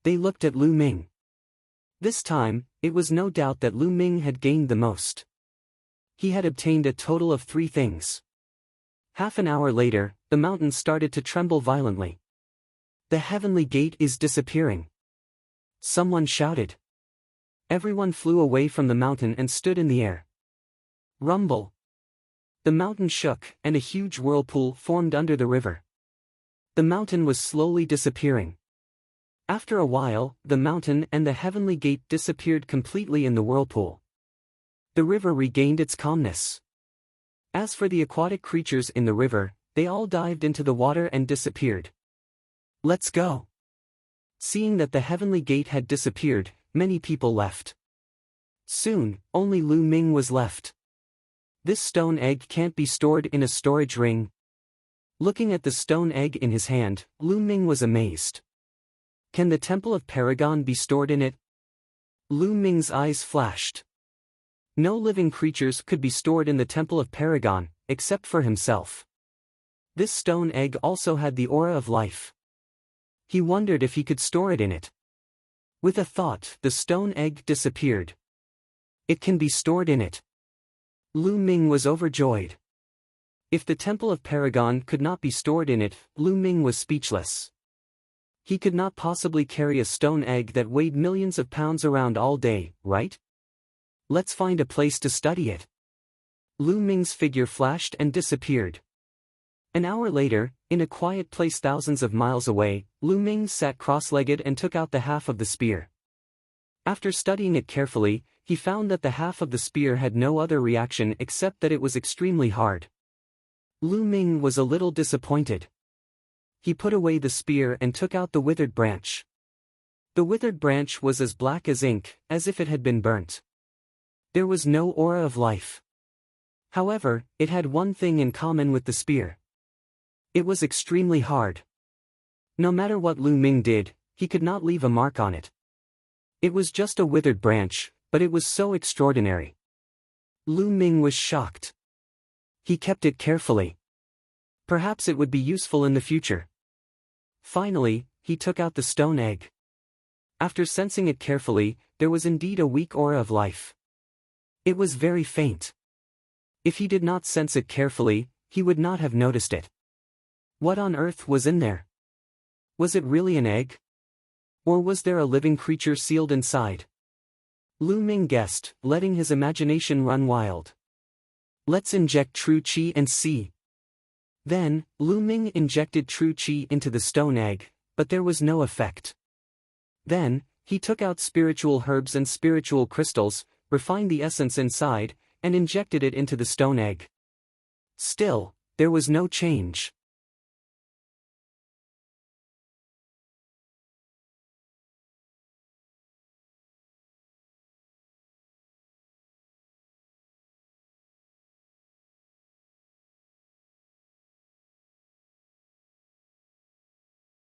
Speaker 1: They looked at Lu Ming. This time, it was no doubt that Lu Ming had gained the most. He had obtained a total of 3 things. Half an hour later, the mountain started to tremble violently. The heavenly gate is disappearing. Someone shouted. Everyone flew away from the mountain and stood in the air. Rumble. The mountain shook, and a huge whirlpool formed under the river. The mountain was slowly disappearing. After a while, the mountain and the heavenly gate disappeared completely in the whirlpool. The river regained its calmness. As for the aquatic creatures in the river, they all dived into the water and disappeared. Let's go. Seeing that the heavenly gate had disappeared, many people left. Soon, only Lu Ming was left. This stone egg can't be stored in a storage ring. Looking at the stone egg in his hand, Lu Ming was amazed. Can the Temple of Paragon be stored in it? Lu Ming's eyes flashed. No living creatures could be stored in the Temple of Paragon, except for himself. This stone egg also had the aura of life. He wondered if he could store it in it. With a thought, the stone egg disappeared. It can be stored in it. Lu Ming was overjoyed. If the Temple of Paragon could not be stored in it, Lu Ming was speechless. He could not possibly carry a stone egg that weighed millions of pounds around all day, right? Let's find a place to study it. Lu Ming's figure flashed and disappeared. An hour later, in a quiet place thousands of miles away, Lu Ming sat cross-legged and took out the half of the spear. After studying it carefully, he found that the half of the spear had no other reaction except that it was extremely hard. Lu Ming was a little disappointed. He put away the spear and took out the withered branch. The withered branch was as black as ink, as if it had been burnt. There was no aura of life. However, it had one thing in common with the spear. It was extremely hard. No matter what Lu Ming did, he could not leave a mark on it. It was just a withered branch, but it was so extraordinary. Lu Ming was shocked. He kept it carefully. Perhaps it would be useful in the future. Finally, he took out the stone egg. After sensing it carefully, there was indeed a weak aura of life. It was very faint. If he did not sense it carefully, he would not have noticed it. What on earth was in there? Was it really an egg? Or was there a living creature sealed inside? Lu Ming guessed, letting his imagination run wild. Let's inject true qi and see. Then, Lu Ming injected true qi into the stone egg, but there was no effect. Then, he took out spiritual herbs and spiritual crystals, refined the essence inside, and injected it into the stone egg. Still, there was no change.